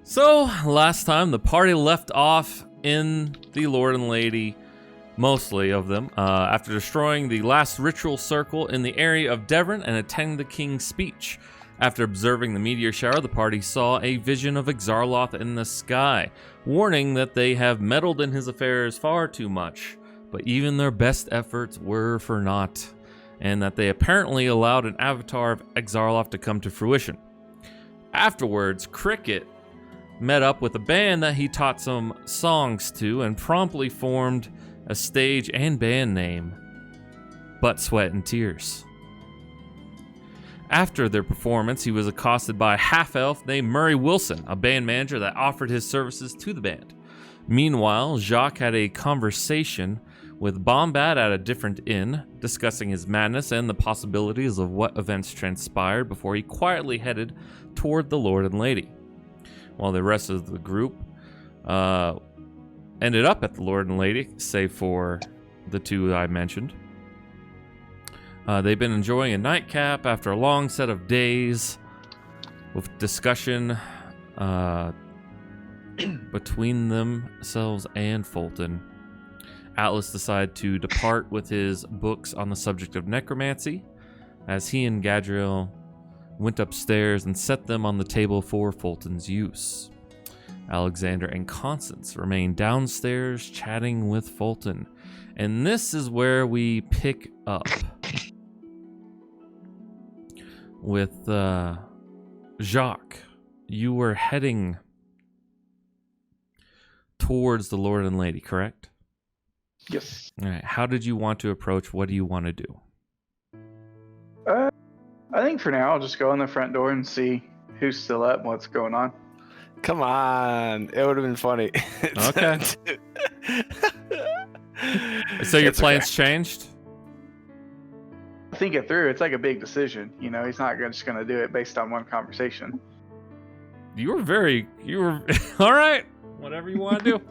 So, last time the party left off in the Lord and Lady, mostly of them, after destroying the last ritual circle in the area of Devon and attending the king's speech. After observing the meteor shower, the party saw a vision of Exarloth in the sky, warning that they have meddled in his affairs far too much, but even their best efforts were for naught, and that they apparently allowed an avatar of Exarloth to come to fruition. Afterwards, Cricket met up with a band that he taught some songs to and promptly formed a stage and band name, Butt, Sweat, and Tears. After their performance, he was accosted by a half-elf named Murray Wilson, a band manager that offered his services to the band. Meanwhile, Jacques had a conversation with Bombat at a different inn, discussing his madness and the possibilities of what events transpired before he quietly headed toward the Lord and Lady. While the rest of the group ended up at the Lord and Lady, save for the two I mentioned. They've been enjoying a nightcap after a long set of days with discussion between themselves and Fulton. Atlas decided to depart with his books on the subject of necromancy, as he and Gadriel went upstairs and set them on the table for Fulton's use. Alexander and Constance remained downstairs chatting with Fulton, and this is where we pick up with Jacques. You were heading towards the Lord and Lady, correct? Yes. All right. How did you want to approach? What do you want to do? I think for now I'll just go in the front door and see who's still up and what's going on. Come on, it would have been funny. Okay. So your plans changed? Think it through. It's like a big decision. You know, he's not just going to do it based on one conversation. You were all right. Whatever you want to do.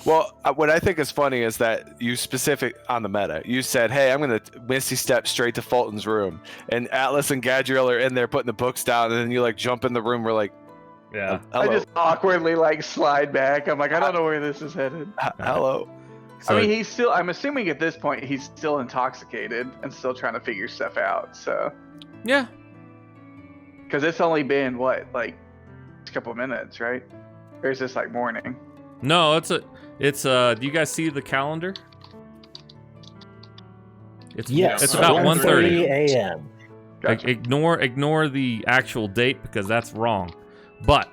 Well, what I think is funny is that you specific on the meta. You said, "Hey, I'm going to Misty step straight to Fulton's room," and Atlas and Gadriel are in there putting the books down, and then you like jump in the room. We're like, Yeah. hello. I just awkwardly like slide back. I'm like, I don't know where this is headed. Hello. So, I mean, I'm assuming at this point he's still intoxicated and still trying to figure stuff out. So, yeah. because it's only been what, like a couple of minutes, right? Or is this like morning? No, it's do you guys see the calendar? Yes, It's about 1:30 a.m. Gotcha. Ignore the actual date because that's wrong. But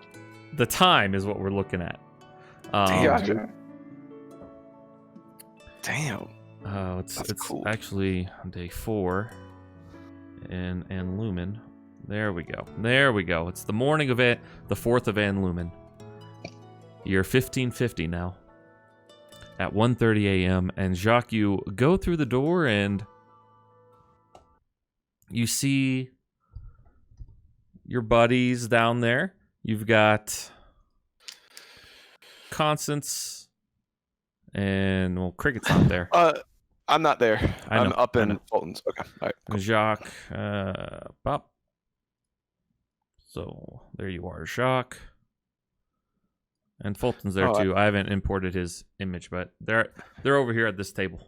the time is what we're looking at. Gotcha. Damn. It's cool. actually day 4 in Lumen. There we go. It's the morning of it, the 4th of An Lumen. You're 1550 now. At 1:30 a.m. And Jacques, you go through the door and you see your buddies down there. You've got Constance and, well, Cricket's not there. I'm not there. I'm up in Fulton's. Okay. All right. Cool. Jacques, Bob. So there you are, Jacques. And Fulton's there too. I haven't imported his image, but they're over here at this table.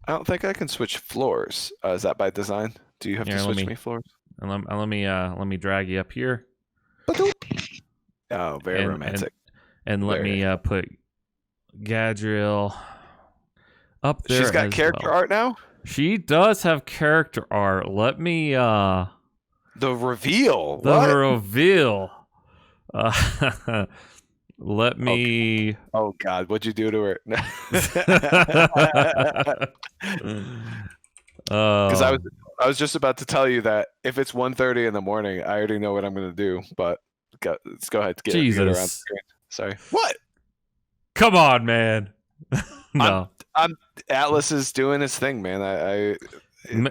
I don't think I can switch floors. Is that by design? Do you have to switch me floors? And let me drag you up here. Oh, very romantic. And let me put Gadriel up there. She's got character art now? She does have character art. Let me The reveal. Reveal. Let me. Okay. Oh God, what'd you do to her? Because I was just about to tell you that if it's 1:30 in the morning, I already know what I'm going to do. But let's go ahead. Get her on the screen. Sorry. What? Come on, man. No. Atlas is doing his thing, man.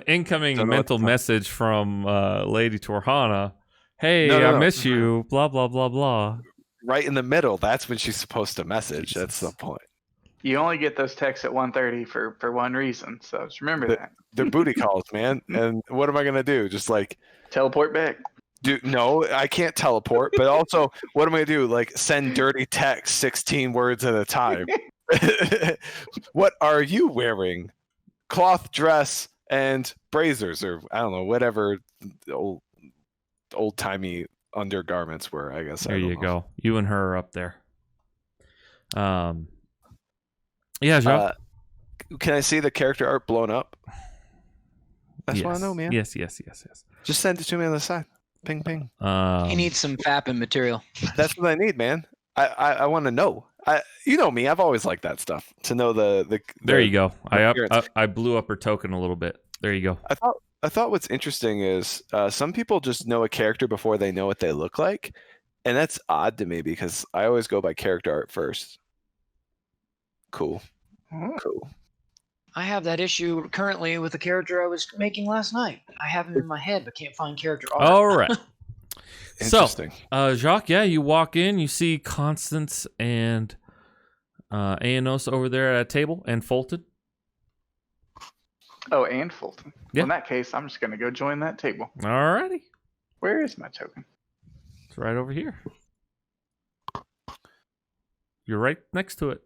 Incoming mental message from Lady Torhana. Hey, No. I miss you. Blah blah blah blah. Right in the middle. That's when she's supposed to message. That's the point. You only get those texts at 1:30 for one reason, so just remember that. They're booty calls, man. And what am I gonna do? Just like Teleport back. Dude, no, I can't teleport. But also, what am I gonna do? Like send dirty text 16 words at a time. What are you wearing? Cloth dress and braziers, or I don't know, whatever old timey undergarments were. I guess. There you go. You and her are up there. Yeah, Jacques. Can I see the character art blown up? That's Yes. what I know, man. Yes. Just send it to me on the side. Ping, ping. He needs some fapping material. That's what I need, man. I want to know. You know me. I've always liked that stuff. To know the There you go. appearance. I blew up her token a little bit. There you go. I thought what's interesting is some people just know a character before they know what they look like, and that's odd to me because I always go by character art first. Cool. Cool. I have that issue currently with the character I was making last night. I have him in my head, but can't find character art. All right. So, Interesting. Jacques, yeah, you walk in, you see Constance and Aenos over there at a table, and Fulton. Oh, and Fulton. Yeah. Well, in that case, I'm just gonna go join that table. All righty. Where is my token? It's right over here. You're right next to it.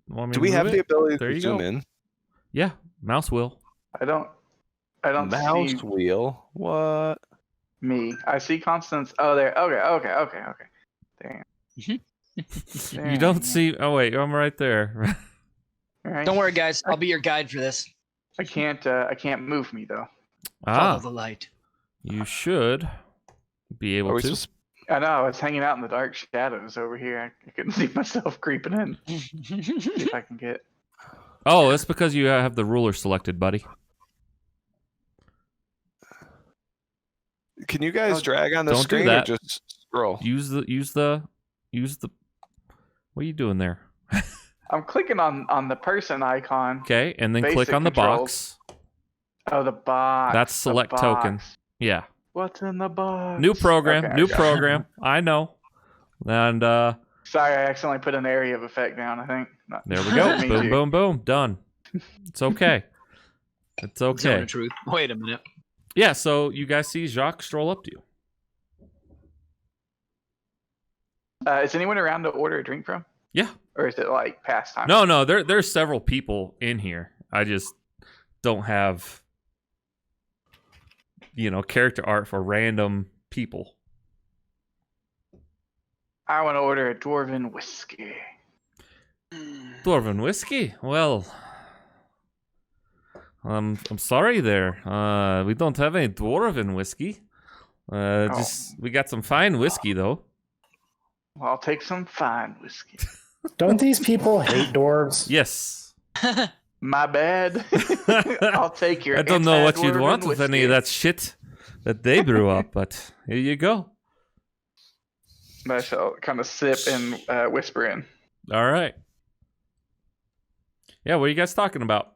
Want me Do to we move have it? the ability There to you zoom go. in? Yeah, mouse wheel. I don't Mouse see wheel. What? me. I see Constance. Oh, there. Okay. Damn. You don't see. Oh wait, I'm right there. All right. Don't worry, guys. I'll be your guide for this. I can't move me though. Follow the light. You should be able Are we to. supposed I know. I was hanging out in the dark shadows over here. I couldn't see myself creeping in. See if I can get. Oh, that's because you have the ruler selected, buddy. Can you guys drag on the Don't do screen that. or just scroll? Use the. What are you doing there? I'm clicking on the person icon. Okay, and then click Basic on the controls. box. Oh, the box. That's the select token. box. Yeah. What's in the box? New program. Okay, New okay. program. I know. And Sorry, I accidentally put an area of effect down. I think. there we go. Me Boom, too. boom, boom. Done. It's okay. It's Zone okay. of truth. Wait a minute. Yeah. So you guys see Jacques stroll up to you. Is anyone around to order a drink from? Yeah. Or is it like pastime? No. There's several people in here. I just don't have, character art for random people. I want to order a dwarven whiskey. Dwarven whiskey? Well, I'm sorry there. We don't have any dwarven whiskey. We got some fine whiskey though. Well, I'll take some fine whiskey. Don't these people hate dwarves? Yes. My bad. I'll take your. I don't know what you'd anti-dwarven want with any of whiskey. that shit that they brew up, but here you go. I shall kind of sip and whisper in. All right. Yeah, what are you guys talking about?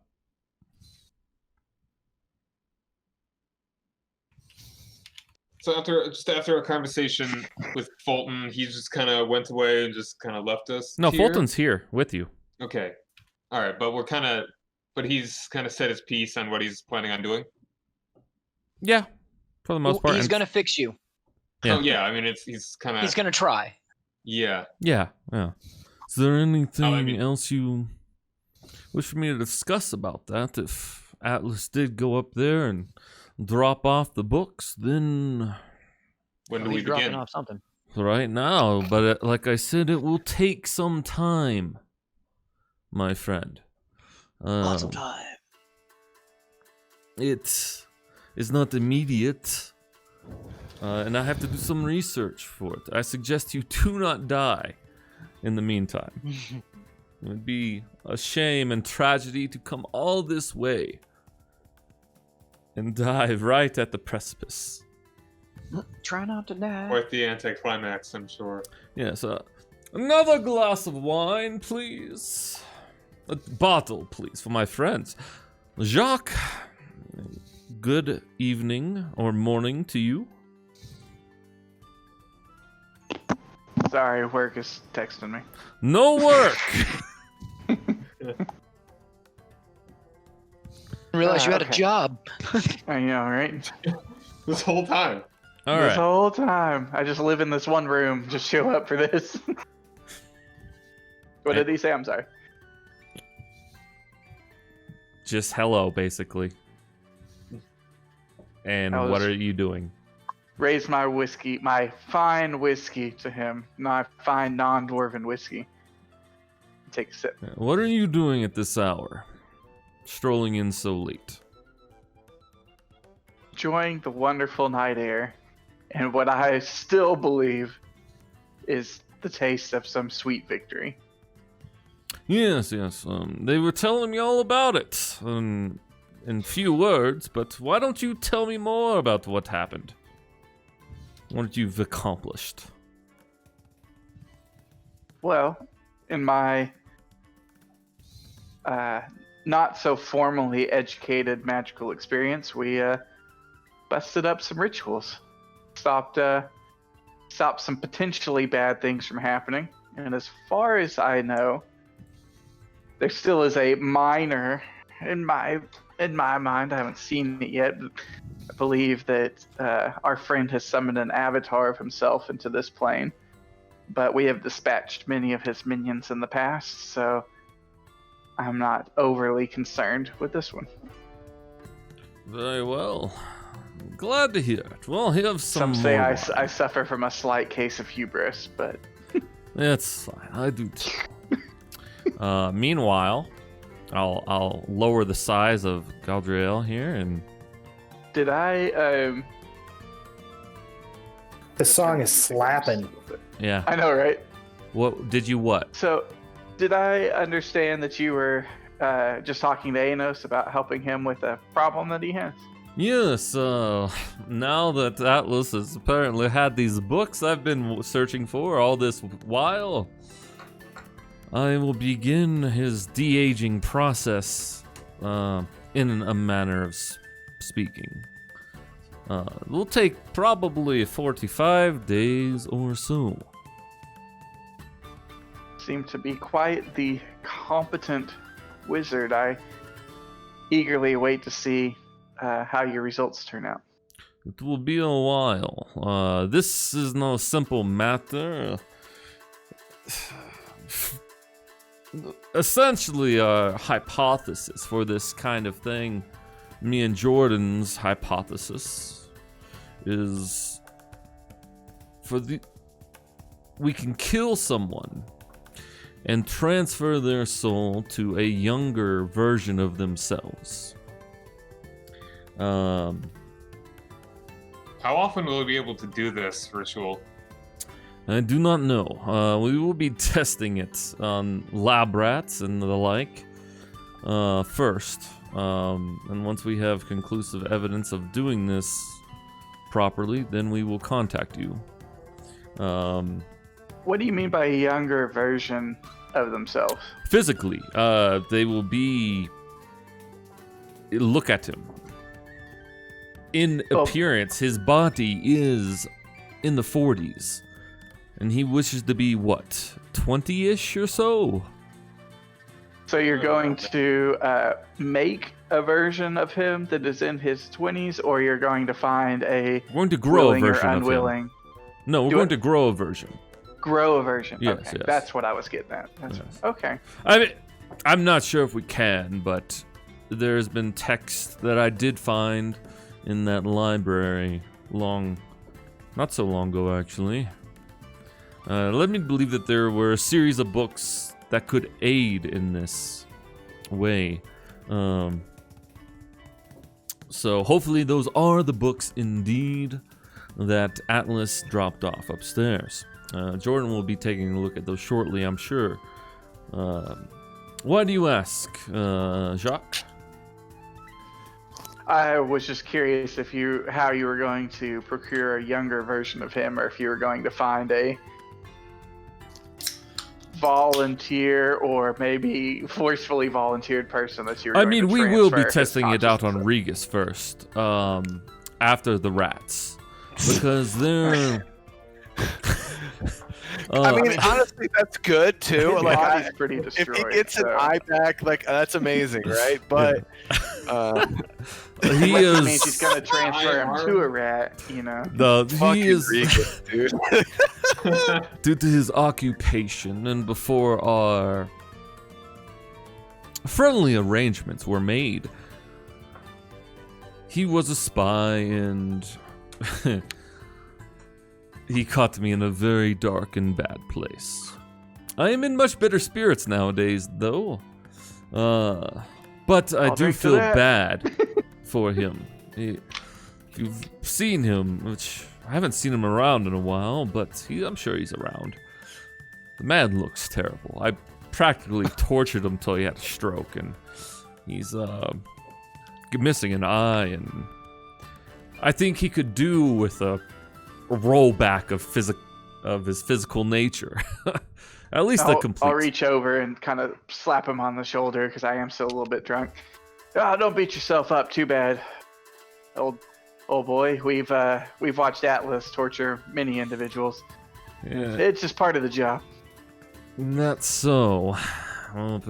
So after a conversation with Fulton, he just kind of went away and just kind of left us. No, here. Fulton's here with you. Okay, all right, but he's kind of set his piece on what he's planning on doing. Yeah, for the most part. He's And- gonna fix you. Yeah. Oh yeah, I mean he's kind of He's gonna try. yeah. Yeah. Is there anything I mean- else you wish for me to discuss about that? If Atlas did go up there and drop off the books, then When do He's we dropping begin? off something. right now, but like I said, it will take some time, my friend. Lots of time. It is not immediate, and I have to do some research for it. I suggest you do not die in the meantime. It would be a shame and tragedy to come all this way and die right at the precipice. Try not to die. Quite the anticlimax, I'm sure. Yes, another glass of wine, please. A bottle, please, for my friends. Jacques, good evening or morning to you. Sorry, work is texting me. No work. Realize you had a okay. job. I know, right? This whole time. All this right. whole time, I just live in this one room, just show up for this. What did he say? I'm sorry. Just hello, basically. And I what was- are you doing? Raise my whiskey, my fine whiskey to him. My fine non-dwarven whiskey. Take a sip. What are you doing at this hour? Strolling in so late. Enjoying the wonderful night air and what I still believe is the taste of some sweet victory. Yes. They were telling me all about it. In few words, but why don't you tell me more about what happened? What you've accomplished? Well, in my not so formally educated magical experience, we busted up some rituals, stopped some potentially bad things from happening, and as far as I know, there still is a minor in my mind. I haven't seen it yet, but I believe that our friend has summoned an avatar of himself into this plane, but we have dispatched many of his minions in the past, so I'm not overly concerned with this one. Very well. Glad to hear it. Well, here's Some some say more I suffer from a slight case of hubris, but It's fine. I do too. Meanwhile, I'll lower the size of Galadriel here, and did I This song is slapping. yeah. I know, right? What did you what? So, did I understand that you were just talking to Anos about helping him with a problem that he has? Yes. Now that Atlas has apparently had these books I've been searching for all this while, I will begin his de-aging process, in a manner of speaking. It will take probably 45 days or so. Seem to be quite the competent wizard. I eagerly await to see how your results turn out. It will be a while. This is no simple matter. Essentially, our hypothesis for this kind of thing, me and Jordan's hypothesis, is we can kill someone and transfer their soul to a younger version of themselves. How often will we be able to do this ritual? I do not know. We will be testing it on lab rats and the like first. And once we have conclusive evidence of doing this properly, then we will contact you. What do you mean by a younger version of themselves? Physically, they will be... Look at him. In appearance, his body is in the 40s. And he wishes to be, what, 20-ish or so? So you're going to make a version of him that is in his 20s, or you're going to find a We're going to grow a willing or version of him. unwilling? No, we're Do going it- to grow a version. Grow a version. Yes, Okay, yes. that's what I was getting at. Yes. Okay. I mean, I'm not sure if we can, but there's been text that I did find in that library not so long ago, actually. Let me believe that there were a series of books that could aid in this way. So hopefully those are the books indeed that Atlas dropped off upstairs. Jordan will be taking a look at those shortly, I'm sure. Why do you ask, Jacques? I was just curious how you were going to procure a younger version of him, or if you were going to find a volunteer or maybe forcefully volunteered person that you were I going mean, to we will be transfer his testing it out on consciousness. Regis first, after the rats, because they're I mean, honestly, that's good too. His Like, body's pretty if destroyed. he gets an so. eye back, like that's amazing, right? But he Unless it is. means he's gonna transfer him to a rat, you know. No, he fucking is. Regan, dude. Due to his occupation and before our friendly arrangements were made, he was a spy and he caught me in a very dark and bad place. I am in much better spirits nowadays, though. But I I'll do drink to feel that. bad for him. If you've seen him, which I haven't seen him around in a while, but I'm sure he's around. The man looks terrible. I practically tortured him till he had a stroke, and he's missing an eye, and I think he could do with a rollback of his physical nature. At least a complete. I'll reach over and kind of slap him on the shoulder because I am still a little bit drunk. Oh, don't beat yourself up too bad, old boy. We've watched Atlas torture many individuals. Yeah, It's just part of the job. that's so. Well,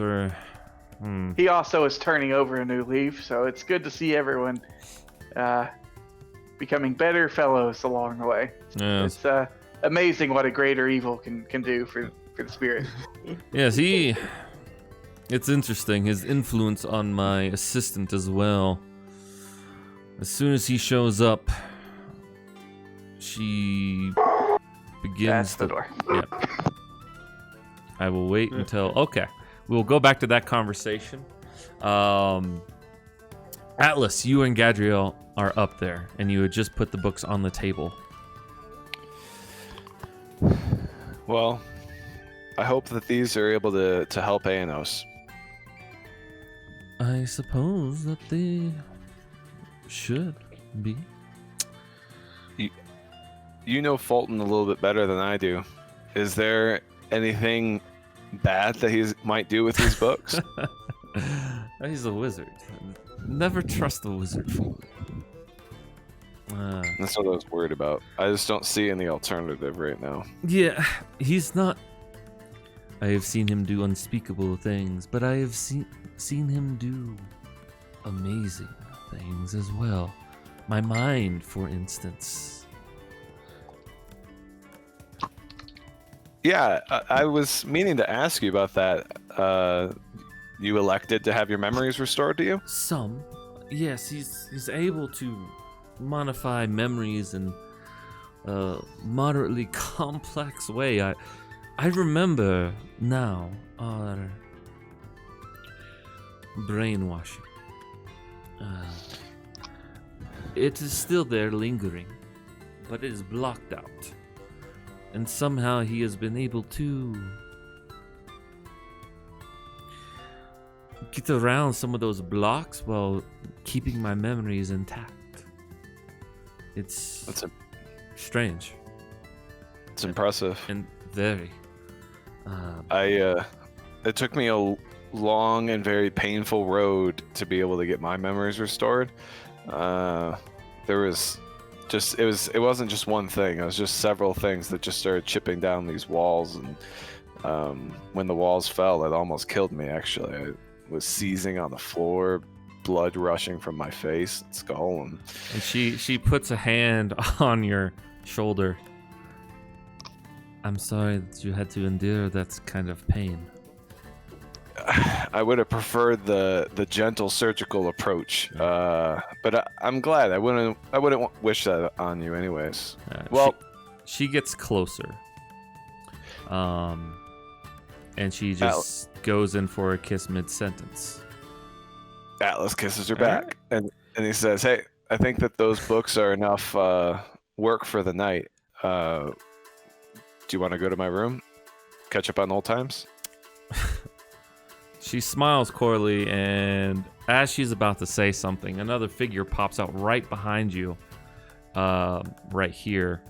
He also is turning over a new leaf, so it's good to see everyone becoming better fellows along the way. yeah. It's amazing what a greater evil can do for the spirit. Yes, it's interesting, his influence on my assistant as well. As soon as he shows up, she begins That's the to... door. Yeah. I will wait until... Okay, we'll go back to that conversation. Atlas, you and Gadriel are up there, and you had just put the books on the table. Well, I hope that these are able to help Aenos. I suppose that they should be. You know Fulton a little bit better than I do. Is there anything bad that he might do with these books? He's a wizard. Never trust a wizard. That's what I was worried about. I just don't see any alternative right now. Yeah, he's not. I have seen him do unspeakable things, but I have seen him do amazing things as well. My mind, for instance. Yeah, I was meaning to ask you about that. You elected to have your memories restored to you? Some, yes, he's able to modify memories in a moderately complex way. I remember now our brainwashing. It is still there lingering, but it is blocked out. And somehow he has been able to get around some of those blocks while keeping my memories intact. It's strange. It's impressive. And very. It took me a long and very painful road to be able to get my memories restored. It wasn't just one thing. It was just several things that just started chipping down these walls, and when the walls fell, it almost killed me. Actually, I was seizing on the floor, blood rushing from my face and skull, and she puts a hand on your shoulder. I'm sorry that you had to endure that kind of pain. I would have preferred the gentle surgical approach, but I'm glad. I wouldn't wish that on you, anyways. Well, she gets closer, and she just goes in for a kiss mid-sentence. Atlas kisses her All back, and he says, "Hey, I think that those books are enough work for the night. Do you want to go to my room, catch up on old times?" She smiles coyly, and as she's about to say something, another figure pops out right behind you, right here.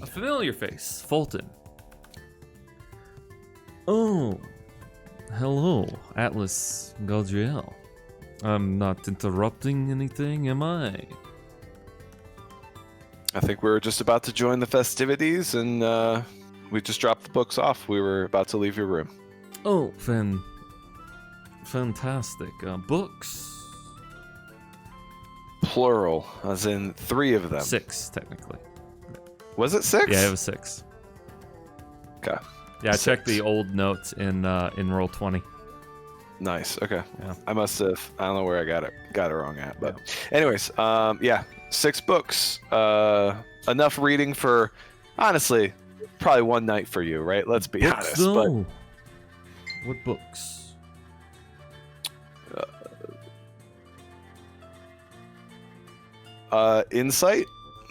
A familiar face, Fulton. Oh, hello, Atlas Galadriel. I'm not interrupting anything, am I? I think we were just about to join the festivities, and we just dropped the books off. We were about to leave your room. Oh, fantastic. Books? Plural, as in 3 of them. 6, technically. Was it 6? Yeah, it was 6. Okay. Yeah, I 6. checked the old notes in Roll20. Nice. Okay. Yeah. I must have. I don't know where I got it wrong at, but anyways, yeah, 6 books. Enough reading for, honestly, probably one night for you, right? Let's be honest. Though. What books? Insight.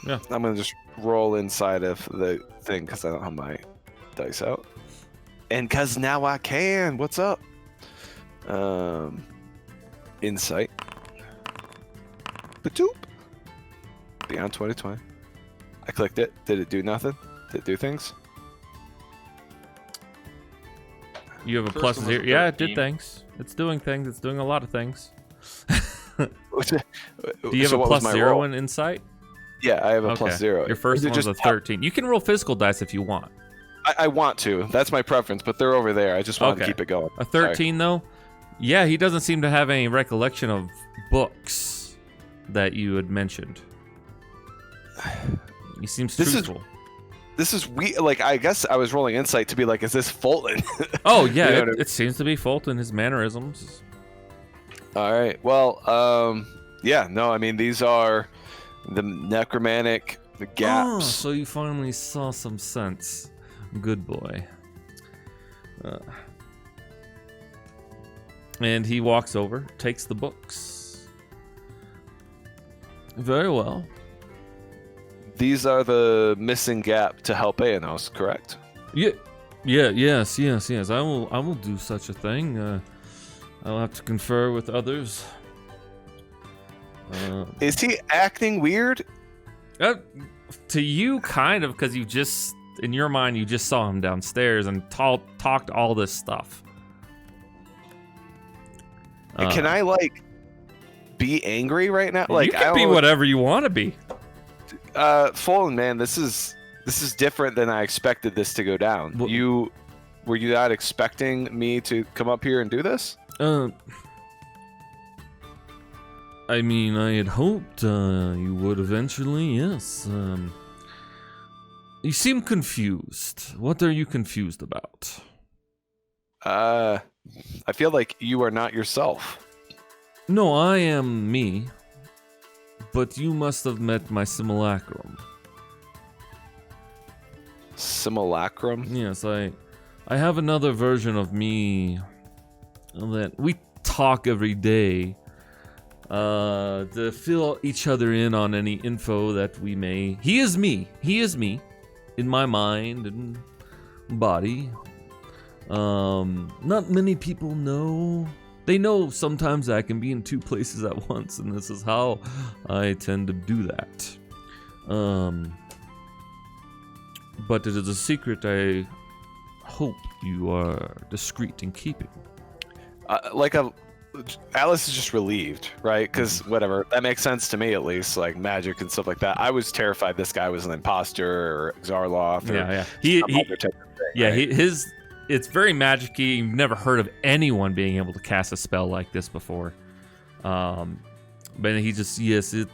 Yeah. I'm gonna just roll inside of the thing because I don't have my dice out, and because now I can. What's up? Insight. Ba-doop. Beyond 2020. I clicked it. Did it do nothing? Did it do things? You have a First plus one was 0. a Yeah, it did 13. things. It's doing things. It's doing a lot of things. Do Do you have a plus 0 in insight? Yeah, I have a Okay. plus 0. Your first Is it one's a just 13. You can roll physical dice if you want. I want to. That's my preference, but they're over there. I just want to Okay. keep it going. A 13, though? Yeah, he doesn't seem to have any recollection of books that you had mentioned. He seems This is- truthful. This is weird. Like, I guess I was rolling insight to be like, is this Fulton? Oh, yeah, You know it, what I mean? it seems to be Fulton, his mannerisms. All right. Well, yeah, no, I mean, these are the necromantic gaps. Oh, so you finally saw some sense. Good boy. And he walks over, takes the books. Very well. These are the missing gap to help Aenos, correct? Yes. I will do such a thing. I'll have to confer with others. Is he acting weird? To you, kind of, because you just, in your mind, you just saw him downstairs and talked all this stuff. Can I, like, be angry right now? Like, you can be whatever you want to be. Fulton, man, this is different than I expected this to go down. Well- Were you not expecting me to come up here and do this? I mean, I had hoped you would eventually, yes. You seem confused. What are you confused about? I feel like you are not yourself. No, I am me. But you must have met my simulacrum. Simulacrum? Yes, I have another version of me that we talk every day to fill each other in on any info that we may. He is me in my mind and body. Not many people know. They know sometimes I can be in 2 places at once, and this is how I tend to do that. But it is a secret I hope you are discreet in keeping. Alice is just relieved, right? Because whatever, that makes sense to me at least, like magic and stuff like that. I was terrified this guy was an imposter or Xarloth or Yeah. some other type of thing, Yeah, right? it's very magic-y. You've never heard of anyone being able to cast a spell like this before. But he just, yes, it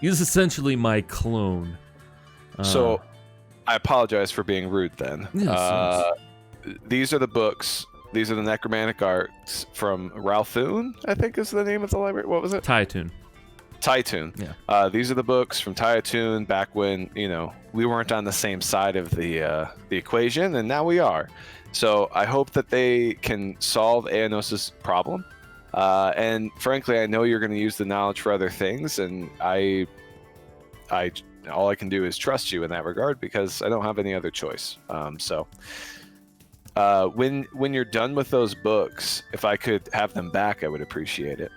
is essentially my clone. So, I apologize for being rude then. Yes. These are the books. These are the necromantic arts from Ralphoon, I think is the name of the library. What was it? Tytoon. Tytoon. Yeah. These are the books from Tytoon back when, we weren't on the same side of the equation, and now we are. So I hope that they can solve Aenos' problem. And frankly, I know you're going to use the knowledge for other things, and I all I can do is trust you in that regard because I don't have any other choice. When you're done with those books, if I could have them back, I would appreciate it.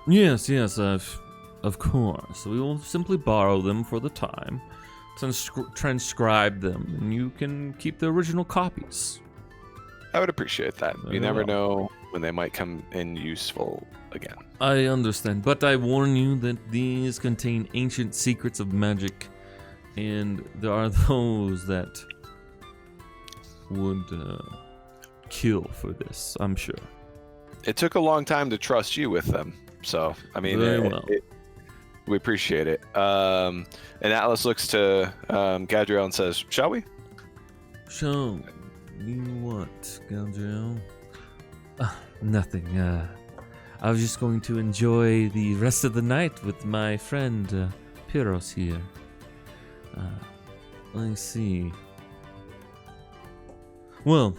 Yes, of course. We will simply borrow them for the time, transcribe them, and you can keep the original copies. I would appreciate that. Very You never well. know when they might come in useful again. I understand, but I warn you that these contain ancient secrets of magic, and there are those that would kill for this, I'm sure. It took a long time to trust you with them, so I mean, Very well. we appreciate it. And Atlas looks to Gadriel and says, "Shall we?" So, you what, Galadriel? Nothing. I was just going to enjoy the rest of the night with my friend Pyros here. Let me see. Well,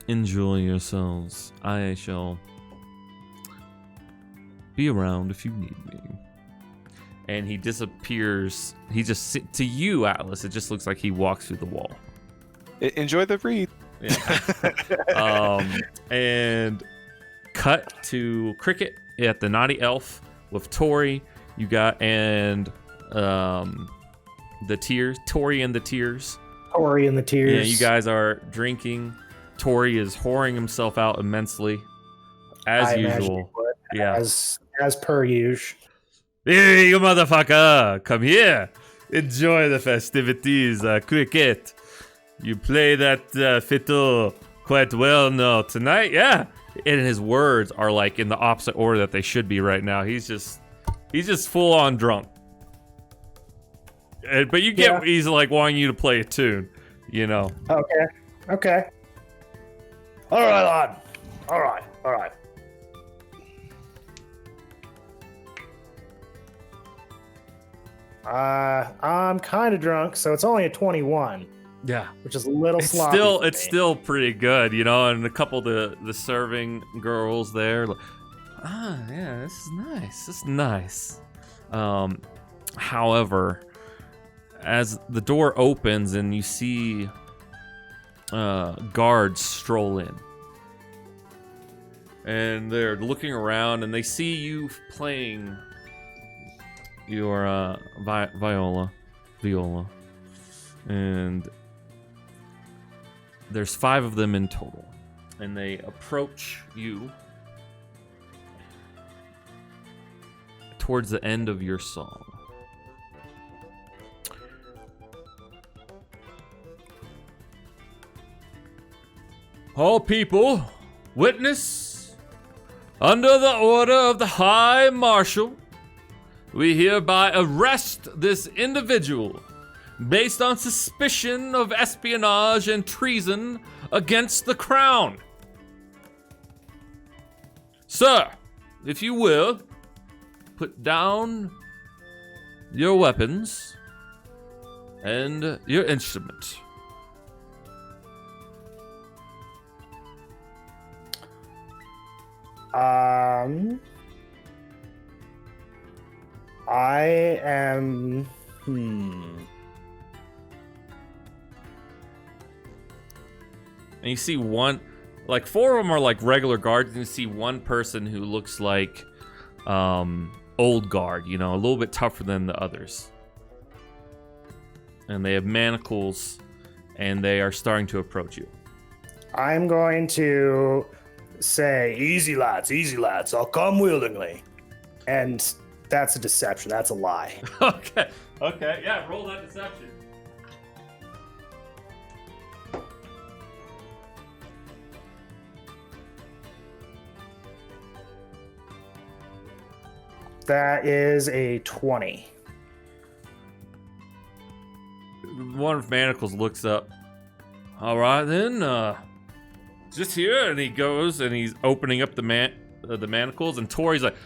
enjoy yourselves. I shall be around if you need me. And he disappears. He just to you, Atlas. It just looks like he walks through the wall. Enjoy the read. Yeah. And cut to Cricket at the Naughty Elf with Tori. You got and the Tears. Tori and the Tears. Tori and the Tears. Yeah, you guys are drinking. Tori is whoring himself out immensely, as I imagine usual. he would, Yeah. As per usual. Hey, you motherfucker! Come here. Enjoy the festivities, Cricket. You play that fiddle quite well now tonight, yeah. And his words are like in the opposite order that they should be right now. He's just full on drunk. But you get he's like wanting you to play a tune, you know. Okay. All right, lad. All right. I'm kind of drunk, so it's only a 21, Yeah. which is a little It's sloppy. for it's me. still pretty good, you know, and a couple of the serving girls there. Like, yeah, this is nice. This is nice. However, as the door opens and you see guards stroll in, and they're looking around and they see you playing your viola, and there's 5 of them in total, and they approach you towards the end of your song. All people, witness, under the order of the High Marshal, we hereby arrest this individual based on suspicion of espionage and treason against the crown. Sir, if you will, put down your weapons and your instrument. I am. And you see one, like 4 of them are like regular guards, and you see one person who looks like old guard, you know, a little bit tougher than the others. And they have manacles, and they are starting to approach you. I'm going to say, easy lads, I'll come willingly. And that's a deception, that's a lie. Okay, yeah, roll that deception. That is a 20. One of Manacles looks up. All right then, just here, and he goes and he's opening up the manacles, and Tori's like,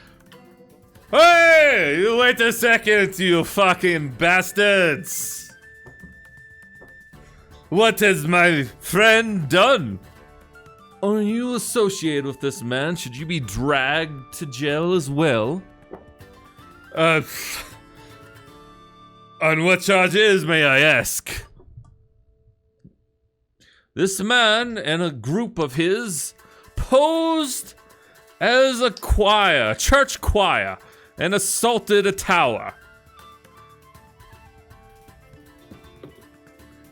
"Hey, you wait a second, you fucking bastards! What has my friend done? Are you associated with this man? Should you be dragged to jail as well?" On what charges, may I ask? This man and a group of his posed as a choir, church choir, and assaulted a tower.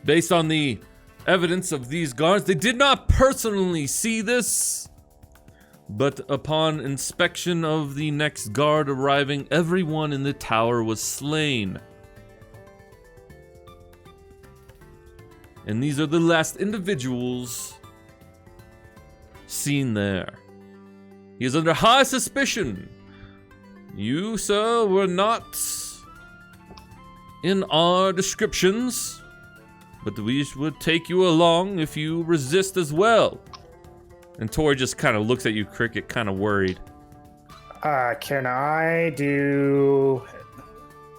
Based on the evidence of these guards. They did not personally see this, but upon inspection of the next guard arriving, everyone in the tower was slain. And these are the last individuals seen there. He is under high suspicion. You, sir, were not in our descriptions, but we would take you along if you resist as well. And Tori just kind of looks at you, Cricket, kind of worried. Can I do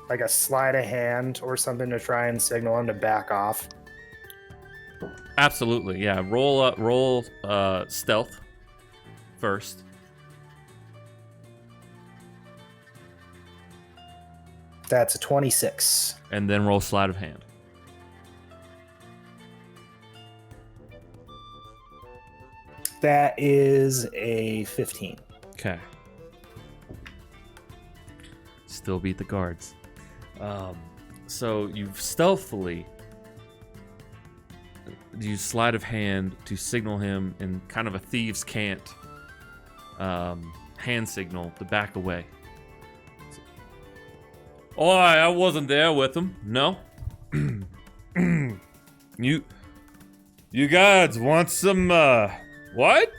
like a sleight of hand or something to try and signal him to back off? Absolutely, yeah. Roll stealth first. That's a 26. And then roll sleight of hand. That is a 15. Okay. Still beat the guards. So you've stealthily use sleight of hand to signal him in kind of a thieves' cant hand signal to back away. Oh, I wasn't there with him. No. You guys want some what?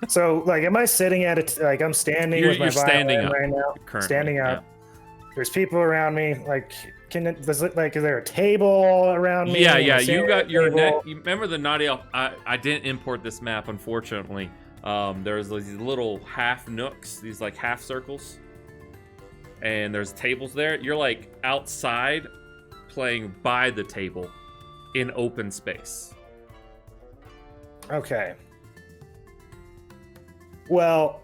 So, like, am I sitting at it? Like, I'm standing with my You're standing violin up right now. currently, Standing up. yeah. There's people around me. Like, is there a table around me? Yeah. Am I You sitting got at a your table? net. You remember the naughty elf? I didn't import this map, unfortunately. There's these little half nooks, these like half circles, and there's tables there. You're like outside, playing by the table, in open space. Okay. Well,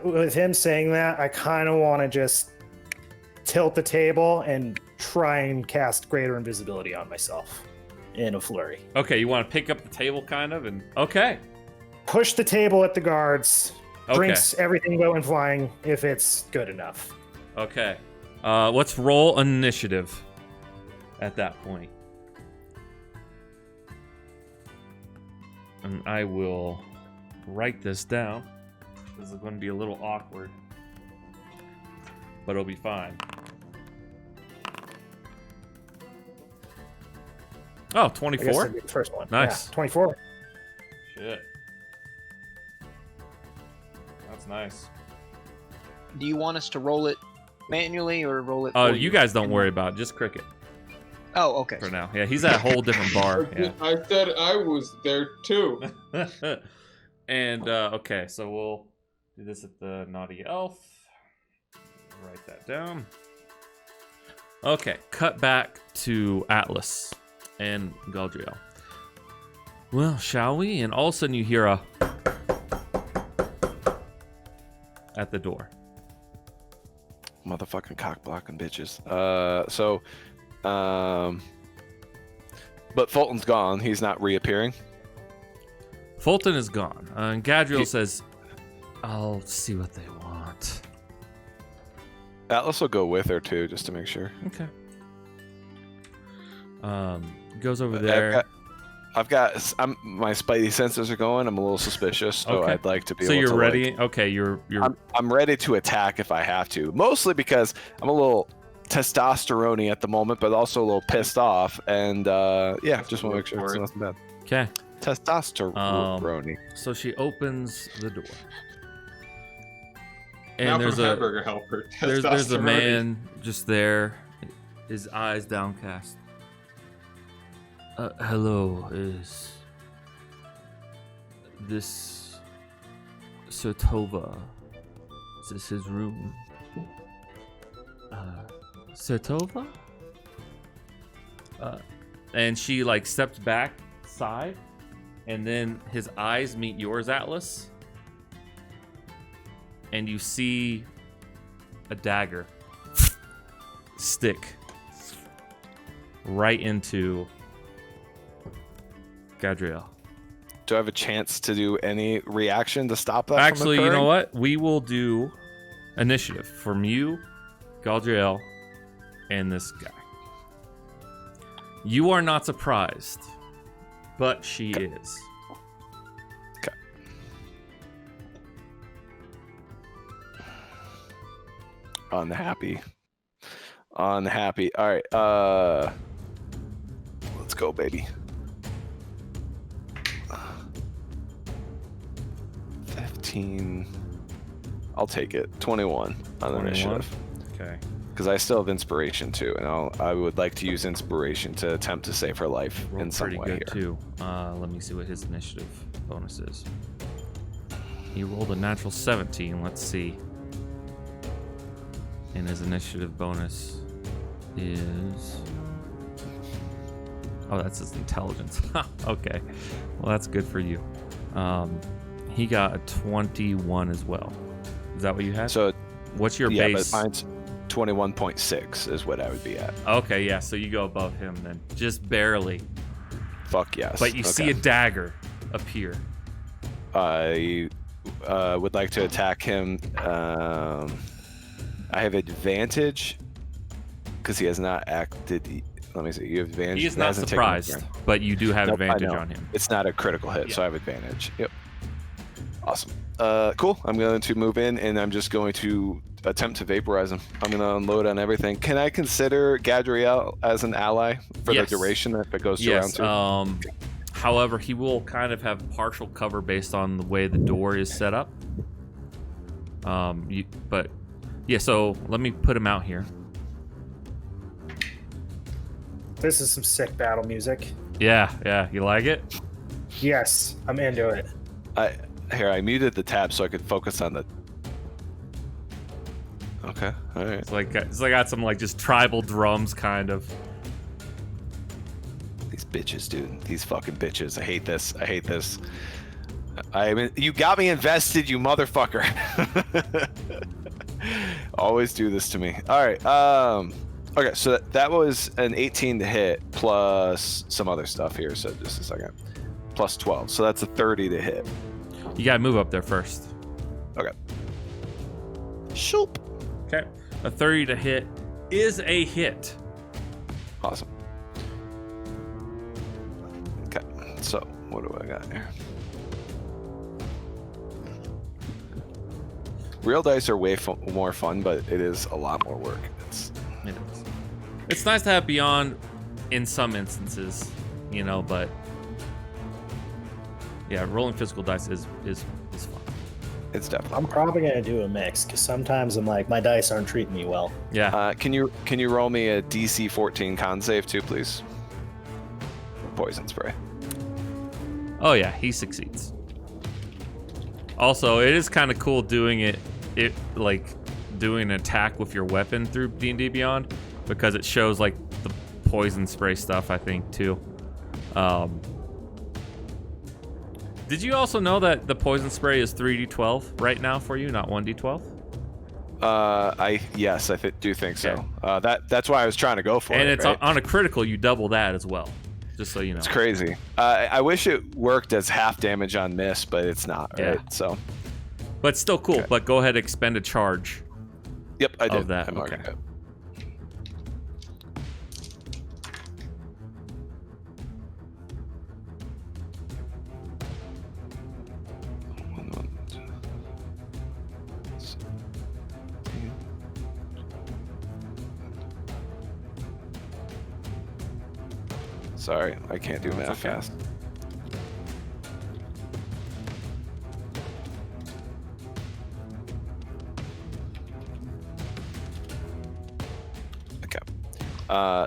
with him saying that, I kind of want to just tilt the table and try and cast greater invisibility on myself in a flurry. Okay, you want to pick up the table, kind of, and okay. Push the table at the guards. Okay. Drinks everything going flying if it's good enough. Okay. Let's roll initiative at that point. And I will write this down. This is going to be a little awkward, but it'll be fine. Oh, I guess 24? that'd be the first one. Nice. Yeah, 24. Shit. That's nice. Do you want us to roll it manually or roll it? Oh, for you guys don't worry about it. Just Cricket Oh, okay. for now. Yeah, he's at a whole different bar. Yeah. I said I was there too. And okay, so we'll do this at the naughty elf. Write that down. Okay, cut back to Atlas and Galadriel. Well, shall we? And all of a sudden you hear a at the door. Motherfucking cock blocking bitches. But Fulton's gone. He's not reappearing. Fulton is gone. And Gadriel says, I'll see what they want. Atlas will go with her too, just to make sure. Okay. Goes over there. My spidey senses are going. I'm a little suspicious, so Okay. I'd like to be So able you're to, ready? like, Okay, you're I'm ready to attack if I have to. Mostly because I'm a little testosterone-y at the moment, but also a little pissed off. And yeah, just want to make sure it's nothing bad. okay. Testosterone. So she opens the door. And Now there's from a hamburger helper. there's a Testosterone. man just there, his eyes downcast. Hello, is this Sertova? Is this his room? Sertova? And she like steps back side, and then his eyes meet yours, Atlas. And you see a dagger stick right into Gadriel. Do I have a chance to do any reaction to stop that? Actually, from you know occurring? what? We will do initiative from you, Gadriel, and this guy. You are not surprised, but she is. Okay. Unhappy. All right. Let's go, baby. 15. I'll take it. 21 on the 21? initiative. Okay. Because I still have inspiration too, and I would like to use inspiration to attempt to save her life in some Pretty way good here. too. Let me see what his initiative bonus is. He rolled a natural 17. Let's see. And his initiative bonus is. Oh, that's his intelligence. Okay. Well, that's good for you. He got a 21 as well. Is that what you had? So what's your yeah, base? but mine's 21.6 is what I would be at. Okay, yeah. So you go above him then, just barely. Fuck yes. But you see a dagger appear. I would like to attack him. I have advantage because he has not acted. Let me see. You have advantage. He is not surprised, but you do have Nope, I advantage know. on him. It's not a critical hit, Yeah. so I have advantage. Yep. Awesome. Cool. I'm going to move in, and I'm just going to attempt to vaporize him. I'm going to unload on everything. Can I consider Gadriel as an ally for Yes. the duration if it goes to Yes. round 2? However, he will kind of have partial cover based on the way the door is set up. But yeah. So let me put him out here. This is some sick battle music. Yeah. You like it? Yes, I'm into it. I muted the tab so I could focus on the. Okay. All right. It's like got some like just tribal drums kind of. These bitches, dude. These fucking bitches. I hate this. You got me invested, you motherfucker. Always do this to me. All right. Okay, so that was an 18 to hit plus some other stuff here. So just a second. Plus 12. So that's a 30 to hit. You gotta move up there first. Okay. Shoop. Okay. A 30 to hit is a hit. Awesome. Okay. So what do I got here? Real dice are way more fun, but it is a lot more work. It is. It's nice to have beyond in some instances, but yeah, rolling physical dice is fun. It's definitely. I'm probably gonna do a mix because sometimes I'm like my dice aren't treating me well. Yeah. Can you roll me a DC 14 con save too, please? Poison spray. Oh yeah, he succeeds. Also, it is kind of cool doing it like doing an attack with your weapon through D&D Beyond because it shows like the poison spray stuff, I think, too. Did you also know that the poison spray is 3d12 right now for you, not 1d12? Yes, I do think so. Okay. That's why I was trying to go for it. And it's right? on a critical, you double that as well, just so you know. It's crazy. I wish it worked as half damage on miss, but it's not. Right? Yeah. So. But still cool. Okay. But go ahead and expend a charge. Yep, I did. Of that, I'm already okay. good. Sorry, I can't do math okay. fast. Okay.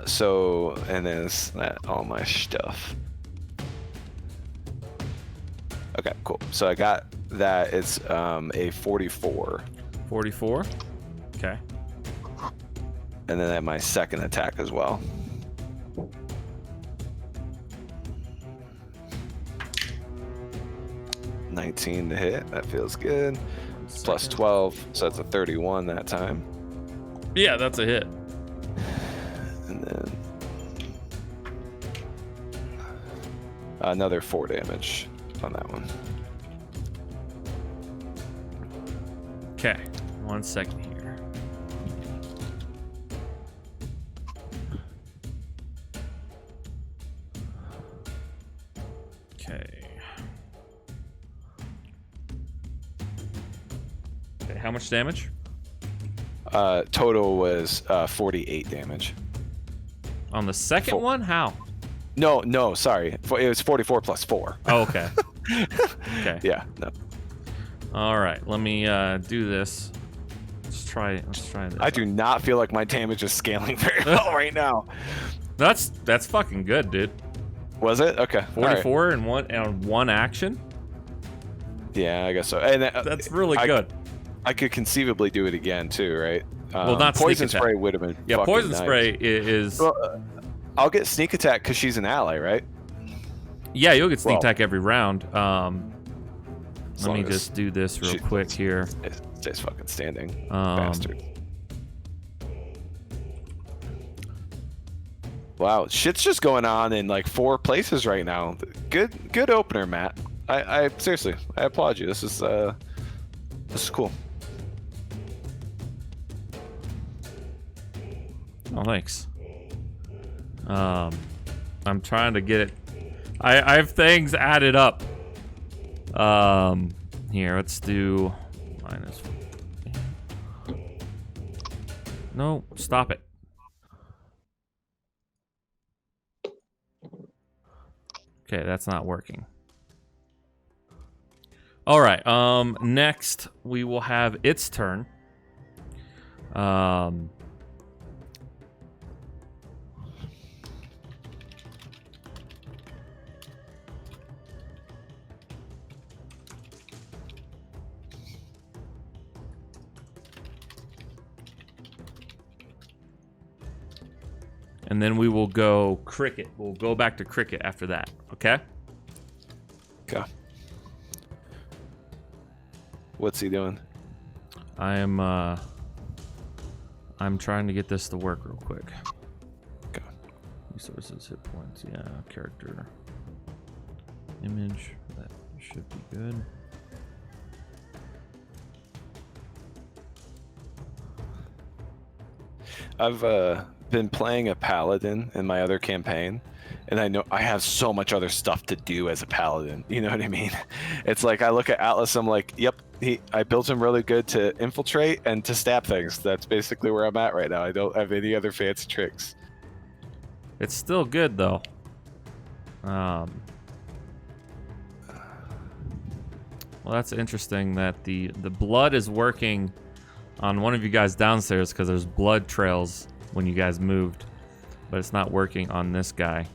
So, and then is that all my stuff? Okay, cool. So I got that. It's a 44. 44. Okay. And then at my second attack as well. $19 to hit. That feels good. Plus 12, so that's a 31 that time. Yeah, that's a hit. And then another 4 damage on that one. Okay. 1 second here. Okay. Okay, how much damage? Total was 48 damage. On the second one? How? No, sorry. It was 44 plus 4. Oh, okay. Okay. Yeah, no. All right, let me do this. Let's try this. I do not feel like my damage is scaling very well right now. That's fucking good, dude. Was it? Okay. 44 in one action? Yeah, I guess so. And That's really good. I could conceivably do it again too, right? Well, not poison sneak attack. spray would have been. Yeah, fucking poison nice. spray is. Well, I'll get sneak attack because she's an ally, right? Yeah, you'll get sneak well, attack every round. Let me long as just do this real she- quick here. It stays fucking standing, Um, bastard. Wow, shit's just going on in like 4 places right now. Good opener, Matt. I seriously, I applaud you. This is cool. Oh, thanks. I'm trying to get it. I have things added up. Here, let's do minus. No, stop it. Okay, that's not working. All right. Next we will have its turn. And then we will go cricket. We'll go back to cricket after that. Okay? Okay. What's he doing? I'm trying to get this to work real quick. Okay. Resources, hit points, yeah, character. Image, that should be good. I've been playing a paladin in my other campaign, and I know I have so much other stuff to do as a paladin. You know what I mean? It's like I look at Atlas, I'm like, yep, I built him really good to infiltrate and to stab things. That's basically where I'm at right now. I don't have any other fancy tricks. It's still good though. Well, that's interesting that the blood is working on one of you guys downstairs because there's blood trails when you guys moved, but it's not working on this guy.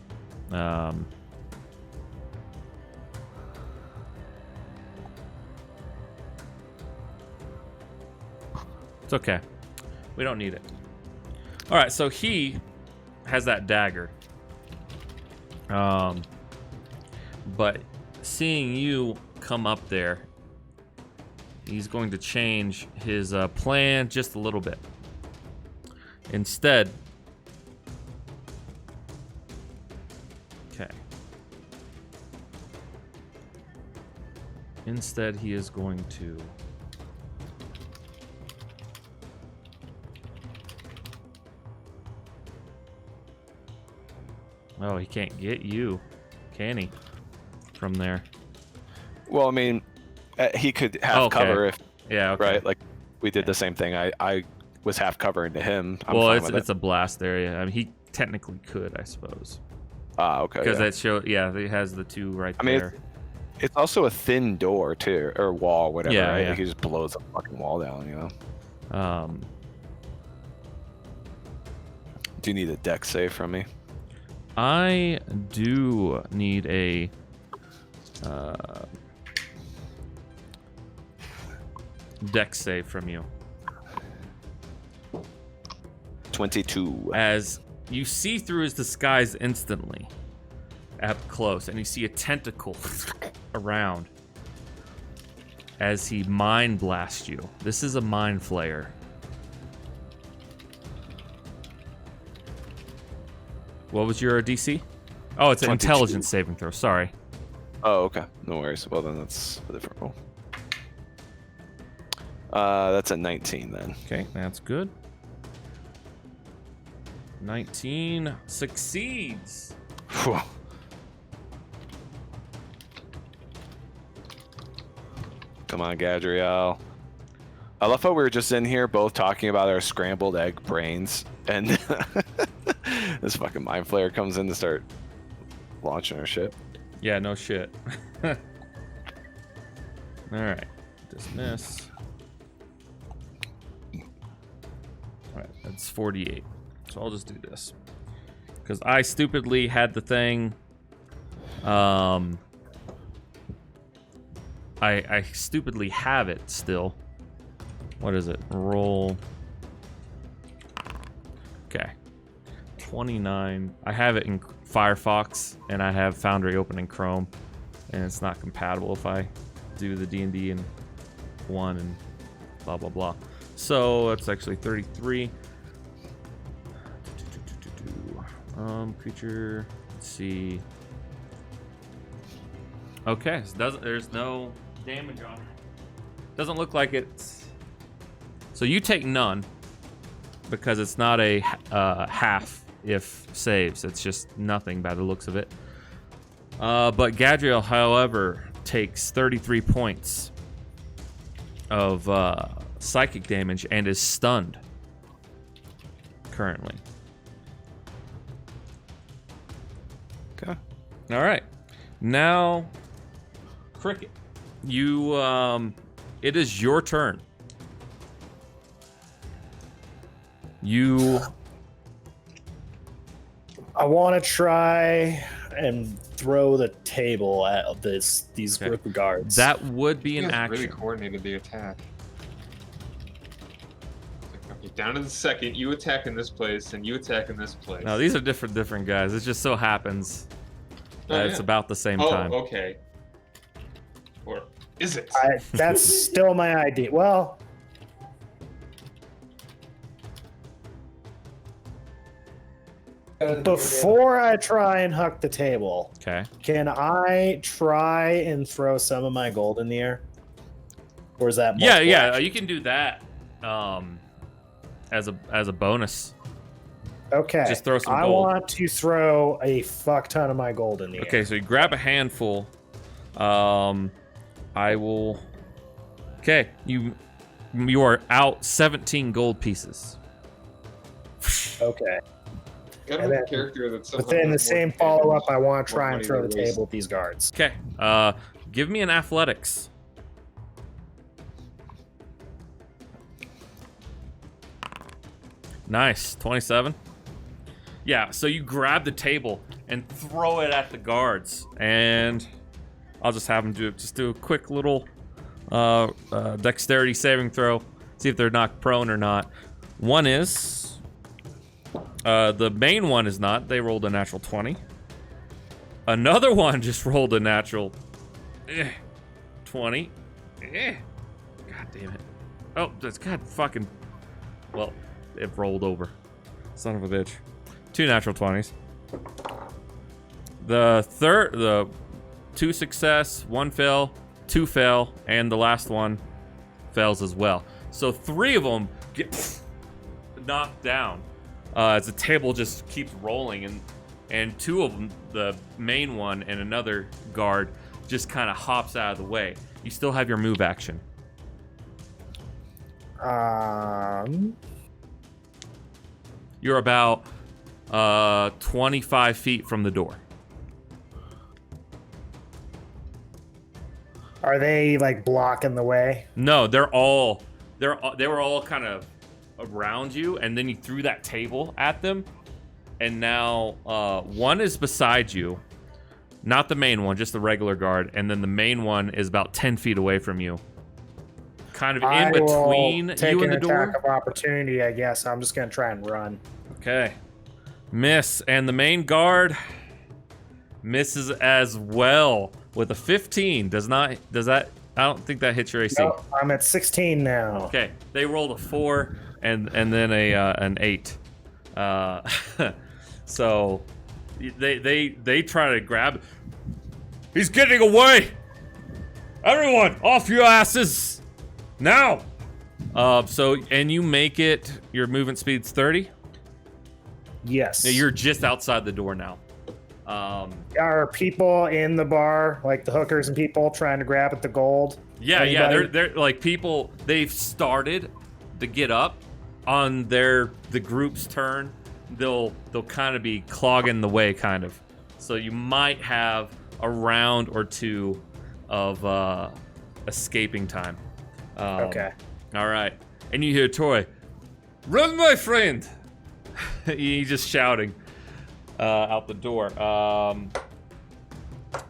It's okay. We don't need it. All right, so he has that dagger. But seeing you come up there, he's going to change his plan just a little bit. Instead, okay. Instead, he is going to oh, he can't get you, can he? From there. Well, I mean, he could have Okay. cover if Yeah, okay. right. Like we did the same thing. I was half covering to him. I'm Well, fine with it's a blast area. I mean, he technically could, I suppose, okay. because Yeah. that show. Yeah, he has the two right I mean, there. It's also a thin door too, or wall, whatever. Yeah, right? yeah. Like, he just blows the fucking wall down. You know. Do you need a deck save from me? I do need a deck save from you. 22. As you see through his disguise instantly, up close, and you see a tentacle around as he mind blasts you. This is a mind flayer. What was your DC? Oh, it's an 22. intelligence saving throw. Sorry. Oh, okay. No worries. Well, then that's a different roll. That's a 19 then. Okay, that's good. 19 succeeds. Phew. Come on, Gadriel. I love how we were just in here both talking about our scrambled egg brains, and this fucking mind flayer comes in to start launching our shit. Yeah, no shit. All right, dismiss. All right, that's 48. So I'll just do this because I stupidly had the thing. I stupidly have it still. What is it? Roll. Okay. 29. I have it in Firefox, and I have Foundry open in Chrome, and it's not compatible if I do the D&D in 1 and blah, blah, blah. So that's actually 33. Creature. Let's see. Okay, so there's no damage on it. Doesn't look like it's... So you take none, because it's not a half if saves. It's just nothing by the looks of it. But Gadriel, however, takes 33 points of psychic damage and is stunned currently. Okay. All right. Now, Cricket, you, it is your turn. I want to try and throw the table at these Okay. group of guards. That would be You an guys action. really coordinated the attack. Okay, down to the second, you attack in this place, and you attack in this place. No, these are different guys. It just so happens that it's yeah. about the same Oh, time. okay. Or is it? That's still my idea. Well, before I try and huck the table, Okay. can I try and throw some of my gold in the air? Or is that Yeah, multiple yeah. action? You can do that as a bonus. Okay. Just throw some I gold. want to throw a fuck ton of my gold in the air. Okay, so you grab a handful. I will. Okay, you are out 17 gold pieces. Okay. Got and a then character that's somehow Within the has more same damage, follow-up, I want to more try and money throw the to waste. table at these guards. Okay, give me an athletics. Nice, 27. Yeah, so you grab the table and throw it at the guards, and I'll just have them do a quick little dexterity saving throw, see if they're knocked prone or not. One is, the main one is not. They rolled a natural 20. Another one just rolled a natural 20. God damn it. Oh, that's God fucking. Well, it rolled over. Son of a bitch. 2 natural 20s. The 2 success, 1 fail, 2 fail, and the last one fails as well. So 3 of them get knocked down as the table just keeps rolling, and 2 of them, the main one and another guard, just kind of hops out of the way. You still have your move action. You're about 25 feet from the door. Are they like blocking the way? No, they were all kind of around you, and then you threw that table at them, and now one is beside you, not the main one, just the regular guard, and then the main one is about 10 feet away from you, kind of in between you and the door. Attack of opportunity, I guess. I'm just gonna try and run. Okay, miss, and the main guard misses as well with a 15. Does that? I don't think that hits your AC. Nope, I'm at 16 now. Okay, they rolled a 4 and then an 8. So they try to grab. He's getting away! Everyone, off your asses now! So and you make it. Your movement speed's 30. Yes. Yeah, you're just outside the door now. Are people in the bar, like the hookers and people, trying to grab at the gold? Yeah, Anybody? they're like people. They've started to get up on the group's turn. They'll kind of be clogging the way, kind of. So you might have a round or two of escaping time. Okay. All right, and you hear Troy, "Run, my friend!" He's just shouting out the door.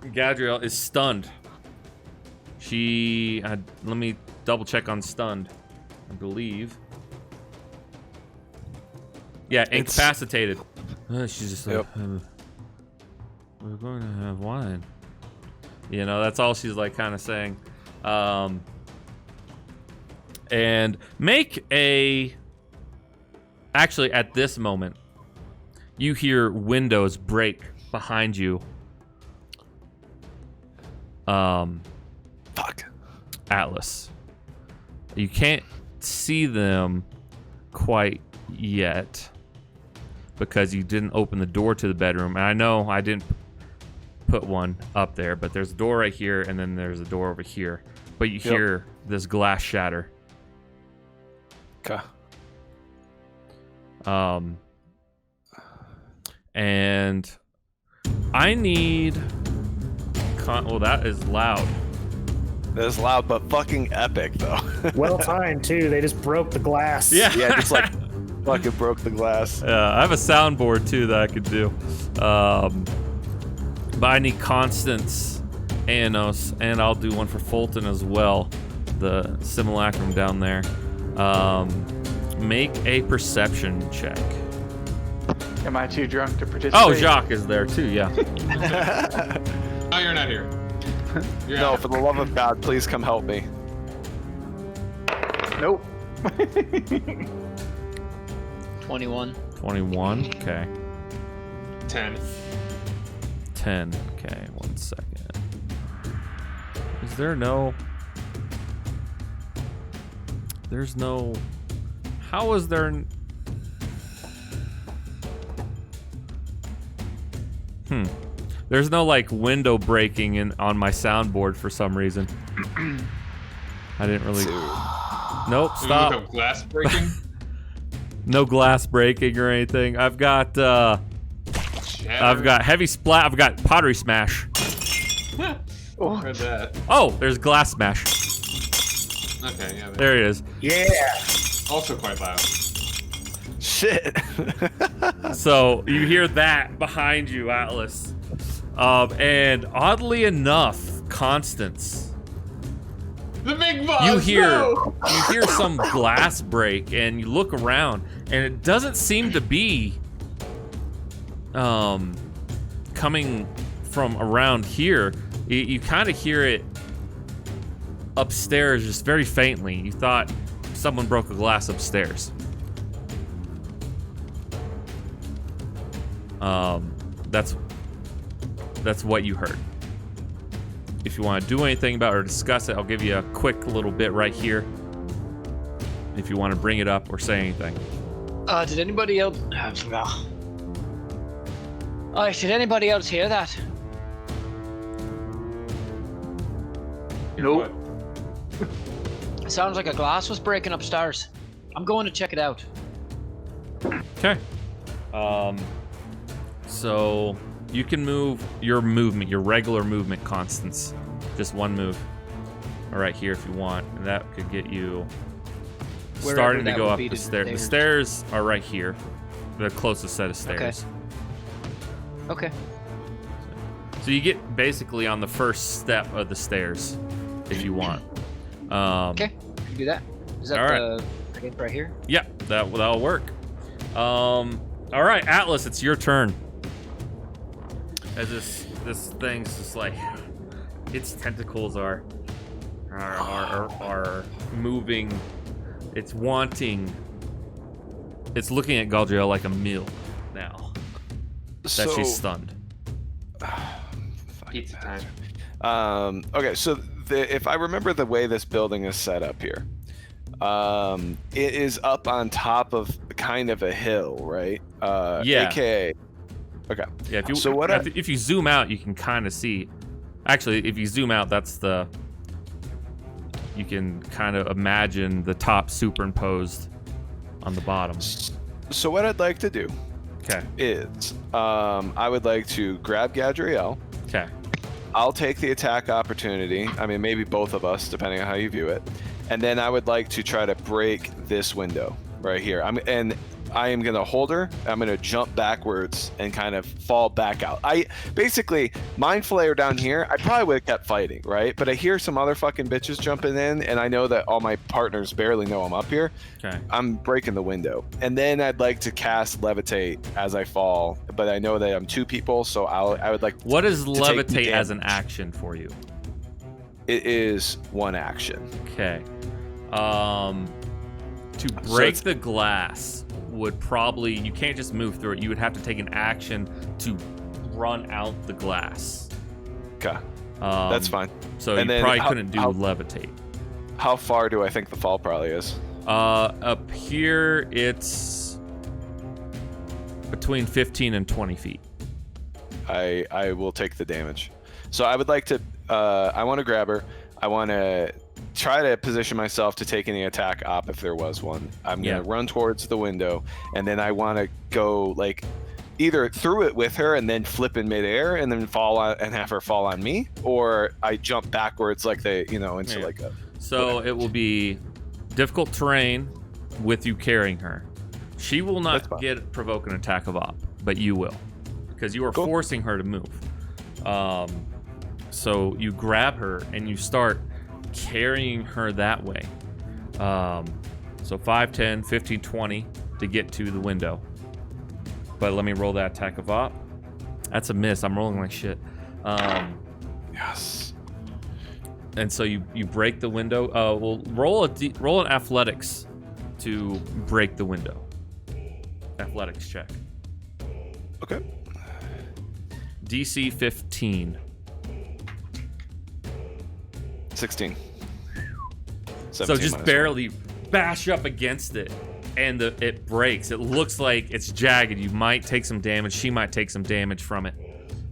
Gadriel is stunned. Let me double check on stunned. I believe. Yeah, incapacitated. She's just like, we're going to have wine. You know, that's all she's like kind of saying. And make a... Actually, at this moment, you hear windows break behind you. Fuck. Atlas. You can't see them quite yet because you didn't open the door to the bedroom. And I know I didn't put one up there, but there's a door right here and then there's a door over here. But you hear this glass shatter. Okay. And I need... well, that is loud. That is loud, but fucking epic, though. Well timed too. They just broke the glass. Yeah. Yeah, just like fucking broke the glass. I have a soundboard too that I could do. But I need Constance, Anos, and I'll do one for Fulton as well. The simulacrum down there. Make a perception check. Am I too drunk to participate? Oh, Jacques is there too, yeah. Oh, you're not here. You're No, out. for the love of God, please come help me. Nope. 21. 21, okay. 10. 10, okay, 1 second. Is there no... There's no... How is there... There's no, like, window breaking on my soundboard for some reason. I didn't really... Nope, So you stop. look up glass breaking? No glass breaking or anything. I've got heavy splat. I've got pottery smash. Oh, heard that. Oh, there's glass smash. Okay, yeah. There it is. Yeah. Also quite loud. Shit. So you hear that behind you, Atlas. And oddly enough, Constance, The big boss! you hear No! some glass break, and you look around, and it doesn't seem to be coming from around here. You kind of hear it upstairs, just very faintly. You thought someone broke a glass upstairs. That's what you heard. If you want to do anything about it or discuss it, I'll give you a quick little bit right here. If you want to bring it up or say anything. Did anybody else... did anybody else hear that? Nope. It sounds like a glass was breaking upstairs. I'm going to check it out. Okay. So you can move your regular movement, Constance. Just one move. Or right here if you want. And that could get you Wherever starting to that go would up be the to the stairs. The stairs are right here. The closest set of stairs. Okay. So you get basically on the first step of the stairs if you want. Okay, we can do that. Is that all right. the gate right here? Yeah, that'll work. All right, Atlas, it's your turn. As this thing's just like, its tentacles are moving. It's wanting. It's looking at Galadriel like a meal now that she's stunned. Pizza time. Okay, so if I remember the way this building is set up here, it is up on top of kind of a hill, right? Yeah. AKA. Okay. Yeah. If you So what if you zoom out, you can kind of see. Actually, if you zoom out, that's the you can kind of imagine the top superimposed on the bottom. So what I'd like to do Okay. is I would like to grab Gadriel. Okay. I'll take the attack opportunity. I mean, maybe both of us, depending on how you view it. And then I would like to try to break this window right here. I am going to hold her. I'm going to jump backwards and kind of fall back out. Basically, Mind Flayer down here, I probably would have kept fighting, right? But I hear some other fucking bitches jumping in, and I know that all my partners barely know I'm up here. Okay. I'm breaking the window. And then I'd like to cast Levitate as I fall, but I know that I'm 2 people, so I would like What is to take the levitate as an damage. action for you? It is 1 action. Okay. To break the glass would probably, you can't just move through it. You would have to take an action to run out the glass. Okay. That's fine. So And you then probably how- couldn't do how- levitate. How far do I think the fall probably is? Up here, it's between 15 and 20 feet. I will take the damage. So I would like to, I want to grab her. I want to try to position myself to take any attack op if there was one. I'm going to run towards the window, and then I want to go like either through it with her and then flip in midair and then fall on and have her fall on me, or I jump backwards like into like a. So it will be difficult terrain with you carrying her. She will That's not fine. provoke an attack of op, but you will, because you are Cool. forcing her to move. So you grab her and you start carrying her that way. So 5, 10, 15, 20 to get to the window. But let me roll that attack of op. That's a miss. I'm rolling like shit. Yes. And so you break the window. Well, roll an athletics to break the window. Athletics check. Okay. DC 15. 16. So 17 just minus barely bash up against it, and it breaks. It looks like it's jagged. You might take some damage. She might take some damage from it.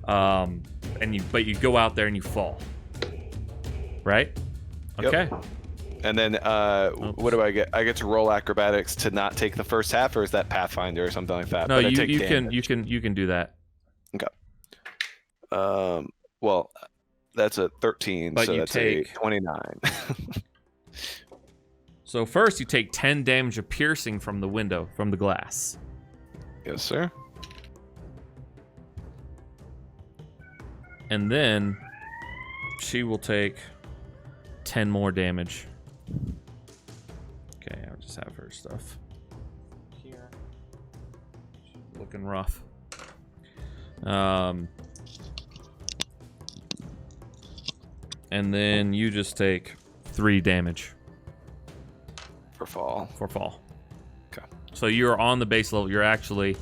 But you go out there and you fall. Right? Yep. Okay. one. And then what do I get? I get to roll acrobatics to not take the first half, or is that Pathfinder or something like that? No, But I you take can damage. do that. Well, that's a 13, But so you that's take- a 29. So first you take 10 damage of piercing from the window, from the glass. Yes, sir. And then she will take 10 more damage. Okay, I'll just have her stuff here. She's looking rough. And then you just take 3 damage For fall. for fall. Okay. So you're on the base level. You're actually...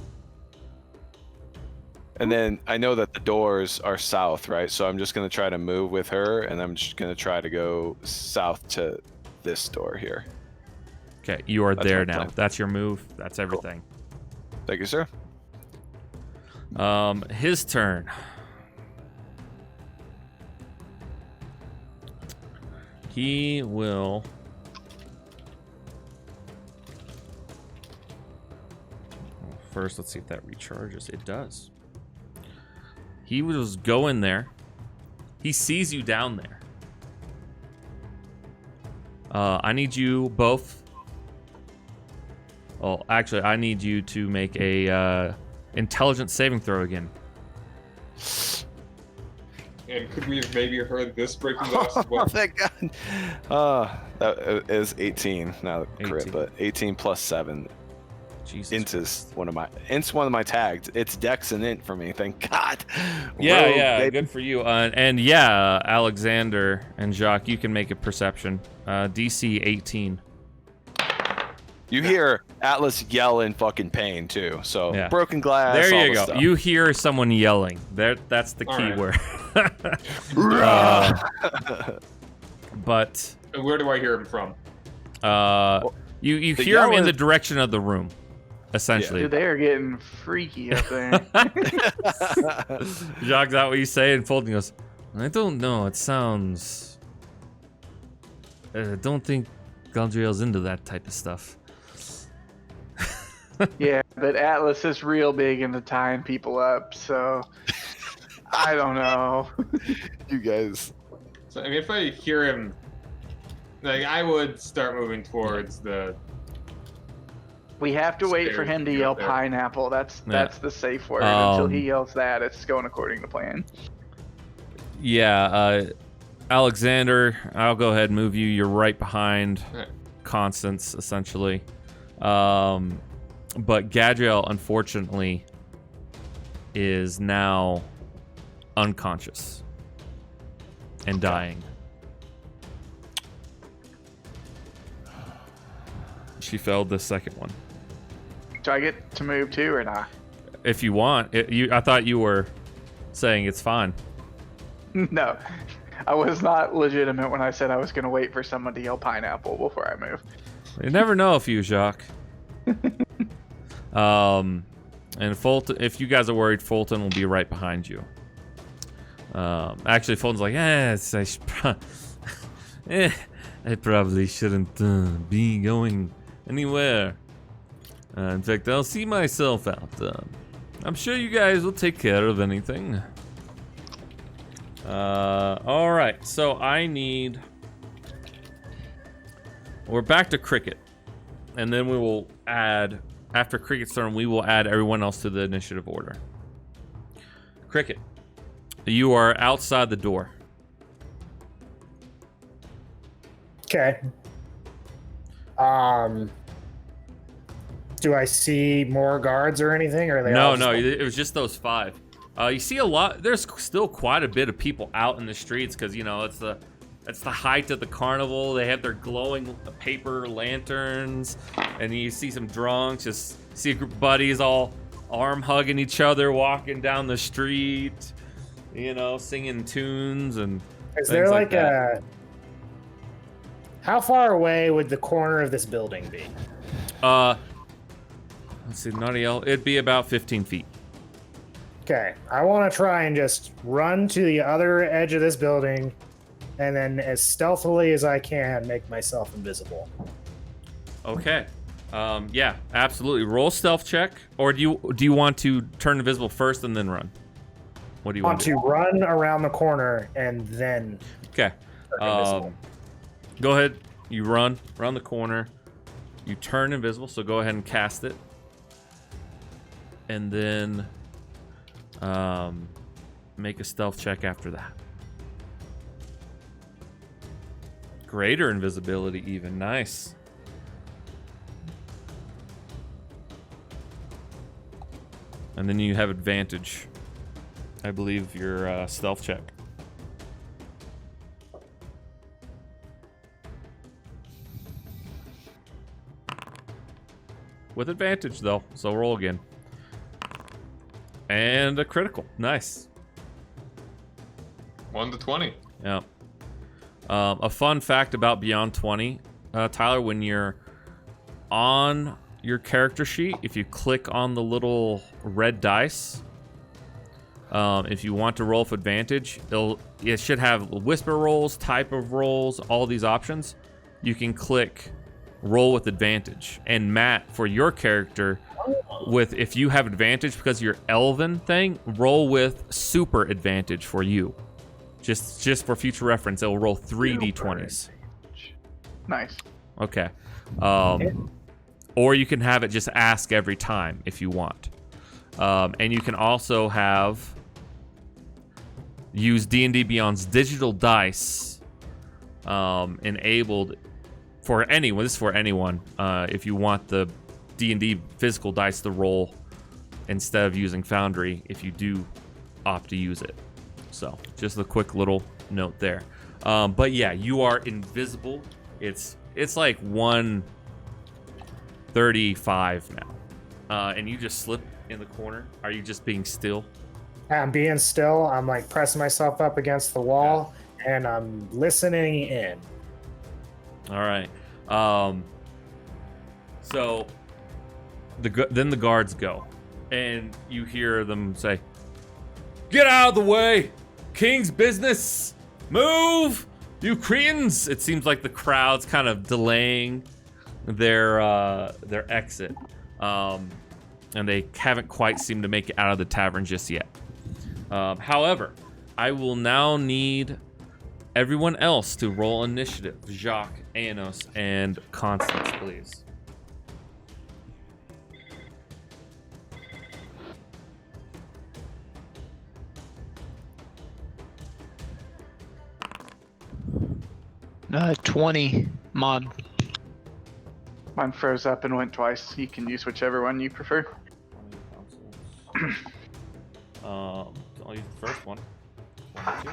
And then I know that the doors are south, right? So I'm just going to try to move with her, and I'm just going to try to go south to this door here. Okay, you are That's there my now. plan. That's your move. That's everything. Thank you, sir. His turn. He will... First, let's see if that recharges. It does. He was going there. He sees you down there. I need you both... Oh, actually, I need you to make a intelligence saving throw again. And could we have maybe heard this breaking glass as well? Oh, thank God. That is 18, not a crit, 18. but 18 plus 7. Jesus. Int is one of my tags. It's Dex and Int for me. Thank God. Yeah, Rogue, yeah, baby. good for you. And yeah, Alexander and Jacques, you can make a perception. DC 18. You hear Atlas yell in fucking pain too. So Yeah. broken glass. There all you the go. stuff. You hear someone yelling. That's the All key right. word. But And where do I hear him from? you the hear him in yell the is- direction of the room, essentially. Dude, they are getting freaky up there. Jacques, is that what you say? And Fulton goes, I don't know. It sounds don't think Galadriel's into that type of stuff. Yeah, but Atlas is real big into tying people up, so I don't know. You guys. So I mean, if I hear him, like I would start moving towards the. We have to wait for him to yell there. pineapple. That's the safe word. Until he yells that, it's going according to plan. Yeah, Alexander, I'll go ahead and move you. You're right behind Constance, essentially. But Gadriel, unfortunately, is now unconscious and dying. She failed the second one. Do I get to move too or not? If you want. I thought you were saying it's fine. No. I was not legitimate when I said I was going to wait for someone to yell pineapple before I move. You never know if you, Jacques. And Fulton, if you guys are worried, Fulton will be right behind you. Actually, Fulton's like, I probably shouldn't be going anywhere. In fact, I'll see myself out. I'm sure you guys will take care of anything. All right, so we're back to Cricket, and then we will add. After Cricket's turn, we will add everyone else to the initiative order. Cricket, you are outside the door. Okay. Do I see more guards or anything? Or are they all No, it was just those 5. You see a lot. There's still quite a bit of people out in the streets because it's the height of the carnival. They have their glowing paper lanterns, and you see some drunks, just see a group of buddies all arm hugging each other, walking down the street, singing tunes and. Is there like a? How far away would the corner of this building be? Let's see, Nadiel. It'd be about 15 feet. Okay, I want to try and just run to the other edge of this building, and then as stealthily as I can make myself invisible. Okay. Yeah, absolutely. Roll stealth check, or do you want to turn invisible first and then run? What do you want to do? Run around the corner and then. Okay. Turn invisible. Go ahead. You run around the corner. You turn invisible, so go ahead and cast it. And then make a stealth check after that. Greater invisibility even. Nice. And then you have advantage, I believe, your stealth check. With advantage, though, so roll again. And a critical. Nice. 1 to 20. Yeah. A fun fact about Beyond 20, Tyler, when you're on your character sheet, if you click on the little red dice, if you want to roll with advantage, it should have whisper rolls, type of rolls, all these options. You can click roll with advantage. And Matt, for your character, if you have advantage because you're elven thing, roll with super advantage for you. Just for future reference, it will roll 3 d20s. Nice. Okay. Or you can have it just ask every time if you want. And you can also use D&D Beyond's digital dice enabled for anyone. This is for anyone. If you want the D&D physical dice to roll instead of using Foundry, if you do opt to use it. So just a quick little note there. But yeah, you are invisible. It's like 1:35 now. And you just slip in the corner. Are you just being still? I'm being still. I'm like pressing myself up against the wall, and I'm listening in. All right. So then the guards go, and you hear them say, "Get out of the way! King's business! Move! You Cretans! It seems like the crowd's kind of delaying their exit. And they haven't quite seemed to make it out of the tavern just yet. However, I will now need everyone else to roll initiative. Jacques, Aenos, and Constance, please. Uh, 20 mod. Mine froze up and went twice. You can use whichever one you prefer. I'll use the first one. 22.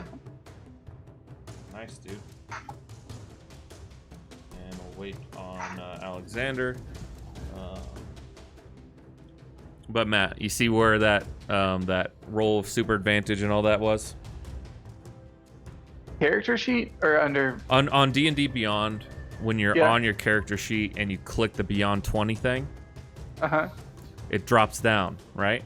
Nice, dude. And we'll wait on Alexander. But Matt, you see where that that roll of super advantage and all that was? Character sheet or under? On D&D Beyond, when you're Yeah. on your character sheet and you click the Beyond 20 thing, Uh-huh. it drops down, right?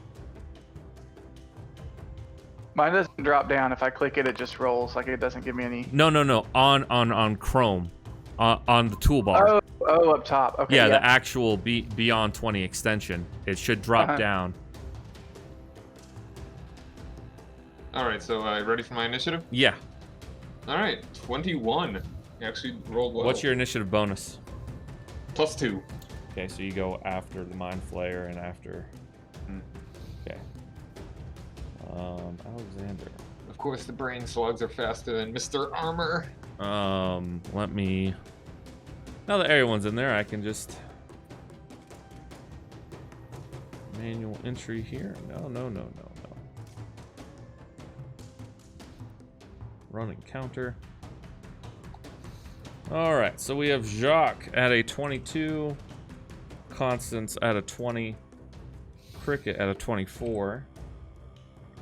Mine doesn't drop down. If I click it, it just rolls. Like it doesn't give me any. No. On Chrome, on the toolbar. Oh, up top. Okay. Yeah, the actual Beyond 20 extension. It should drop down. All right, so ready for my initiative? Yeah. All right, 21. You actually rolled well. What's your initiative bonus? +2? Okay, so you go after the Mind Flayer and after. Okay. Alexander. Of course, the brain slugs are faster than Mr. Armor. Let me. Now that everyone's in there, I can just manual entry here. No. Run encounter. All right, so we have Jacques at a 22, Constance at a 20, Cricket at a 24,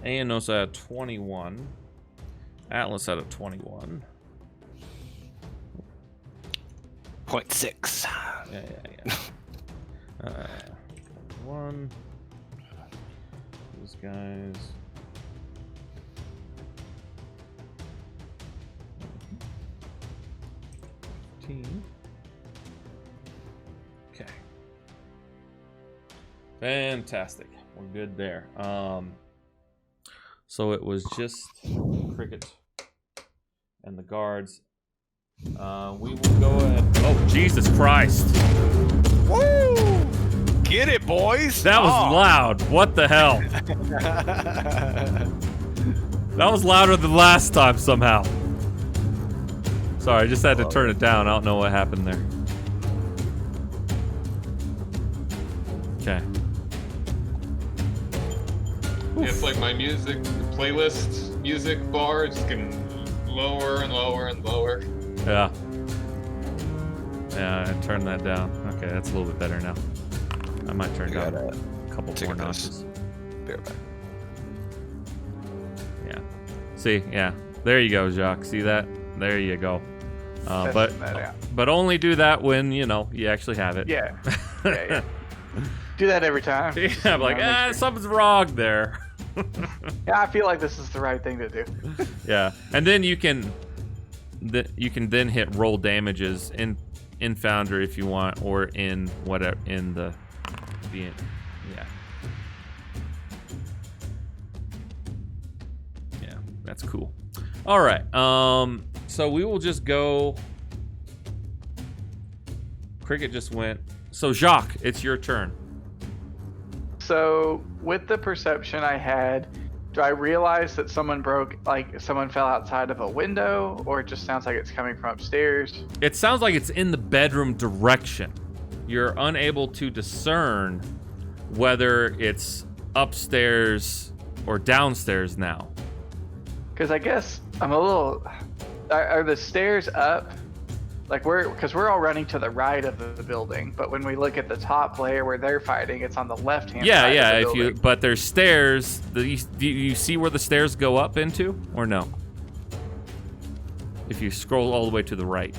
Aenos at a 21, Atlas at a 21. 0.6. Yeah. One. These guys. Okay. Fantastic. We're good there. So it was just Cricket and the guards. We will go ahead. Oh, Jesus Christ. Woo! Get it, boys! That was loud. What the hell? That was louder than last time somehow. Sorry, I just had to turn it down. I don't know what happened there. Okay. Yeah, it's like my music playlist, music bar, just getting lower and lower and lower. Yeah. Yeah, I turned that down. Okay, that's a little bit better now. I might turn down a couple more notches. Be right back. Yeah. See, yeah. There you go, Jacques. See that? There you go. But only do that when, you know, you actually have it. Yeah. Yeah. Do that every time. Yeah, I'm like, something's wrong there. Yeah, I feel like this is the right thing to do. Yeah. And then you can then hit roll damages in Foundry if you want, or in whatever in the yeah. Yeah, that's cool. All right. So we will just go. Cricket just went. So Jacques, it's your turn. So with the perception I had, do I realize that someone fell outside of a window, or it just sounds like it's coming from upstairs? It sounds like it's in the bedroom direction. You're unable to discern whether it's upstairs or downstairs now. Because I guess I'm a little. Are the stairs up? Like because we're all running to the right of the building, but when we look at the top layer where they're fighting, it's on the left-hand side of the building. But there's stairs. Do you see where the stairs go up into, or no? If you scroll all the way to the right.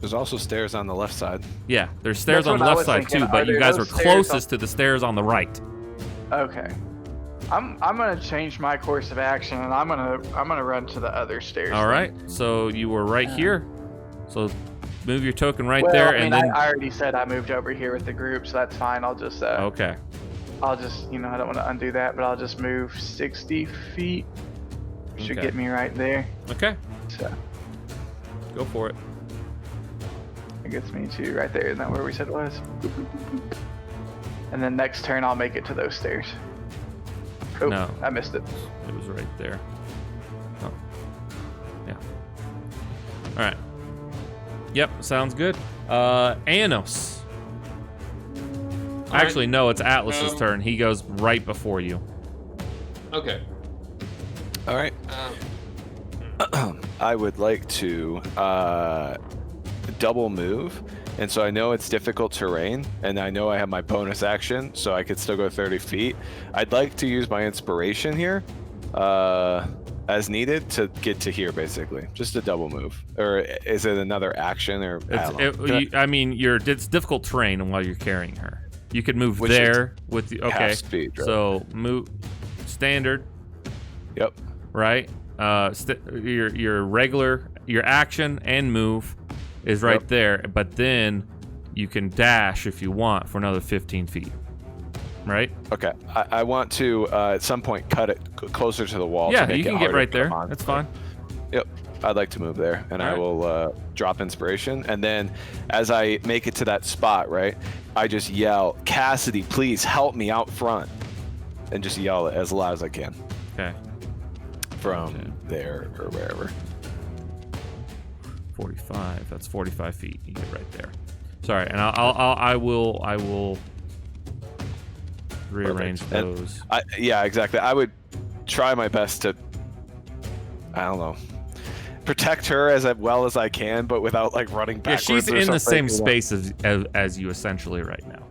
There's also stairs on the left side. Yeah, there's stairs on the left side too, but you guys are closest to the stairs on the right. Okay. I'm gonna change my course of action, and I'm gonna run to the other stairs. All right. So you were right here. So move your token right Well, there, I mean, and then I already said I moved over here with the group, so that's fine. I'll just okay. I don't want to undo that, but I'll just move 60 feet. Should Okay. get me right there. Okay. So Go for it. it gets me to right there. Isn't that where we said it was? And then next turn, I'll make it to those stairs. Oh, No. I missed it. It was right there. Oh. Yeah. All right. Yep, sounds good. Anos. right. Actually, no, it's Atlas's turn. He goes right before you. Okay. All right. I would like to double move, and so I know it's difficult terrain, and I know I have my bonus action, so I could still go 30 feet. I'd like to use my inspiration here, as needed to get to here, basically. Just a double move, or is it another action? Or I mean, it's difficult terrain while you're carrying her. You could move Which there with the okay. half speed, right? So move standard, Yep. right? Your regular, your action and move is right Yep. there, but then you can dash if you want for another 15 feet, right? Okay. I want to at some point cut it closer to the wall. Yeah, to make you it can get harder right to there. come on. That's fine. Yep. I'd like to move there, and I Alright. will drop inspiration. And then as I make it to that spot, right, I just yell, Cassidy, please help me out front. And just yell it as loud as I can Okay. from there or wherever. 45. That's 45 feet. You get right there. Sorry, and I will rearrange Perfect. And those. Yeah, exactly. I would try my best to, I don't know, protect her as well as I can, but without like running Yeah, backwards. she's or in the something, same you know? space as you essentially right now.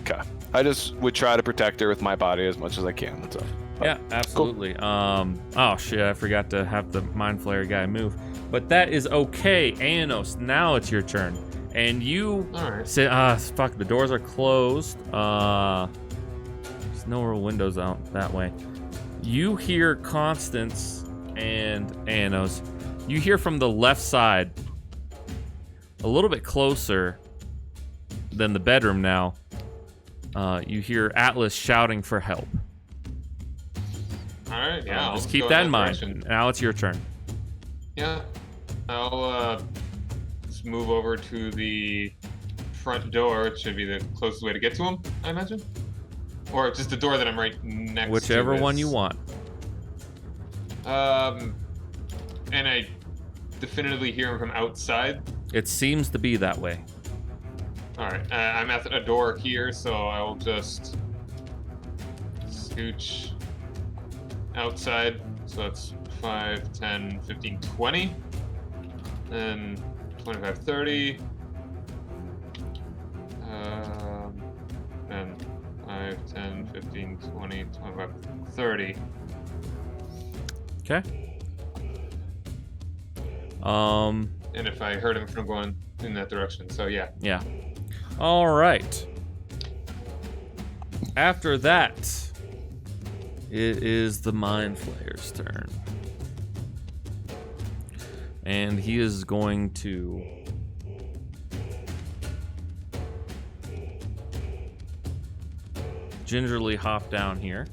Okay. I just would try to protect her with my body as much as I can. That's all. Yeah, absolutely. Oh shit, I forgot to have the mind flayer guy move. But that is okay. Anos, now it's your turn. And you All right. say, fuck, the doors are closed. There's no real windows out that way. You hear Constance and Anos. You hear from the left side, a little bit closer than the bedroom now. You hear Atlas shouting for help. All right. Yeah. I'll Just keep go that in mind. direction. Now it's your turn. Yeah. I'll just move over to the front door. It should be the closest way to get to him, I imagine. Or just the door that I'm right next to. Whichever one is- you want. And I definitively hear him from outside. It seems to be that way. All right. I'm at a door here, so I'll just scooch outside. So that's 5, 10, 15, 20. And 25, 30. And 5, 10, 15, 20, 25, 30. Okay. And if I heard him from going in that direction. So yeah. Yeah. All right. After that, it is the Mind Flayer's turn. And he is going to gingerly hop down here.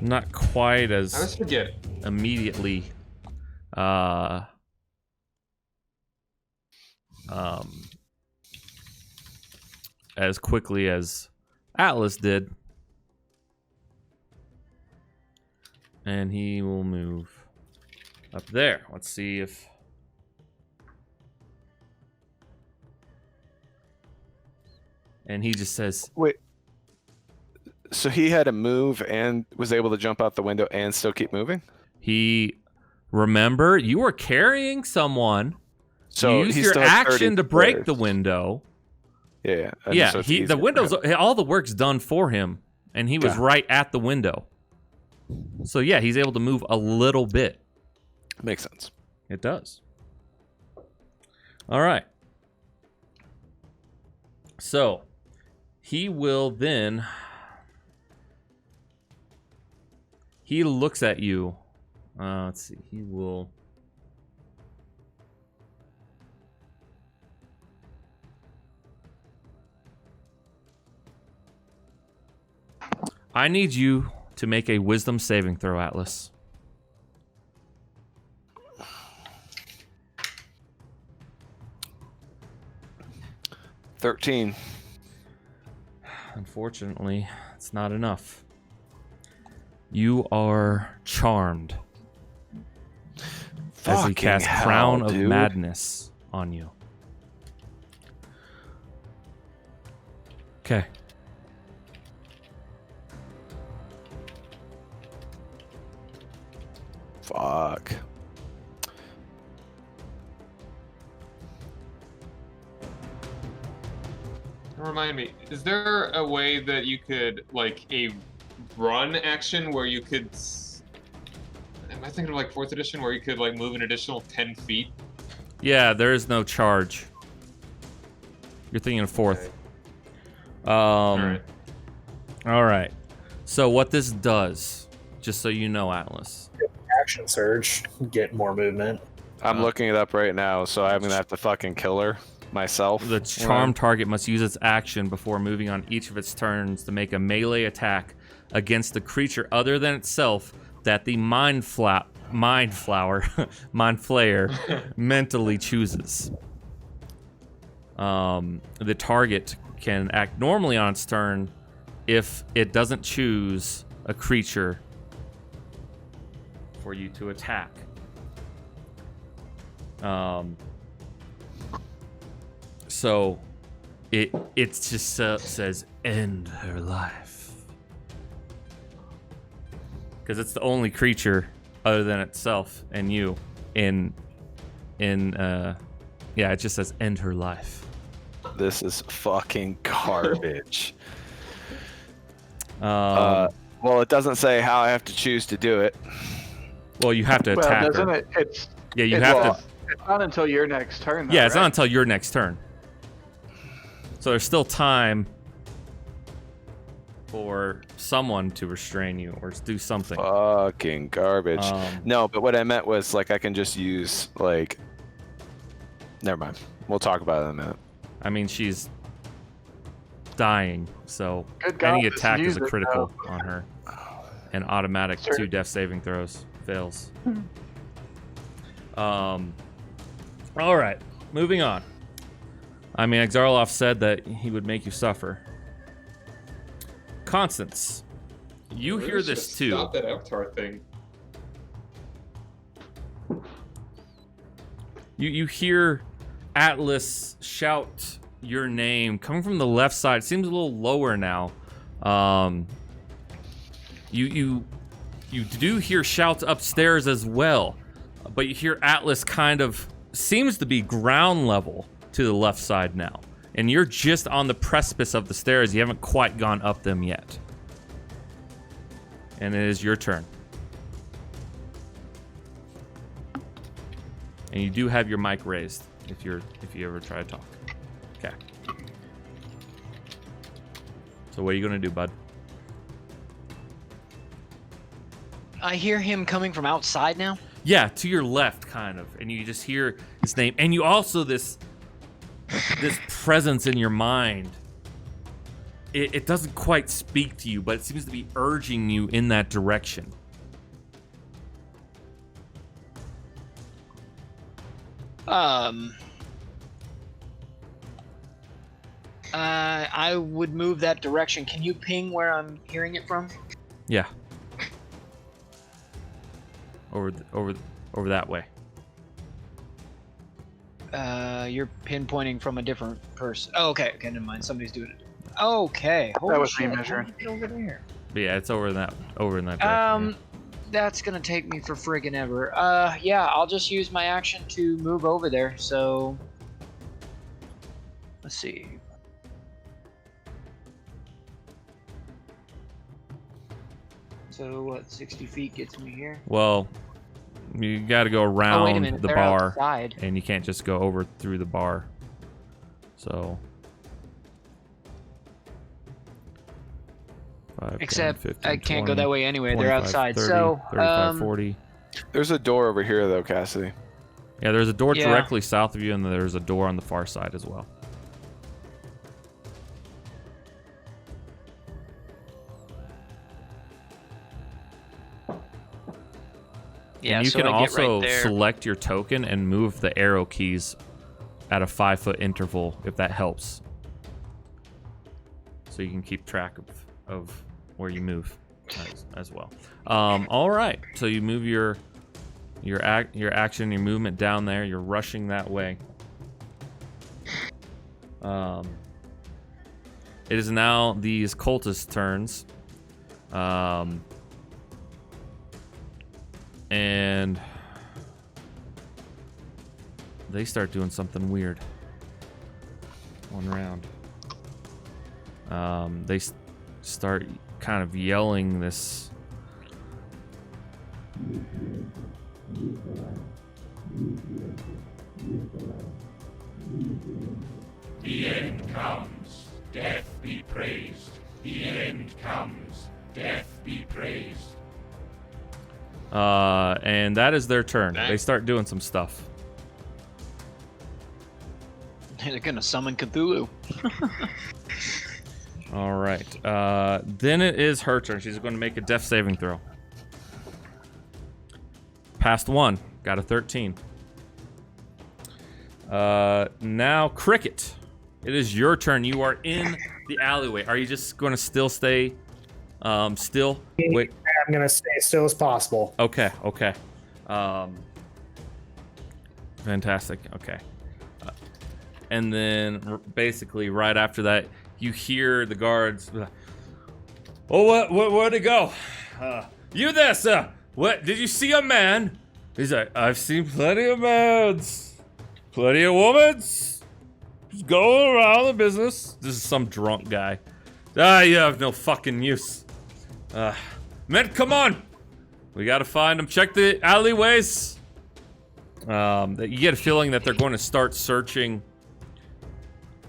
Not quite I as always forget. immediately as quickly as Atlas did. And he will move up there. Let's see if and he just says, Wait. So he had to move and was able to jump out the window and still keep moving? remember, you were carrying someone. So Use he your still has 30 action to break the squares. window. Yeah. And Yeah, so it's the easier. windows, Okay. all the work's done for him, and he was Got it. right at the window. So yeah, he's able to move a little bit. Makes sense. It does. All right. So he will then He looks at you. Let's see. He will. I need you to make a wisdom saving throw, Atlas. $13. Unfortunately, it's not enough. You are charmed as he casts Crown of Madness on you. Okay. Fuck. Remind me, is there a way that you could, like, a run action where you could... Am I thinking of, like, 4th edition, where you could, like, move an additional 10 feet? Yeah, there is no charge. You're thinking of 4th. Okay. Alright. All right. So what this does, just so you know, Atlas. Action surge, get more movement. I'm looking it up right now, so I'm gonna have to fucking kill her myself. The charmed target must use its action before moving on each of its turns to make a melee attack against the creature other than itself that the mind flayer mentally chooses. The target can act normally on its turn if it doesn't choose a creature for you to attack. So it just says end her life, because it's the only creature other than itself and you in yeah, it just says end her life. This is fucking garbage. Well, Well, it doesn't say how I have to choose to do it. you have to attack Well, doesn't her. it? It's Yeah, you it's, have well, to. It's not until your next turn. Though, Yeah, it's right? not until your next turn. So there's still time for someone to restrain you or do something. Fucking garbage. No, but what I meant was, like, I can just use, like... Never mind. We'll talk about it in a minute. I mean, she's dying, so Good God, any this attack is a music, critical on her. And automatic Sure. 2 death saving throws fails. All right, moving on. I mean, Exarloff said that he would make you suffer. Constance, you Really hear should this have too. Stop that Avatar thing. You hear Atlas shout your name coming from the left side. It seems a little lower now. You do hear shouts upstairs as well, but you hear Atlas kind of seems to be ground level to the left side now, and you're just on the precipice of the stairs. You haven't quite gone up them yet, and it is your turn. And you do have your mic raised if you ever try to talk. Okay. So what are you gonna do, bud? I hear him coming from outside now. Yeah, to your left, kind of, and you just hear his name, and you also this presence in your mind. It doesn't quite speak to you, but it seems to be urging you in that direction. I would move that direction. Can you ping where I'm hearing it from? Yeah. Over that way. You're pinpointing from a different person. Oh, okay. Okay, never mind. Somebody's doing it. Okay. Holy was me shit. measuring. How did I get over there. But yeah, it's over in that direction. That's gonna take me for friggin' ever. Yeah, I'll just use my action to move over there. So, let's see. So what? 60 feet gets me here. Well, you got to go Oh, wait a around minute. the They're bar, outside. and you can't just go over through the bar. So, 5, 10, Except 15, I can't 20, go that way anyway. They're 25, outside. 30, So 35, 40. There's a door over here though, Cassidy. Yeah, there's a door Yeah. directly south of you, and there's a door on the far side as well. yeah, and you so can I get also right there. select your token and move the arrow keys at a 5-foot interval if that helps. So you can keep track of where you move as well. All right, so you move your action, your movement down there. You're rushing that way. It is now these cultists' turns. And they start doing something weird. One round. They start kind of yelling this. The end comes, death be praised. The end comes, death be praised. And that is their turn. Nice. They start doing some stuff. They're gonna summon Cthulhu. All right. Then it is her turn. She's going to make a death saving throw. Passed 1. Got a 13. Now, Cricket. It is your turn. You are in the alleyway. Are you just going to still stay still? Wait. I'm gonna stay still as possible. Okay. Fantastic. Okay. And then basically right after that, you hear the guards. Oh, where'd it go? You there, sir? What? Did you see a man? He's like, I've seen plenty of mans, plenty of womans. Just going around the business. This is some drunk guy. You have no fucking use. Men, come on. We gotta find him. Check the alleyways. You get a feeling that they're going to start searching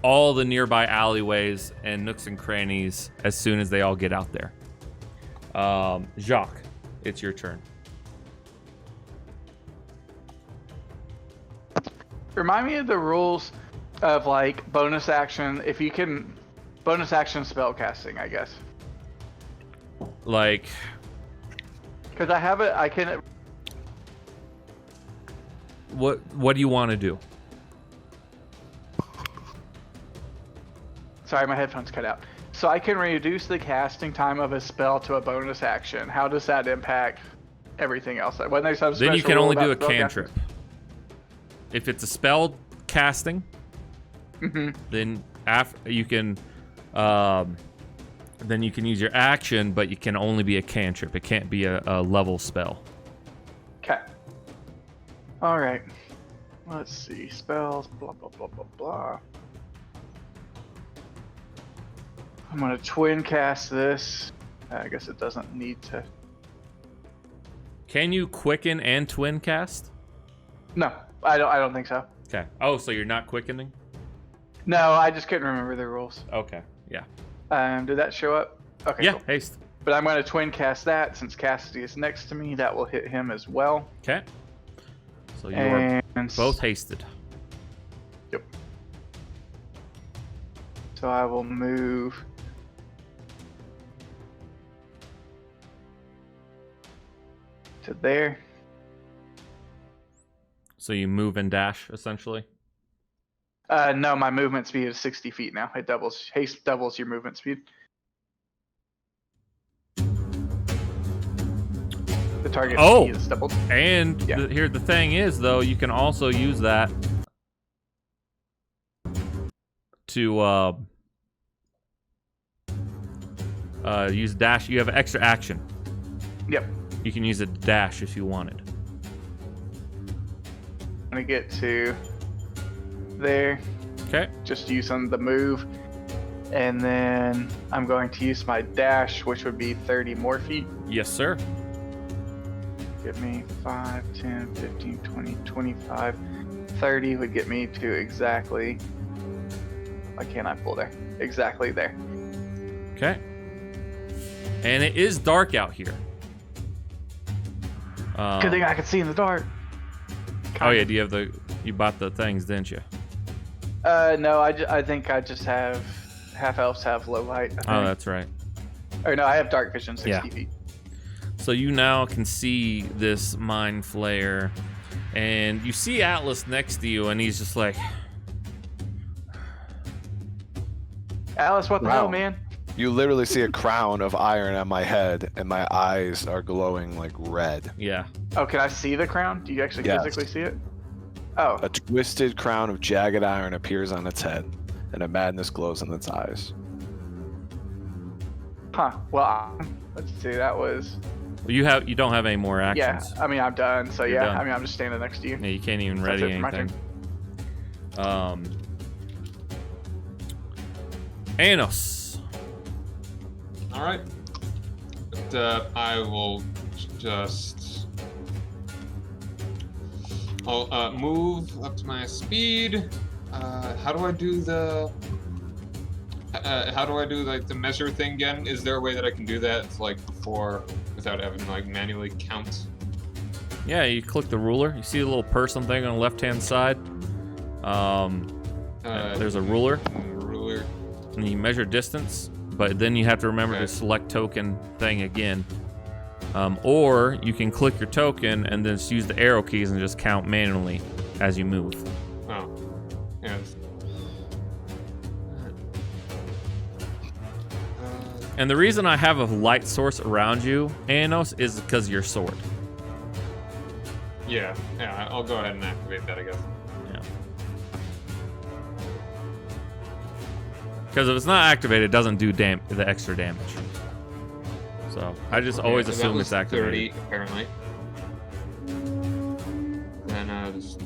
all the nearby alleyways and nooks and crannies as soon as they all get out there. Jacques, it's your turn. Remind me of the rules of like bonus action. If you can, bonus action spell casting, I guess. Like, Because I have it, I can. what do you want to do? Sorry, my headphones cut out. So I can reduce the casting time of a spell to a bonus action. How does that impact everything else? When there's some Then you special can rule only do a about spell cantrip. If it's a spell casting, casting? then you can then you can use your action, but you can only be a cantrip. It can't be a level spell. Okay. All right. Let's see. Spells. Blah blah blah blah blah. I'm gonna twin cast this. I guess it doesn't need to. Can you quicken and twin cast? No, I don't think so. Okay. Oh, so you're not quickening? No, I just couldn't remember the rules. Okay. Yeah. Did that show up? Okay. Yeah. Cool. Haste. But I'm gonna twin cast that since Cassidy is next to me. That will hit him as well. Okay. So you are And both hasted. Yep. So I will move to there. So you move and dash essentially. No, my movement speed is 60 feet now. It doubles. Haste doubles your movement speed. The target Oh! speed is doubled. And Yeah. here the thing is, though, you can also use that to use dash. You have an extra action. Yep. You can use a dash if you wanted. I'm gonna get to there. Okay. Just using the move. And then I'm going to use my dash, which would be 30 more feet. Yes, sir. Get me 5, 10, 15, 20, 25, 30 would get me to exactly. Why can't I pull there? Exactly there. Okay. And it is dark out here. Good thing I can see in the dark. Oh yeah, do you have you bought the things, didn't you? No, I think I just have half elves have low light. Oh, that's right. Or no, I have dark vision 60 feet. So you now can see this mind flare, and you see Atlas next to you, and he's just like, Alice, what the Wow. hell, man? You literally see a crown of iron on my head, and my eyes are glowing like red. yeah. Oh, can I see the crown? Do you actually Yes. physically see it? Oh, A twisted crown of jagged iron appears on its head, and a madness glows in its eyes. huh. Well, let's see. That was. You don't have any more actions. Yeah, I mean, I'm done. So You're yeah, done. I mean, I'm just standing next to you. Yeah, you can't even That's ready it for my anything. Anos. All right. But, I will just. I'll move up to my speed. How do I do the? How do I do like the measure thing again? Is there a way that I can do that like before without having to like manually count? Yeah, you click the ruler. You see the little person thing on the left-hand side. There's a ruler, Ruler. and you measure distance, but then you have to remember Okay. to select token thing again. Or you can click your token and then just use the arrow keys and just count manually as you move. Oh. Yeah. And the reason I have a light source around you, Anos, is because of your sword. Yeah. I'll go ahead and activate that, I guess. Yeah. Because if it's not activated, it doesn't do the extra damage. So I just always so that assume was it's activated. 30, apparently. Then just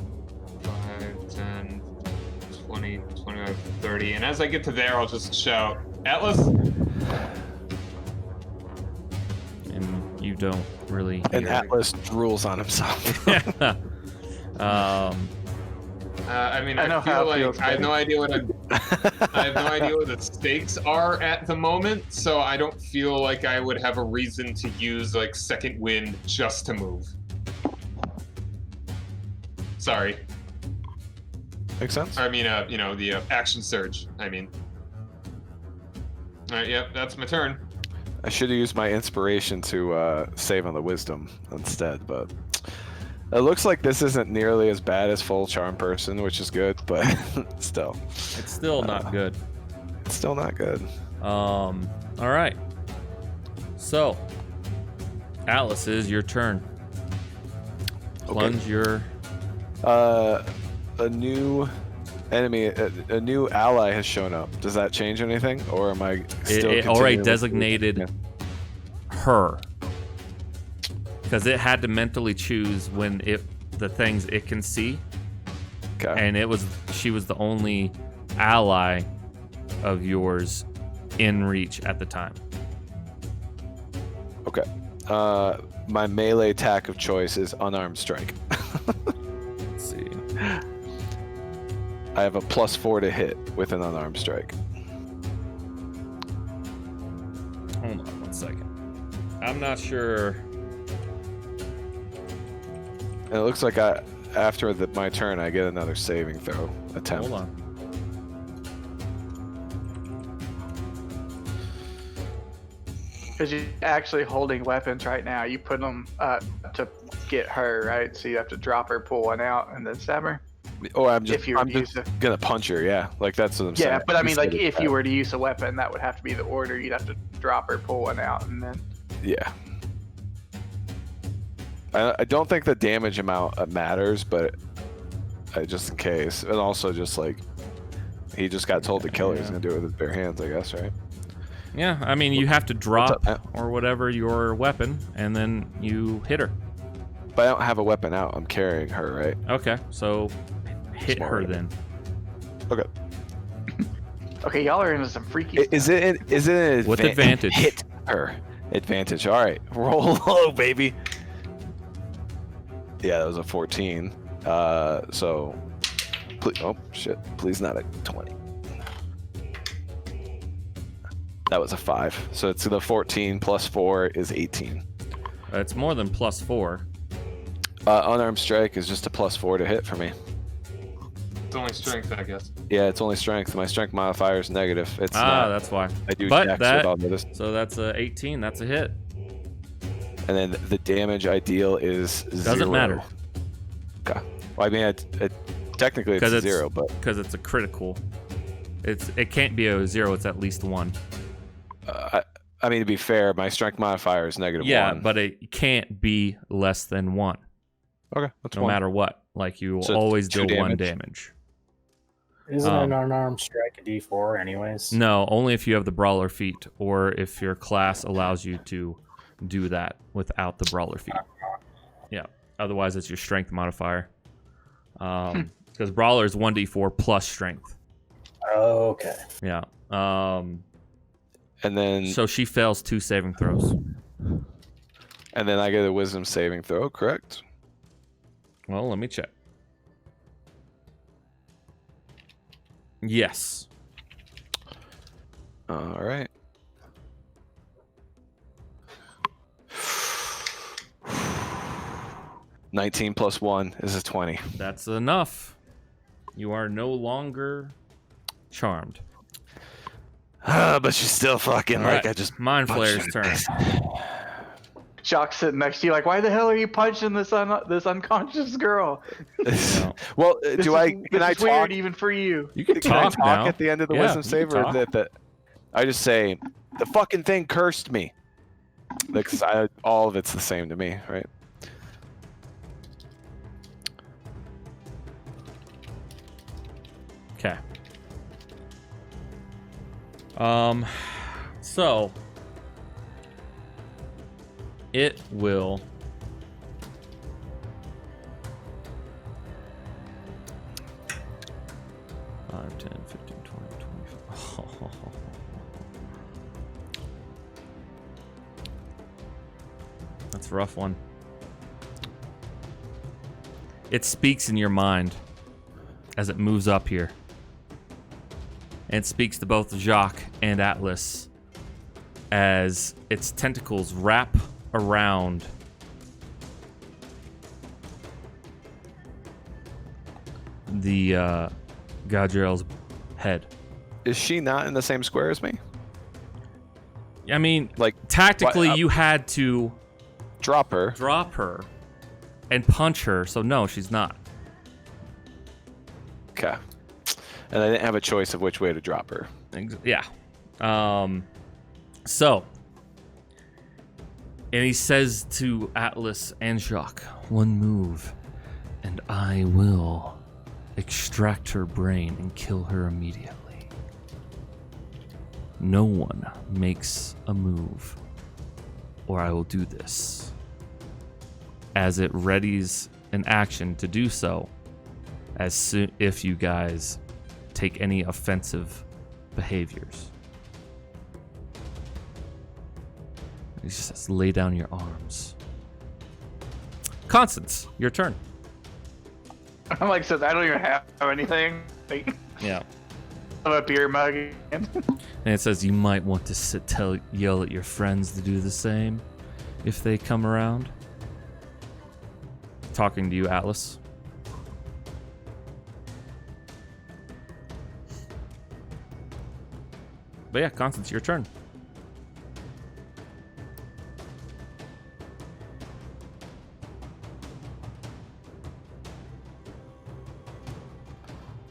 5, 10, 20, 25, 30. And as I get to there, I'll just shout, Atlas! And you don't really And hear Atlas drools on himself. it. I mean, I know I how feel it feels, like I have no idea what I have no idea what the stakes are at the moment, so I don't feel like I would have a reason to use like second wind just to move. Sorry. Makes sense. I mean, the action surge. I mean. All right. Yep. That's my turn. I should have used my inspiration to save on the wisdom instead, but it looks like this isn't nearly as bad as full charm person, which is good, but still. It's still not good. It's still not good. All right. So, Atlas, is your turn. Plunge your. A new enemy, a new ally has shown up. Does that change anything, or am I still? It already continuing with- designated Yeah. her because it had to mentally choose when the things it can see, Okay. and she was the only ally of yours in reach at the time. Okay. My melee attack of choice is unarmed strike. Let's see. I have a +4 to hit with an unarmed strike. Hold on 1 second. I'm not sure. And it looks like after my turn, I get another saving throw attempt. Hold on. Because you're actually holding weapons right now. You put them to get her, right? So you have to drop her, pull one out, and then stab her. Or I'm just, If you were I'm to just use gonna punch her. Yeah, like that's what I'm saying. Yeah, but I mean, like, Instead of if you that. were to use a weapon, that would have to be the order. You'd have to drop her, pull one out, and then. Yeah. I don't think the damage amount matters, but just in case, and also just like he just got told to kill her, he's gonna do it with his bare hands, I guess, right? Yeah, I mean, you have to drop up, Matt? or whatever your weapon, and then you hit her. But I don't have a weapon out. I'm carrying her, right? Okay, so hit Smart. her then. Okay. Okay, y'all are into some freaky stuff. Is it an With advantage. Hit her. Advantage. All right. Roll low, baby. Yeah, that was a 14. So, please, oh shit! Please not a 20. That was a 5. So it's the 14 plus 4 is 18. It's more than +4. Unarmed strike is just a +4 to hit for me. It's only strength, I guess. Yeah, it's only strength. My strength modifier is negative. It's not. That's why. I do But checks that- with all of this. So that's a 18. That's a hit. And then the damage I deal is 0. Doesn't matter. Okay. Well, I mean, technically it's 'Cause it's- 0, but Because it's a critical. It can't be a 0. It's at least 1. I mean, to be fair, my strength modifier is -1. Yeah, but it can't be less than 1. Okay, that's No 1. matter what. Like, you will So always 2 deal 1 damage. damage. Isn't an unarmed strike a D4 anyways? No, only if you have the brawler feat, or if your class allows you to do that without the brawler feat. Yeah. Otherwise, it's your strength modifier. Because brawler is 1d4 plus strength. Okay. Yeah. And then So she fails 2 saving throws. and then I get a wisdom saving throw, correct? Well, let me check. Yes. All right. (19 + 1 is a 20). That's enough. You are no longer charmed. But she's still fucking All like right, I just Mind punched Flayer's her in the turn. face. Jock's sitting next to you, like, why the hell are you punching this unconscious girl? Well, This do is, I this can I is talk? weird even for you. You can Can I talk talk now. at the end of the Yeah, wisdom you save, can or talk. that I just say the fucking thing cursed me? Like, 'cause all of it's the same to me, right? Okay. So it will five, 10, 15, 20, 25. That's a rough one. It speaks in your mind as it moves up here. And it speaks to both Jacques and Atlas as its tentacles wrap around the Gadriel's head. Is she not in the same square as me? I mean, Like, tactically, what- you had to drop her. drop her and punch her, so no, she's not. Okay. And I didn't have a choice of which way to drop her. Yeah. So, and he says to Atlas and Jacques, one move, and I will extract her brain and kill her immediately. No one makes a move, or I will do this. As it readies an action to do so, as soon if you guys take any offensive behaviors. He says, lay down your arms. Constance, your turn. I'm like, says I don't even have anything. Like, Yeah. I'm a beer mug. And it says you might want to yell at your friends to do the same if they come around. Talking to you, Atlas. But yeah, Constance, your turn.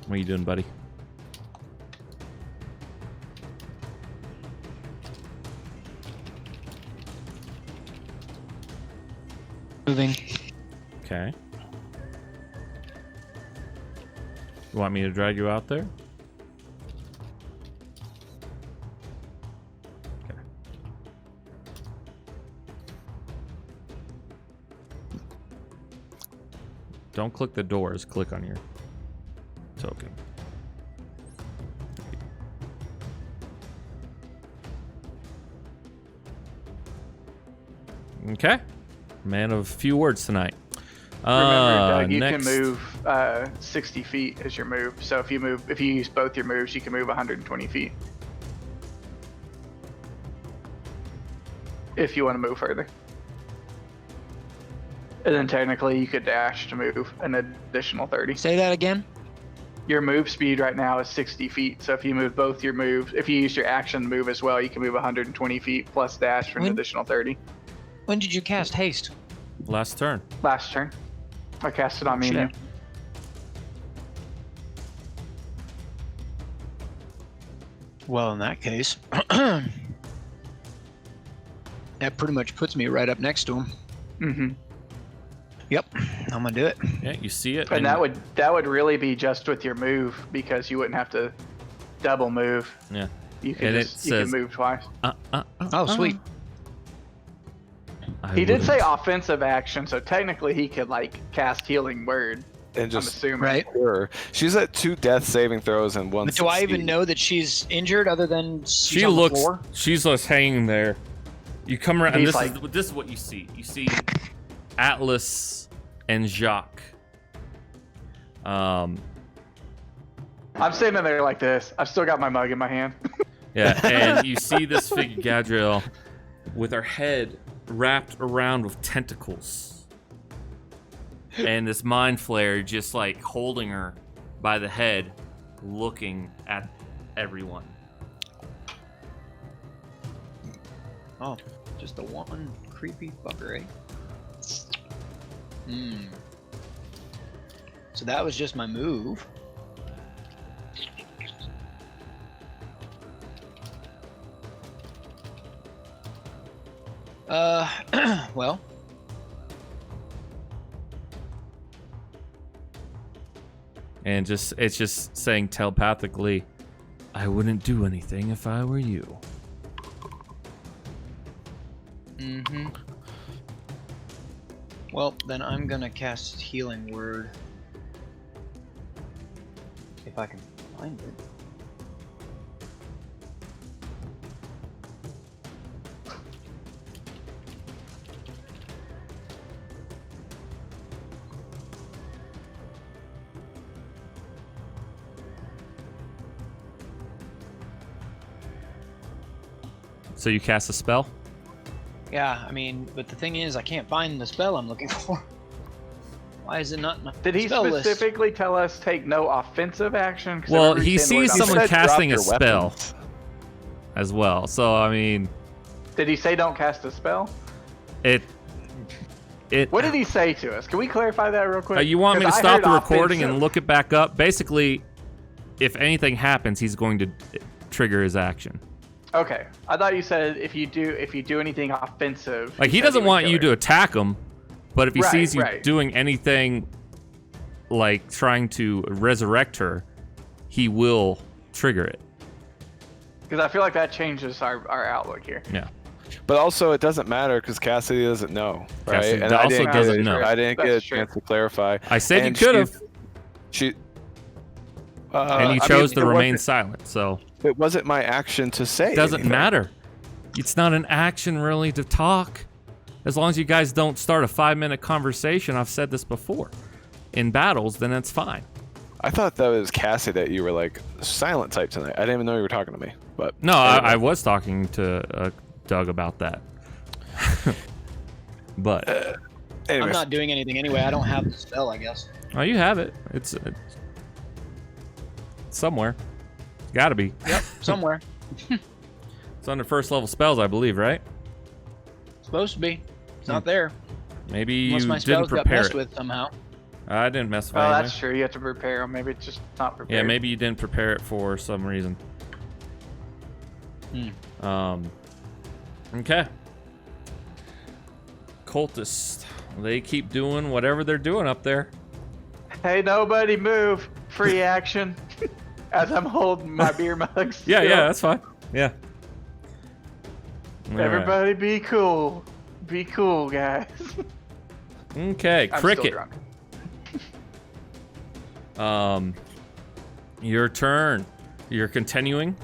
What are you doing, buddy? Moving. Okay. You want me to drag you out there? Okay. Don't click the doors, click on your token. Okay. Man of few words tonight. Remember, Doug, you next. can move 60 feet as your move. So if you use both your moves, you can move 120 feet. if you want to move further. And then technically you could dash to move an additional 30. Say that again. Your move speed right now is 60 feet. So if you move both your moves, if you use your action to move as well, you can move 120 feet plus dash for an additional 30. When did you cast haste? Last turn. Last turn. I cast it on me and Shit. you. Well, in that case, that pretty much puts me right up next to him. Mm-hmm. Yep, I'm gonna do it. Yeah, you see it. And that would really be just with your move because you wouldn't have to double move. Yeah. You could And it just you can says- move twice. Oh, sweet. He did say offensive action, so technically he could like cast healing word. And I'm just assuming. Right. her. She's at 2 death saving throws and 1 But do I even succeed. know that she's injured other than she's She on the looks. floor? She's just hanging there. You come around, and He's this is what you see. You see Atlas and Jacques. I'm standing there like this. I've still got my mug in my hand. Yeah, and you see this figure Gadriel with her head wrapped around with tentacles. And this mind flare just like holding her by the head, looking at everyone. Oh, just the one creepy fucker, eh? Hmm. So that was just my move. Well. And it's just saying telepathically, I wouldn't do anything if I were you. Mm-hmm. Well, then I'm gonna cast Healing Word. If I can find it. So you cast a spell? Yeah, I mean, but the thing is, I can't find the spell I'm looking for. Why is it not in my Did he spell list? specifically tell us take no offensive action? 'Cause I Well, remember he saying the sees word someone Said drop casting a your spell weapons. as well. So I mean, Did he say don't cast a spell? it. What did he say to us? Can we clarify that real quick? You want me to 'Cause I stop heard the recording offensive. and look it back up? Basically, if anything happens, he's going to trigger his action. Okay, I thought you said if you do anything offensive. Like he said doesn't would want kill you her. to attack him, but if he Right, sees you right. doing anything like trying to resurrect her, he will trigger it. Because I feel like that changes our outlook here. Yeah. But also, it doesn't matter because Cassidy doesn't know, right? Cassidy And I also didn't doesn't get, know. I didn't get a That's true. chance to clarify. I said And you could have, She. and you I chose mean, to it remain wasn't- silent. So It wasn't my action to say. it doesn't anything. matter. It's not an action really to talk. As long as you guys don't start a 5-minute conversation, I've said this before, in battles, then it's fine. I thought that was Cassie that you were like silent type tonight. I didn't even know you were talking to me. But No, anyway. I was talking to Doug about that. But I'm Anyways, not doing anything anyway. I don't have the spell, I guess. oh, you have it. It's somewhere. It's got to be. Yep, somewhere. It's under first level spells, I believe, right? Supposed to be. It's not there. Maybe you Unless my didn't spells got prepare messed it. with somehow. I didn't mess with Oh, it. that's true. You have to prepare them. Maybe it's just not prepared. Yeah, maybe you didn't prepare it for some reason. Okay. Cultists. They keep doing whatever they're doing up there. Hey, nobody move. Free action. As I'm holding my beer mugs. Yeah, yeah, that's fine. Yeah. All right. Everybody be cool. Be cool, guys. Okay, I'm Cricket. still drunk. Your turn. You're continuing.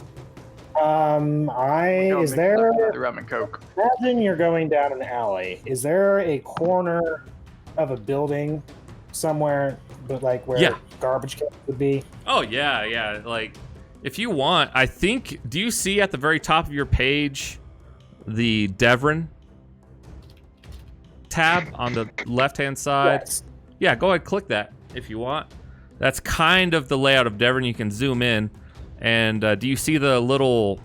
Is there? The rum and coke? Imagine you're going down an alley. Is there a corner of a building somewhere, but like where Yeah. garbage cans would be? Oh yeah, yeah. Like, if you want, I think. Do you see at the very top of your page the Devrin tab on the left-hand side? Yes. Yeah, go ahead, click that if you want. That's kind of the layout of Devon. You can zoom in. And do you see the little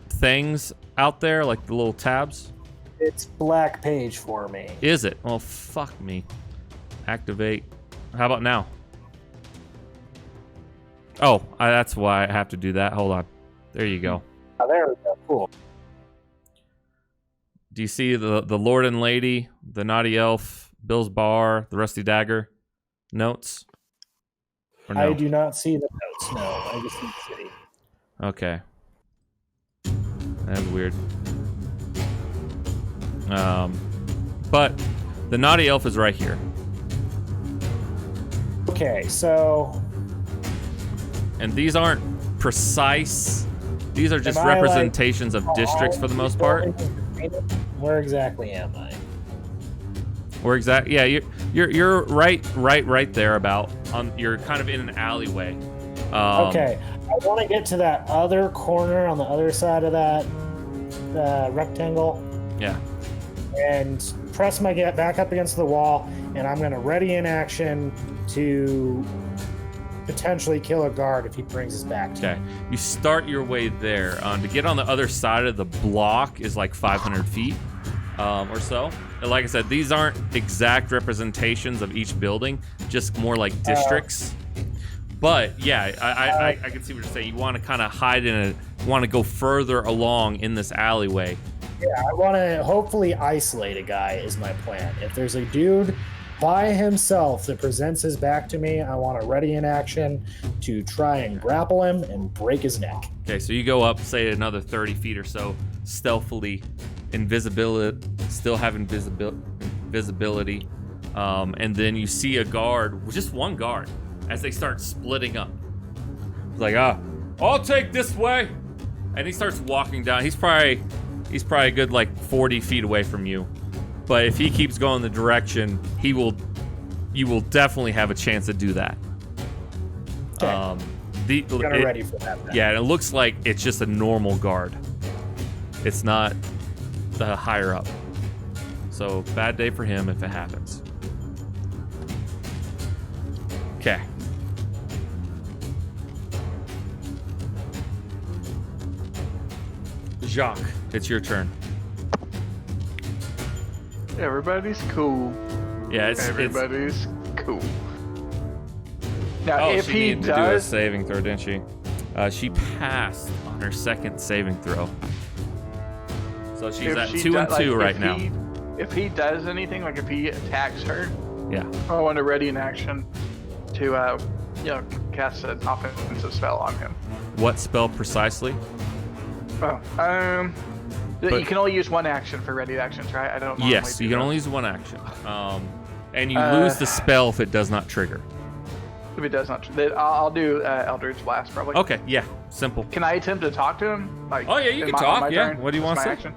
things out there, like the little tabs? It's black page for me. Is it? Oh, fuck me. Activate. How about now? Oh, that's why I have to do that. Hold on. There you go. Oh, there we go. Cool. Do you see the Lord and Lady, the Naughty Elf, Bill's Bar, the Rusty Dagger notes? Or no? I do not see the notes. No, I just see the city. Okay. That's weird. But the Naughty Elf is right here. Okay, so And these aren't precise. These are just Am I, like, representations of districts for the most part. where exactly am I? Where exactly? Yeah, you're right there about. You're kind of in an alleyway. Okay, I want to get to that other corner on the other side of that rectangle Yeah. and press my get back up against the wall, and I'm going to ready in action to potentially kill a guard if he brings us back to Okay. You start your way there. To get on the other side of the block is like 500 feet or so. And like I said, these aren't exact representations of each building, just more like districts. But yeah, I can see what you're saying. You want to kind of hide want to go further along in this alleyway. Yeah, I want to hopefully isolate a guy is my plan. If there's a dude by himself that presents his back to me, I want to ready in action to try and grapple him and break his neck. Okay, so you go up, say another 30 feet or so, stealthily, still have invisibility, and then you see a guard, just one guard, as they start splitting up. It's like, I'll take this way, and he starts walking down. He's probably a good like 40 feet away from you, but if he keeps going the direction, you will definitely have a chance to do that. Okay. Ready for that. Then. Yeah, and it looks like it's just a normal guard. It's not the higher up. So bad day for him if it happens. Okay. Jacques, it's your turn. Everybody's cool. Yeah, it's Everybody's cool. Now, Oh, if she he needed to do a does, saving throw, didn't she? She passed on her second saving throw. So she's if at she 2 and does- 2 like, right if now. If he does anything, like if he attacks her, Yeah. I want to ready in action to, cast an offensive spell on him. What spell precisely? Oh, But- you can only use one action for ready actions, right? I don't. normally Yes, do you can that. only use one action. And you lose the spell if it does not trigger. If it does not, then I'll do Eldritch Blast probably. Okay, yeah, simple. Can I attempt to talk to him? Like, Oh, yeah, you in can my- on talk, my yeah. turn? What do you That's wanna my say?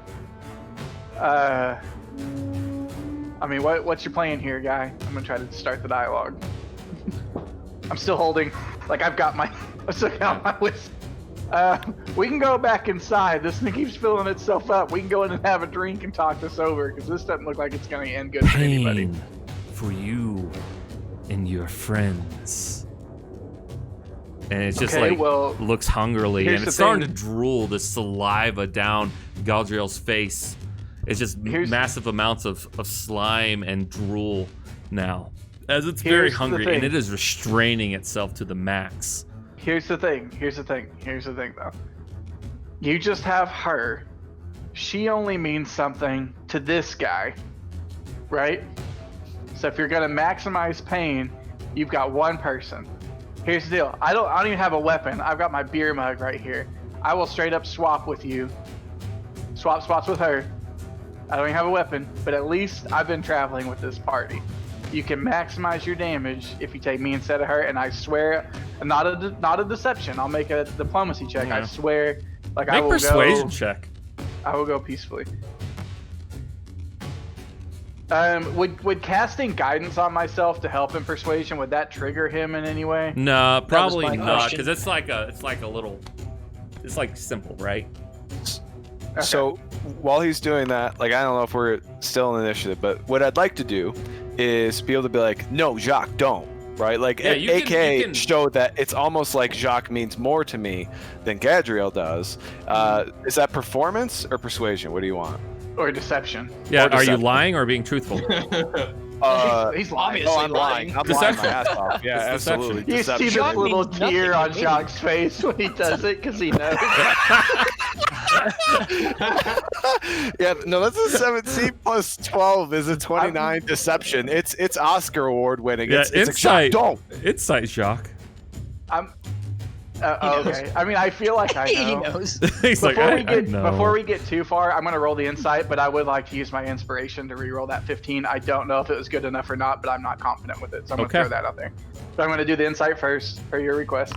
action. I mean, what's your plan here, guy? I'm gonna try to start the dialogue. I'm still holding, like I've still got my whisk. We can go back inside. This thing keeps filling itself up. We can go in and have a drink and talk this over because this doesn't look like it's gonna end good for anybody. Pain for you and your friends. And it's just Okay, like well, looks hungrily, here's and the it's starting thing. to drool the saliva down Galadriel's face. It's just massive amounts of slime and drool now, as it's very Here's the hungry, and thing. it is restraining itself to the max. Here's the thing though. You just have her. She only means something to this guy, right? So if you're gonna maximize pain, you've got one person. Here's the deal. I don't even have a weapon. I've got my beer mug right here. I will straight up swap with you. Swap spots with her. I don't even have a weapon, but at least I've been traveling with this party. You can maximize your damage if you take me instead of her, and I swear, not a deception. I'll make a diplomacy check. Yeah. I swear, like I Make will persuasion go. check. I will go peacefully. Would casting guidance on myself to help in persuasion, would that trigger him in any way? No, probably my not, question. because it's like a little, it's like simple, right? So while he's doing that, like I don't know if we're still in initiative, but what I'd like to do is be able to be like, no, Jacques, don't. Right? Like Yeah, you can- showed that it's almost like Jacques means more to me than Gadriel does. Is that performance or persuasion? What do you want? Or deception. Yeah, Or are you deception. lying or being truthful? He's lying. Oh, I'm lying. I'm lying my ass off. Yeah, It's deception. absolutely. You see Deception. this Jacques little means nothing tear to on me. Jacques' face when he does it because he knows. Yeah, no, that's a 17 plus 12 is a 29 deception. It's Oscar award winning. Yeah, It's a insight. Don't. Insight, Jacques. I'm. He knows. Okay. I mean, I feel like I know. He knows. He's like, I know. Before we get too far, I'm gonna roll the insight, but I would like to use my inspiration to re-roll that 15. I don't know if it was good enough or not, but I'm not confident with it, so I'm Okay. gonna throw that out there. So I'm gonna do the insight first per your request.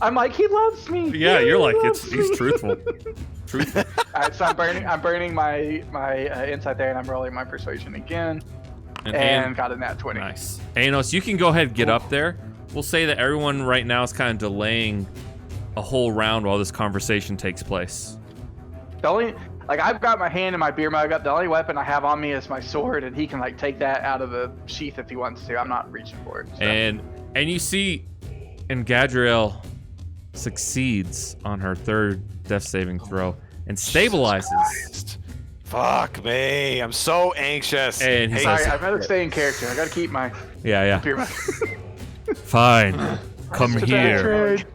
I'm like, he loves me. Yeah, He you're like, loves me. he's truthful. Truthful. All right, so I'm burning my insight there, and I'm rolling my persuasion again, And, and got a nat 20. nice. Anos, you can go ahead and get up there. We'll say that everyone right now is kind of delaying a whole round while this conversation takes place. The only, like, I've got my hand in my beer mug up. The only weapon I have on me is my sword, and he can like take that out of the sheath if he wants to. I'm not reaching for it. So. And you see, and Gadriel succeeds on her third death saving throw and stabilizes. Fuck me. I'm so anxious. And he Sorry, says, I've got to stay in character. I got to keep my yeah. beer mug. Fine. Come It's a bad here. trade.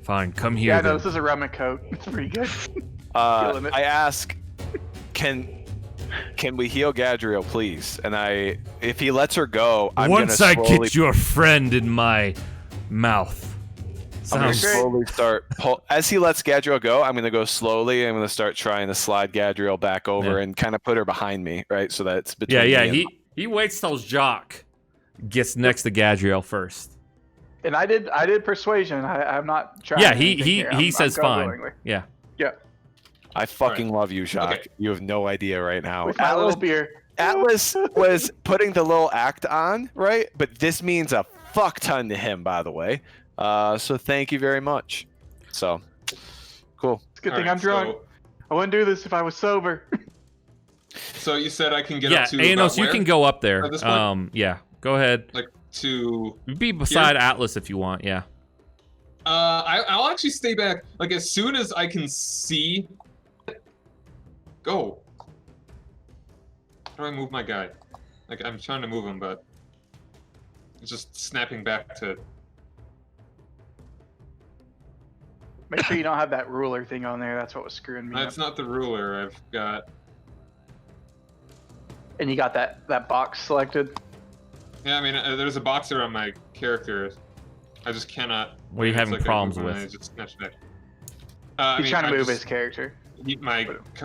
Fine, come here. Yeah, no, then. this is a rum and coke. It's pretty good. Killing it. I ask, can we heal Gadriel, please? And if he lets her go, I'm Once gonna I slowly, get your friend in my mouth. I'm gonna Sounds Great. slowly start. As he lets Gadriel go, I'm gonna go slowly. I'm gonna start trying to slide Gadriel back over Yeah. and kind of put her behind me, right? So that it's between. yeah. me and- He waits till Jacques gets next to Gadriel first. And I did persuasion. I'm not trying. Yeah, anything he here. I'm says going fine. willingly. Yeah. Yeah, I fucking love you, Jacques. Okay. You have no idea right now. with my little beer. Atlas was putting the little act on, right? But this means a fuck ton to him, by the way. So thank you very much. So, cool. It's a good All thing right, I'm drunk. I wouldn't do this if I was sober. So you said I can get Yeah, up to Anos, about you where? can go up there. At this point? Yeah, go ahead. Like to Be beside Atlas if you want. Yeah. I'll actually stay back. Like as soon as I can see. Go. How do I move my guy? Like I'm trying to move him, but it's just snapping back to. Make sure you don't have that ruler thing on there. That's what was screwing me That's up. not the ruler. I've got. And you got that box selected. Yeah, I mean, there's a box around my character. I just cannot. What are you it's having like I problems move him and with? it just snaps back. I He's mean, trying to I move just- his character. My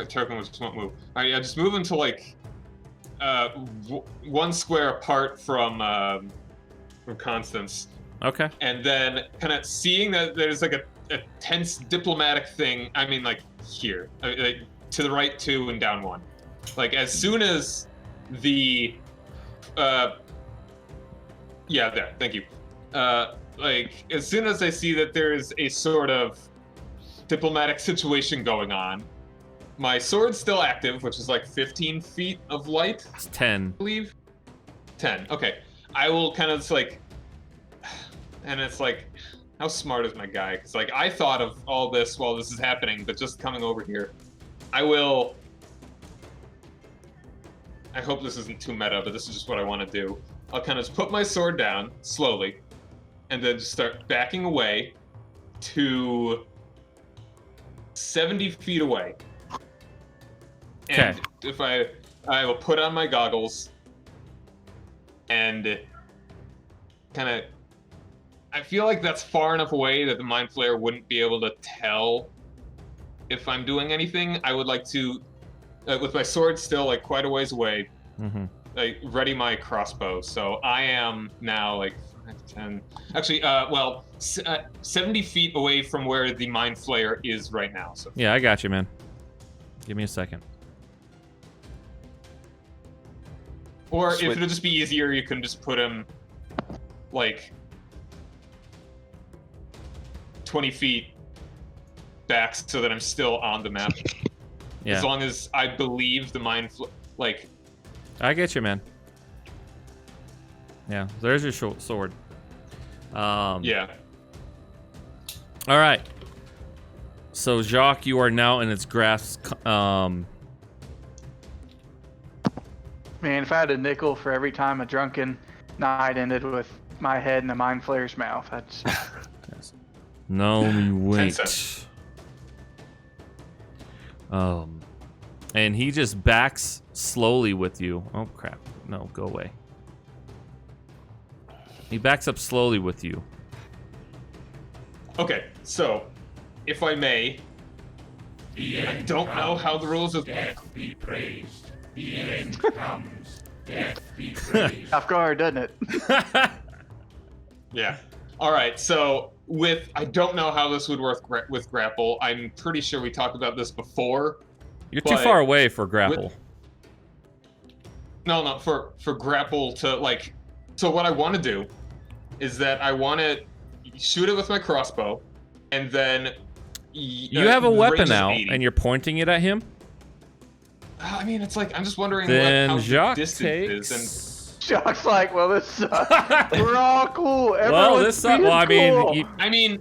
token was just won't move. All right, yeah, just move into like one square apart from Constance, Okay. and then kind of seeing that there's like a tense diplomatic thing. I mean, like here, like, to the right 2 and down 1. Like as soon as the yeah, there. Thank you. Like as soon as I see that there is a sort of diplomatic situation going on, my sword's still active, which is like 15 feet of light, It's 10. I believe. 10. Okay. I will kind of just like, and it's like, how smart is my guy? Because like I thought of all this while this is happening, but just coming over here, I hope this isn't too meta, but this is just what I want to do. I'll kind of just put my sword down slowly, and then just start backing away to 70 feet away. And if I will put on my goggles and kind of, I feel like that's far enough away that the Mind Flayer wouldn't be able to tell if I'm doing anything. I would like to, with my sword still like quite a ways away, Mm-hmm. like ready my crossbow. So I am now like 5, 10, actually, 70 feet away from where the Mind Flayer is right now. So Yeah, I got you, man. Give me a second. or Sweet. if it'll just be easier, you can just put him like 20 feet back so that I'm still on the map. Yeah. As long as I believe the mind like. I get you, man. Yeah, there's your sword. Yeah. All right. So Jacques, you are now in its grasp. Man, if I had a nickel for every time a drunken night ended with my head in a mind flayer's mouth, I'd just... No, you 10 wait. cents. And he just backs slowly with you. Oh crap! No, go away. He backs up slowly with you. Okay, so if I may, I don't know how the rules of. Death be praised. The end comes. Death be praised. Off guard, doesn't it? Yeah. All right. So I don't know how this would work with grapple. I'm pretty sure we talked about this before. You're too far away for grapple. No, for grapple to like. So what I want to do is that I want to shoot it with my crossbow, and then. You have a weapon range is out, 80. and you're pointing it at him. I mean, it's like I'm just wondering Then how Jacques the distance takes. is. Jacques like, well, this sucks. We're all cool. Well, Everyone's this sucks. being Well, I mean, cool. I mean,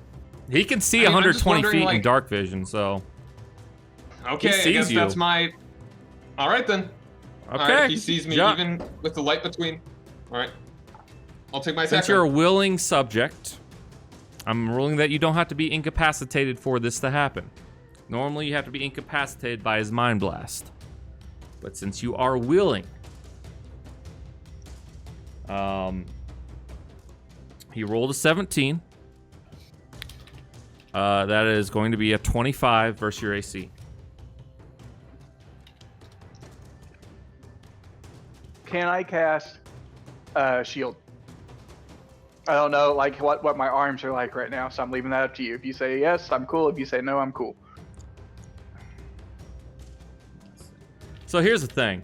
he can see I mean, I'm just 120 wondering, feet in like- dark vision, so okay, I sees guess you. that's my. All right then. okay. All right, he sees me Jacques, even with the light between. All right, I'll take my attack. since you're a willing subject, I'm ruling that you don't have to be incapacitated for this to happen. Normally, you have to be incapacitated by his mind blast, but since you are willing, he rolled a 17. That is going to be a 25 versus your AC. Can I cast shield? I don't know, like what my arms are like right now, so I'm leaving that up to you. If you say yes, I'm cool. If you say no, I'm cool. So here's the thing.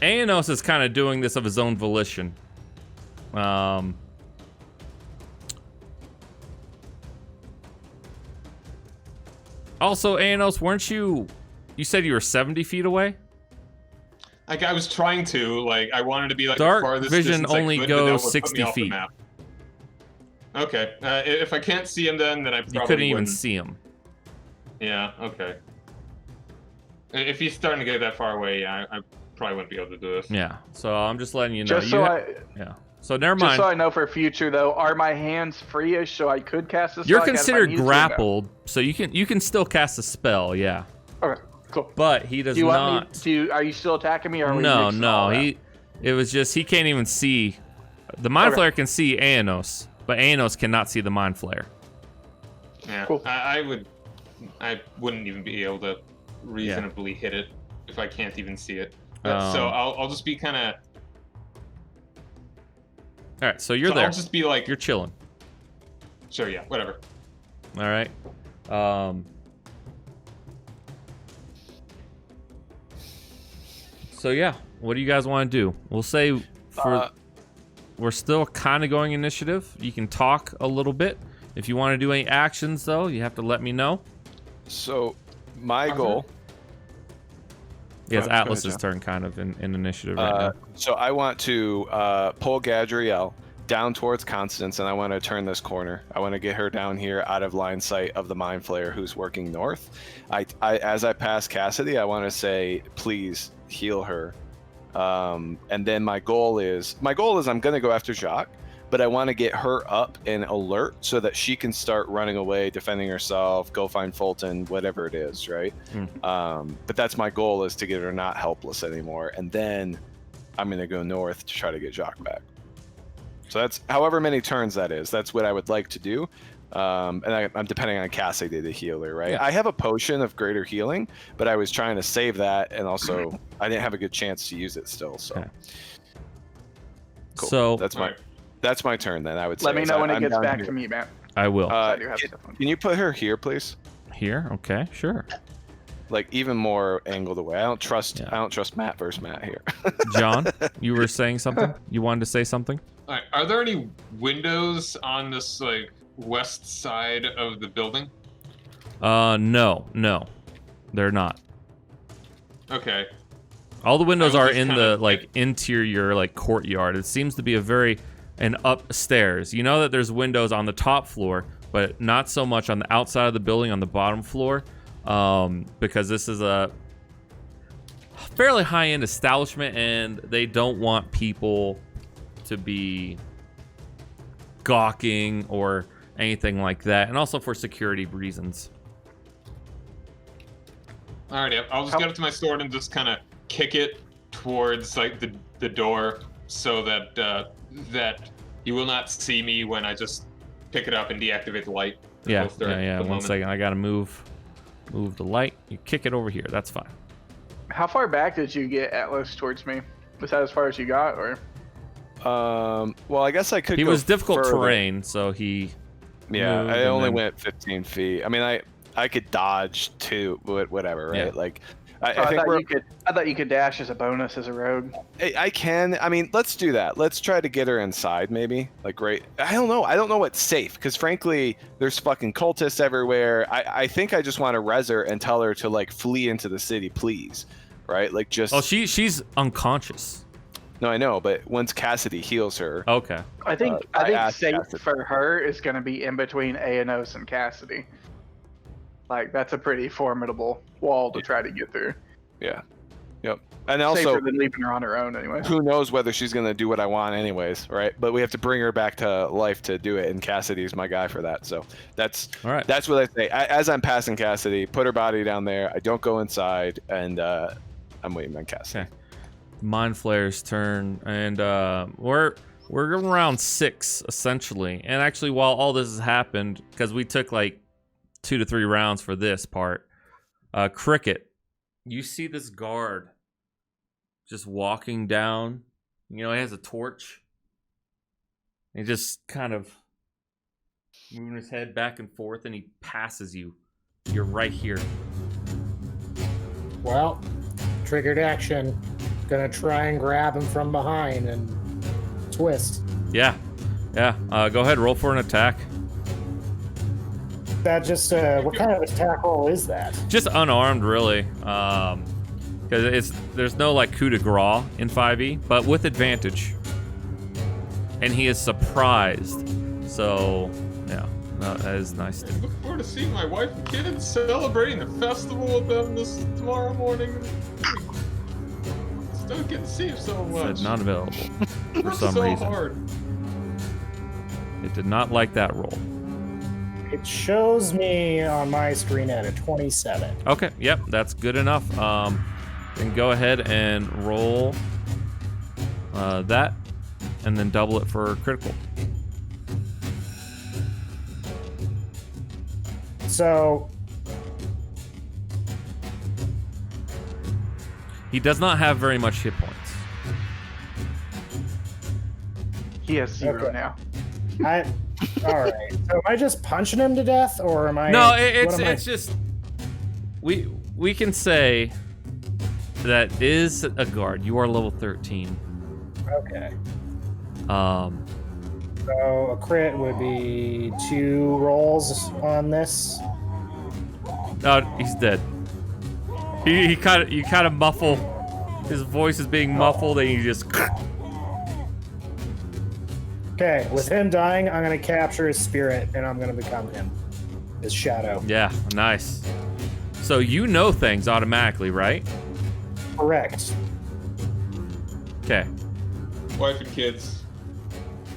Aenos is kind of doing this of his own volition. Also, Aenos, weren't you... You said you were 70 feet away? Like I was trying to, like I wanted to be like Dark the farthest vision distance I only could, but that goes would put me 60 off the feet. map. Okay, if I can't see him, then I probably You couldn't even wouldn't. see him. Yeah. Okay. If he's starting to get that far away, yeah, I probably wouldn't be able to do this. Yeah, so I'm just letting you know. Just You so ha- yeah. So never just mind. so I know for future though, are my hands free-ish so I could cast this? You're spell again if I considered needed to, or no? grappled, so you can still cast a spell, yeah. Okay, cool. But he does Do you want not. me to? Are you still attacking me? Or are we No, mixing all no. that? It was just he can't even see. The mind Okay. flayer can see Aenos, but Aenos cannot see the mind flayer. Yeah. Cool. I wouldn't even be able to reasonably hit it if I can't even see it. So I'll just be kind of. All right, so you're So there. I'll just be like, You're chilling. sure, yeah, whatever. All right. So yeah, what do you guys want to do? We'll say we're still kind of going initiative. You can talk a little bit. If you want to do any actions, though, you have to let me know. So, my Arthur? goal. Yeah, it's Go ahead, Atlas's John. turn, kind of in initiative right now. So I want to pull Gadriel down towards Constance, and I want to turn this corner. I want to get her down here out of line sight of the Mind Flayer who's working north. As I pass Cassidy, I want to say, please heal her. And then my goal is I'm going to go after Jacques, but I want to get her up and alert so that she can start running away, defending herself, go find Fulton, whatever it is, right? But that's my goal, is to get her not helpless anymore. And then I'm going to go north to try to get Jacques back. So that's however many turns that is. That's what I would like to do. And I'm depending on Cassidy, the healer, right? Yeah. I have a potion of greater healing, but I was trying to save that, and also I didn't have a good chance to use it still. So, Okay. cool. So That's my turn then. I would say. Let me know when it I'm gets down back here. to me, man. I will. I do have Can, stuff on. can you put her here, please? Here, okay, sure. Like even more angled away. I don't trust. Yeah. I don't trust Matt versus Matt here. John, you were saying something? You wanted to say something? All right, are there any windows on this like west side of the building? No, they're not. Okay. All the windows I are was just in kinda- the like interior like courtyard. It seems to be and upstairs. You know that there's windows on the top floor, but not so much on the outside of the building on the bottom floor, because this is a fairly high-end establishment, and they don't want people to be gawking or anything like that, and also for security reasons. Alrighty, I'll just get up to my sword and just kind of kick it towards like the door, so that that you will not see me when I just pick it up and deactivate the light. Yeah. Both during the 1 moment. second. I gotta move the light. You kick it over here. That's fine. How far back did you get Atlas towards me? Was that as far as you got, or? Well, I guess I could. He go was difficult further. terrain, so he. Yeah, moved I and only then- went 15 feet. I mean, I could dodge too, whatever, right? Yeah. Like, Oh, I think we're. I thought you could dash as a bonus as a rogue. I can. I mean, let's do that. Let's try to get her inside, maybe. Like, right. I don't know. I don't know what's safe because, frankly, there's fucking cultists everywhere. I think I just want to res her and tell her to like flee into the city, please. Right? Like, just. Oh, she's unconscious. No, I know, but once Cassidy heals her, Okay. I think I asked safe Cassidy. for her is going to be in between Aenos and Cassidy. Like, that's a pretty formidable wall to try to get through. yeah, yep. And also, Safer than leaving her on her own, anyway. who knows whether she's gonna do what I want, anyways, right? But we have to bring her back to life to do it, and Cassidy's my guy for that. So that's All right. That's what I say. As I'm passing Cassidy, put her body down there. I don't go inside, and I'm waiting on Cassidy. Okay. Mind Flayer's turn, and we're around 6 essentially. And actually, while all this has happened, because we took like 2 to 3 rounds for this part, Cricket, you see this guard just walking down. You know, he has a torch. He just kind of moving his head back and forth, and he passes you. You're right here. Well, triggered action. Gonna try and grab him from behind and twist. Yeah. Go ahead, roll for an attack. That just what kind of attack roll is that? Just unarmed, really. Because there's no like coup de grace in 5e, but with advantage. And he is surprised. So yeah, that is nice. I look forward to seeing my wife and kid and celebrating the festival with them this tomorrow morning. Don't get to see him so much. Said not available for Worked some so reason. hard. It did not like that roll. It shows me on my screen at a 27. Okay, yep, that's good enough. Then go ahead and roll that, and then double it for critical. So He does not have very much hit points. He has 0 Okay. now. all right. So am I just punching him to death, or am I? No, what am I- it's just we can say that is a guard. You are level 13. Okay. Um, So a crit would be 2 rolls on this. no, he's dead. You kind of muffle. His voice is being muffled, and you just. Okay, with him dying, I'm gonna capture his spirit, and I'm gonna become him, his shadow. Yeah, nice. So you know things automatically, right? Correct. Okay. Wife and kids.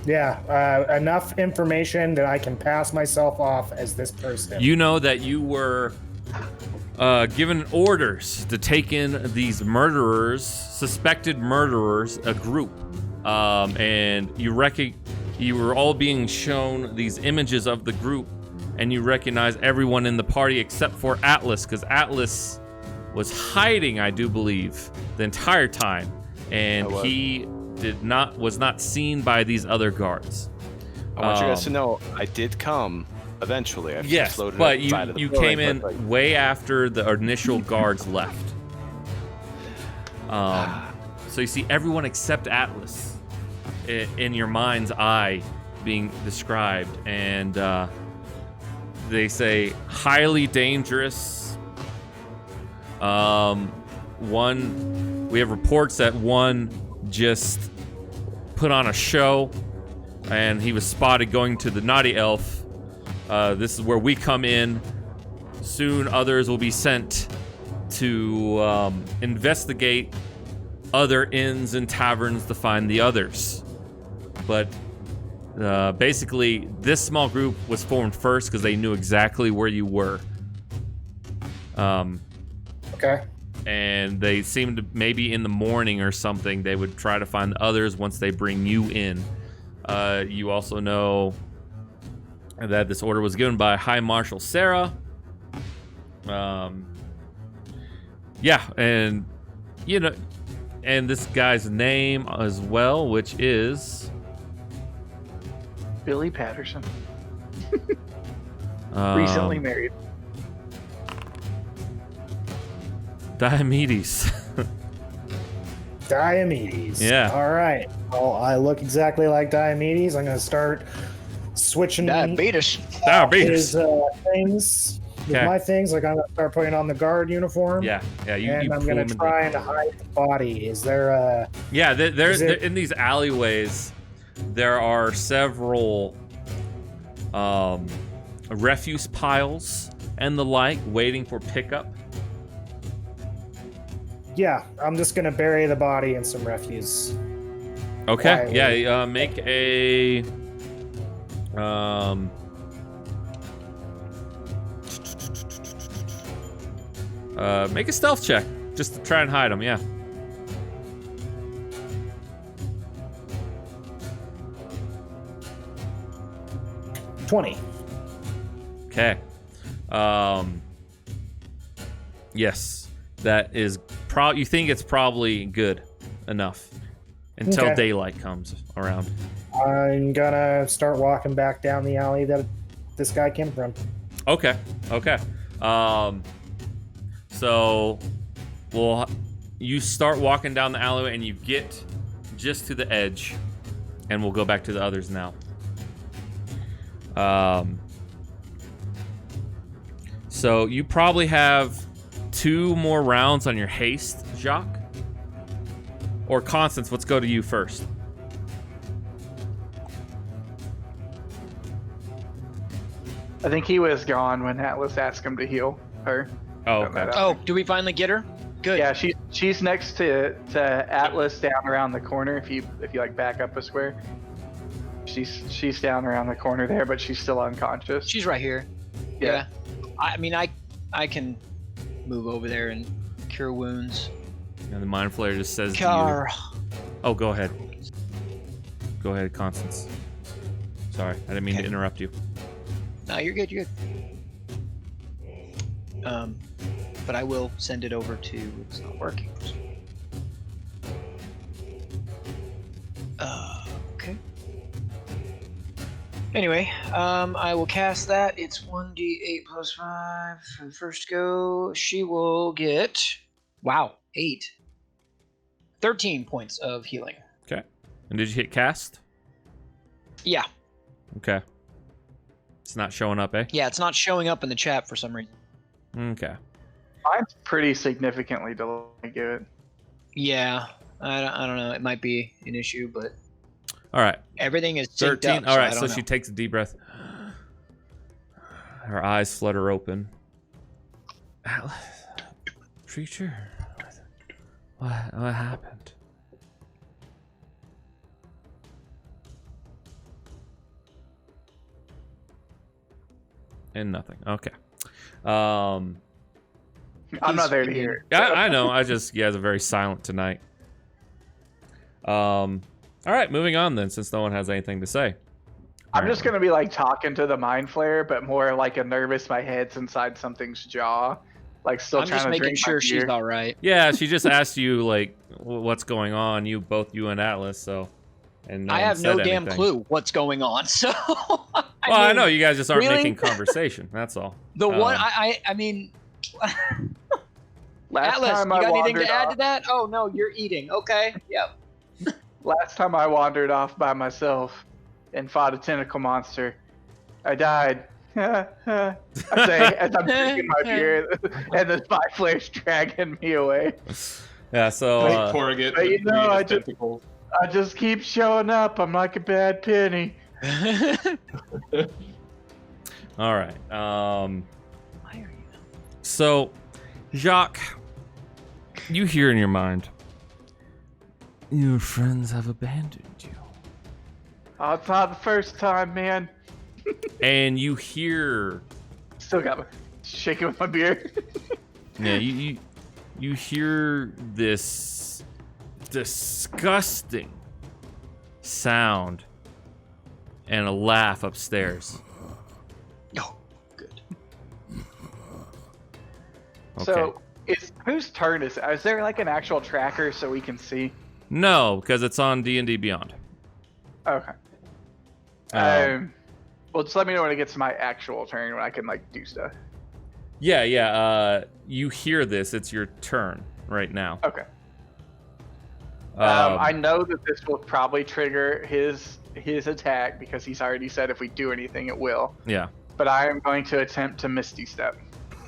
Yeah, enough information that I can pass myself off as this person. You know that you were given orders to take in these murderers, suspected murderers, a group, and you were all being shown these images of the group, and you recognize everyone in the party except for Atlas, because Atlas was hiding, I do believe, the entire time, and he was not seen by these other guards. I want you guys to know I did come eventually. I've Yes, floated but outside of the you building, came in but, like, way after the initial guards left. So you see everyone except Atlas in your mind's eye being described, and they say highly dangerous, we have reports that one just put on a show, and he was spotted going to the Naughty Elf. This is where we come in. Soon others will be sent to investigate other inns and taverns to find the others. But basically, this small group was formed first because they knew exactly where you were. Okay. And they seemed to, maybe in the morning or something, they would try to find the others once they bring you in. You also know that this order was given by High Marshal Sarah. Yeah, and you know, and this guy's name as well, which is Billy Patterson. um, Recently married. Diomedes. Diomedes. Yeah. All right. Well, I look exactly like Diomedes. I'm going to start switching Diabetes. Diomedes. his things. With Okay. my things, like I'm going to start putting on the guard uniform. Yeah, yeah. You And I'm pull going him to in. try and hide the body. Is there a... Yeah, Is they're it- in these alleyways. There are several refuse piles and the like waiting for pickup. Yeah, I'm just going to bury the body in some refuse. Okay. Quietly. Yeah. Make a make a stealth check just to try and hide them. Yeah. $20. Okay. Yes, that is you think it's probably good enough until Okay. daylight comes around. I'm going to start walking back down the alley that this guy came from. Okay. Okay. So, well, you start walking down the alleyway and you get just to the edge, and we'll go back to the others now. So you probably have 2 more rounds on your haste, Jacques. Or Constance, let's go to you first. I think he was gone when Atlas asked him to heal her. Oh, okay. Oh, do we finally get her? Good. Yeah, she's next to Atlas down around the corner. If you like back up a square, she's down around the corner there, but she's still unconscious. She's right here. Yeah. I mean, I can move over there and cure wounds. And the Mind Flayer just says to Car. you... Oh, go ahead. Go ahead, Constance. Sorry, I didn't mean to Okay. interrupt you. No, you're good. You're good. But I will send it over to. It's not working. Okay. Anyway, I will cast that. It's 1d8 plus 5 for the first go. She will get, wow, 8. 13 points of healing. Okay. And did you hit cast? Yeah. Okay. It's not showing up, eh? Yeah, it's not showing up in the chat for some reason. Okay. Mine's pretty significantly delayed. Yeah, I don't know. It might be an issue, but All right. everything is synced 13. up. All right, I so don't know. she takes a deep breath. Her eyes flutter open. Atlas, creature, what happened? And nothing. Okay. I'm not there to hear it. Yeah, I know. I just, you guys are very silent tonight. All right, moving on then, since no one has anything to say. I'm just gonna be like talking to the Mind Flayer, but more like a nervous. My head's inside something's jaw, like still I'm trying just to making drink sure my she's beer. all right. Yeah, she just asked you like what's going on. Both you and Atlas. So, and no I one have no said damn anything. clue what's going on. So, I know you guys just aren't really? making conversation. That's all. The one Um, I mean, Last Atlas, you time I got anything wandered to add to off, that? Oh no, you're eating. Okay, yep. last time I wandered off by myself and fought a tentacle monster. I died I say as I'm drinking my beer, and the spy flare's dragging me away. Yeah, so pouring it. but you between know, his tentacles. I just keep showing up. I'm like a bad penny. all right. Why are you? So, Jacques, you hear in your mind, your friends have abandoned you. Oh, it's not the first time, man. And you hear, Still got me shaking with my beer. yeah, you hear this disgusting sound and a laugh upstairs. Oh, good. Okay. So, whose turn is it? Is there like an actual tracker so we can see? No, because it's on D&D Beyond. Okay. Well, just let me know when it gets to my actual turn when I can like do stuff. Yeah. You hear this. It's your turn right now. Okay. I know that this will probably trigger his attack because he's already said if we do anything, it will. Yeah. But I am going to attempt to Misty Step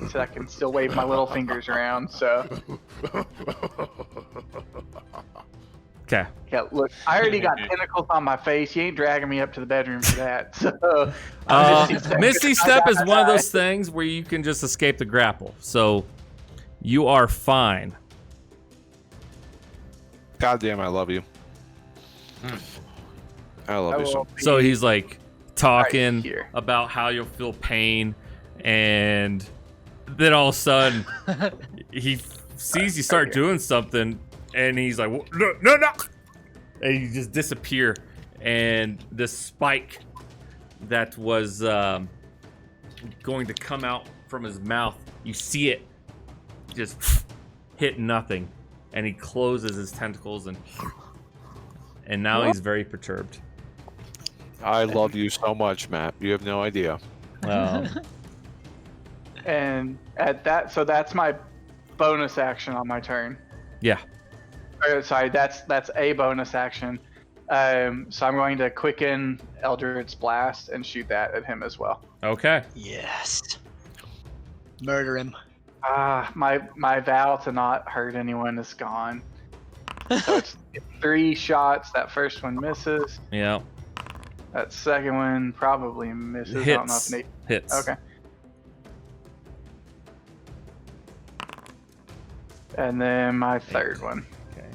so I can still wave my little fingers around. So Okay. yeah, look, I already got tentacles on my face. You ain't dragging me up to the bedroom for that. So Misty Step is one of those things where you can just escape the grapple. So you are fine. God damn, I love you. I love you so. So he's like talking Right here. about how you'll feel pain, and then all of a sudden he sees you start doing something, and he's like, no, and you just disappear, and this spike that was going to come out from his mouth, you see it just hit nothing, and he closes his tentacles, and now he's very perturbed. I love you so much, Matt. You have no idea. And at that, so that's my bonus action on my turn. Yeah. Sorry, that's a bonus action. So I'm going to quicken Eldritch Blast and shoot that at him as well. Okay. Yes. Murder him. My vow to not hurt anyone is gone. So it's 3 shots. That first one misses. Yeah. That second one probably misses. I don't know if Hits. Okay. And then my third one. Okay.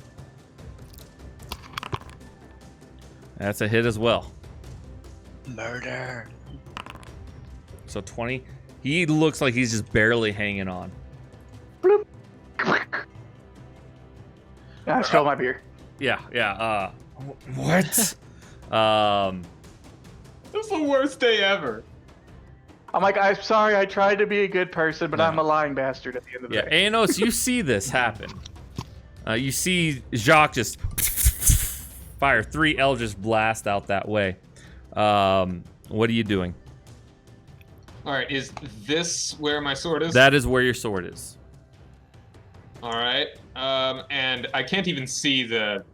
That's a hit as well. Murder. So 20. He looks like he's just barely hanging on. I stole my beer. Yeah. What? This is the worst day ever. I'm like, I'm sorry, I tried to be a good person, but I'm a lying bastard at the end of the Yeah, day. Anos, you see this happen. You see Jacques just fire 3 Eldritch Blast out that way. What are you doing? All right, is this where my sword is? That is where your sword is. All right, and I can't even see the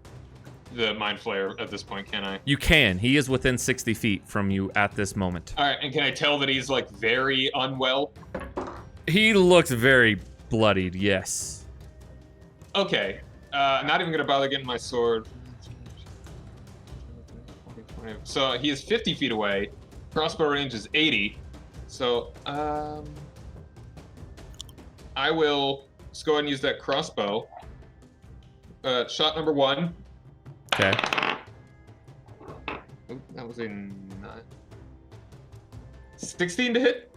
Mind Flayer at this point, can I? You can. He is within 60 feet from you at this moment. All right, and can I tell that he's like very unwell? He looks very bloodied, yes. Okay, not even gonna bother getting my sword. So he is 50 feet away. Crossbow range is 80. So I will just go ahead and use that crossbow. Shot number 1. Okay. Oop, that was a 16 to hit.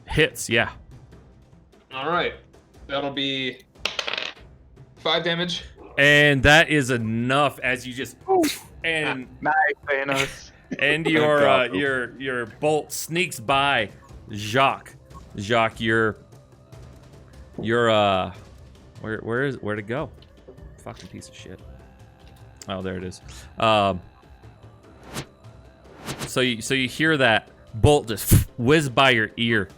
Hits, yeah. All right, that'll be 5 damage. And that is enough as you just and Nice, Thanos. and your bolt sneaks by Jacques. Jacques, you're where'd it go? Fucking piece of shit. Oh, there it is. So you hear that bolt just whiz by your ear,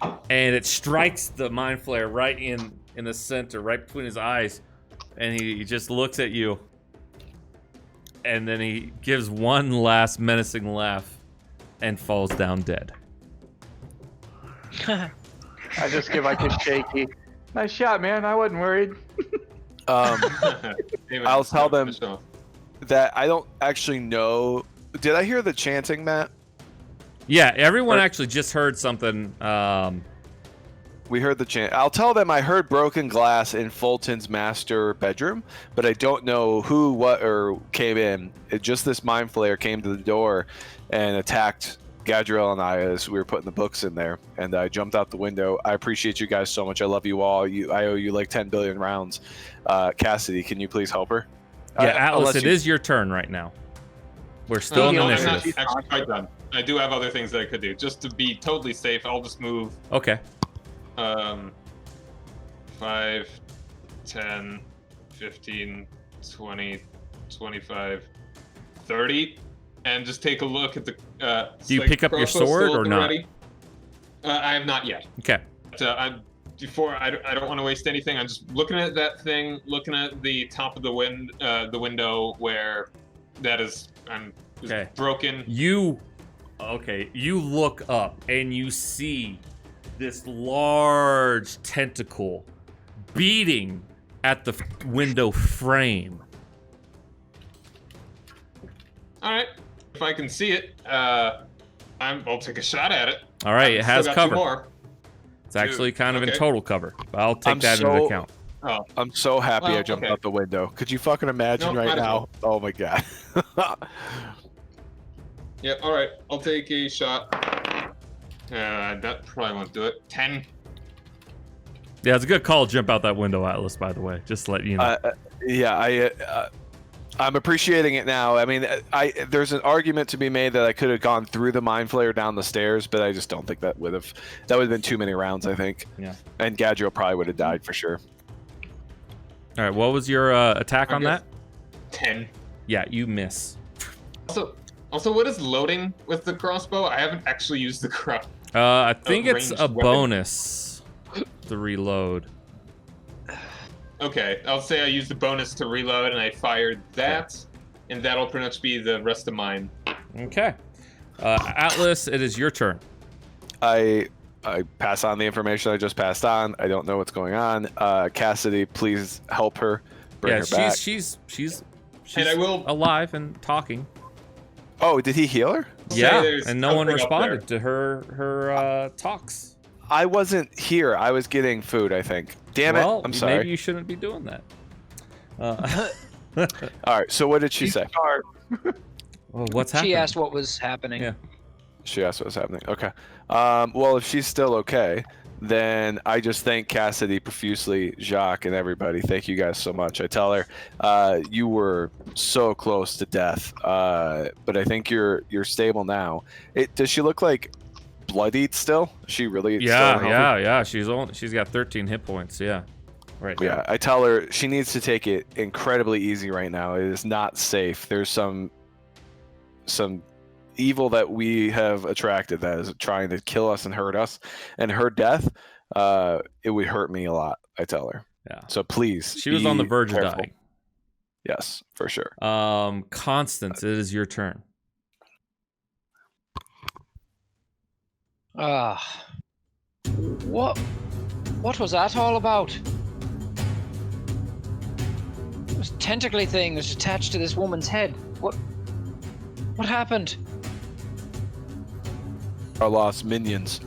and it strikes the Mind Flayer right in the center, right between his eyes, and he just looks at you, and then he gives one last menacing laugh, and falls down dead. I just give like a shaky. Nice shot, man. I wasn't worried. I'll tell them that I don't actually know. Did I hear the chanting, Matt? Yeah, everyone actually just heard something. We heard the chant. I'll tell them I heard broken glass in Fulton's master bedroom, but I don't know who, what, or came in. Just this mind flayer came to the door and attacked Gadriel and I as we were putting the books in there, and I jumped out the window. I appreciate you guys so much. I love you all. I owe you like 10 billion rounds. Cassidy, can you please help her? Yeah, Atlas, it is your turn right now. We're still in I'm initiative. not actually quite done. I do have other things that I could do. Just to be totally safe, I'll just move Okay. 5, 10, 15, 20, 25, 30, and just take a look at the. Do you pick up your sword or not? I have not yet. Okay. But, I don't want to waste anything. I'm just looking at that thing, looking at the top of the window where that is. Okay. Broken. You look up and you see this large tentacle beating at the window frame. All right. If I can see it, I'll take a shot at it. All right, it has Still got cover. two more. It's actually kind of in Okay. total cover. But I'll take I'm that into so- account. Oh, I'm so happy Well, I jumped okay. out the window. Could you fucking imagine No, right might as now? Oh my god. yeah. All right. I'll take a shot. That probably won't do it. 10. Yeah, it's a good call to jump out that window, Atlas, by the way. Just to let you know. I'm appreciating it now. I mean, there's an argument to be made that I could have gone through the mind flayer down the stairs, but I just don't think that would have been too many rounds, I think. Yeah. And Gadriel probably would have died for sure. All right, what was your attack on that? 10. Yeah, you miss. Also, what is loading with the crossbow? I haven't actually used the crossbow. I think it's ranged a weapon. bonus to reload. Okay, I'll say I used the bonus to reload and I fired that, and that'll pretty much be the rest of mine. Okay. Atlas, it is your turn. I pass on the information I just passed on. I don't know what's going on. Cassidy, please help her. Bring her back. she's And I will. alive and talking. Oh, did he heal her? Yeah, there's and no one something up responded to her talks. I wasn't here. I was getting food, I think. Damn Well, it. I'm sorry. maybe you shouldn't be doing that. All right. So what did she say? Well, what's happening? She asked what was happening. Yeah. She asked what was happening. Okay. Well, if she's still okay, then I just thank Cassidy profusely, Jacques, and everybody. Thank you guys so much. I tell her, you were so close to death, but I think you're stable now. Does she look like bloodied still? She really? Yeah. She's got 13 hit points. Yeah. Right. now. Yeah. I tell her she needs to take it incredibly easy right now. It is not safe. There's some evil that we have attracted that is trying to kill us and hurt us, and her death, it would hurt me a lot. I tell her. Yeah. So please. She was on the be verge careful. of dying. Yes, for sure. Constance, it is your turn. What was that all about? This tentacly thing was attached to this woman's head. What happened? Our lost minions.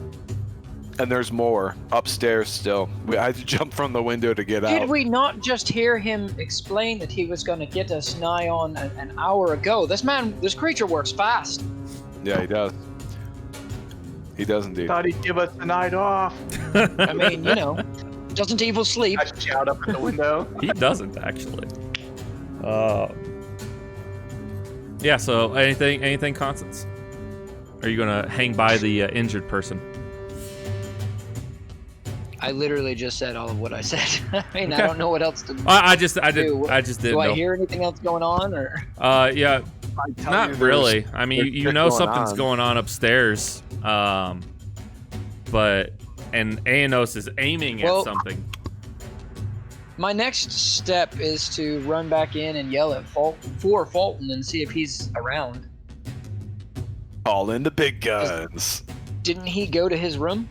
And there's more upstairs still. I had to jump from the window to get out. Did we not just hear him explain that he was going to get us nigh on an hour ago? This creature works fast. Yeah, he does. He does indeed. Thought he'd give us the night off. I mean, doesn't evil sleep? I shout up at the window. He doesn't actually. Yeah. So anything, Constance? Are you gonna hang by the injured person? I literally just said all of what I said. I mean, Okay. I don't know what else to I just didn't do know. I hear anything else going on, or? Yeah. I tell Not you, really. I mean, there's you shit know going something's on. going on upstairs. And Aenos is aiming at Well, something. My next step is to run back in and yell at Fulton and see if he's around. Call in the big guns. Didn't he go to his room?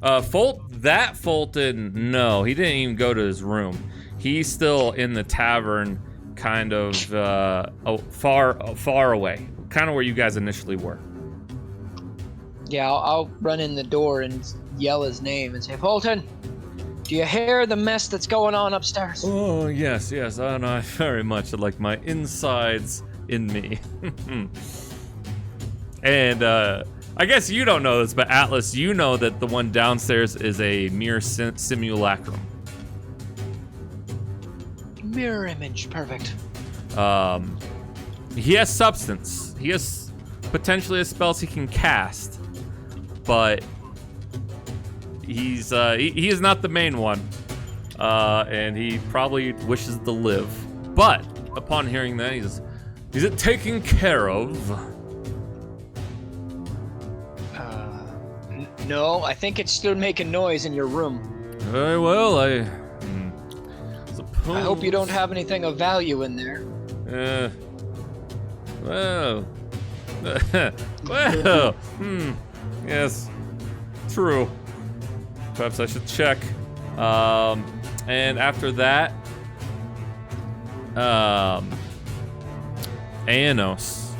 Fulton, no, he didn't even go to his room. He's still in the tavern, kind of far away, kind of where you guys initially were. Yeah, I'll run in the door and yell his name and say, Fulton, do you hear the mess that's going on upstairs? Oh, yes, and I very much like my insides in me. And I guess you don't know this, but Atlas, you know that the one downstairs is a mere simulacrum. Mirror image, perfect. He has substance. He has potentially a spells he can cast, but he is not the main one, and he probably wishes to live. But upon hearing that, is it taken care of? No, I think it's still making noise in your room. Very well, I suppose. I hope you don't have anything of value in there. Well, yes, true. Perhaps I should check. And after that, Aenos,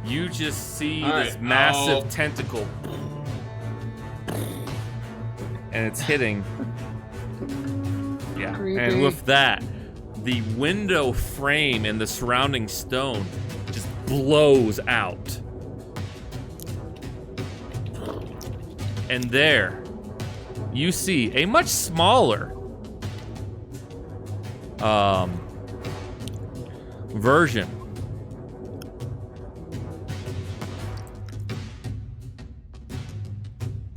you just see this massive tentacle, and it's hitting. Yeah, Creepy. and with that, the window frame and the surrounding stone just blows out. And there, you see a much smaller version.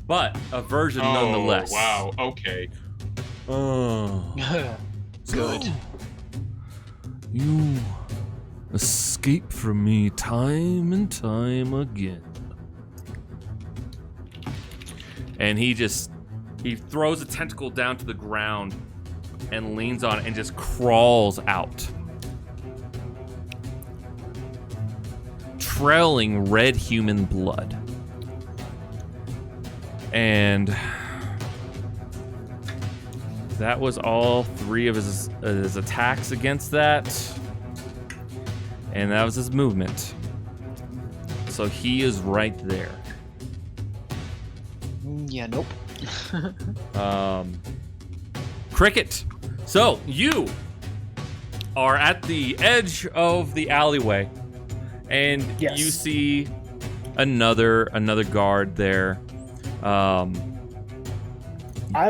But a version nonetheless. Wow, okay. Oh. Good. So, you escape from me time and time again. And he throws a tentacle down to the ground and leans on it and just crawls out. Trailing red human blood. And that was all 3 of his attacks against that. And that was his movement. So he is right there. Yeah, nope. Cricket. So you are at the edge of the alleyway, and Yes. you see another guard there. I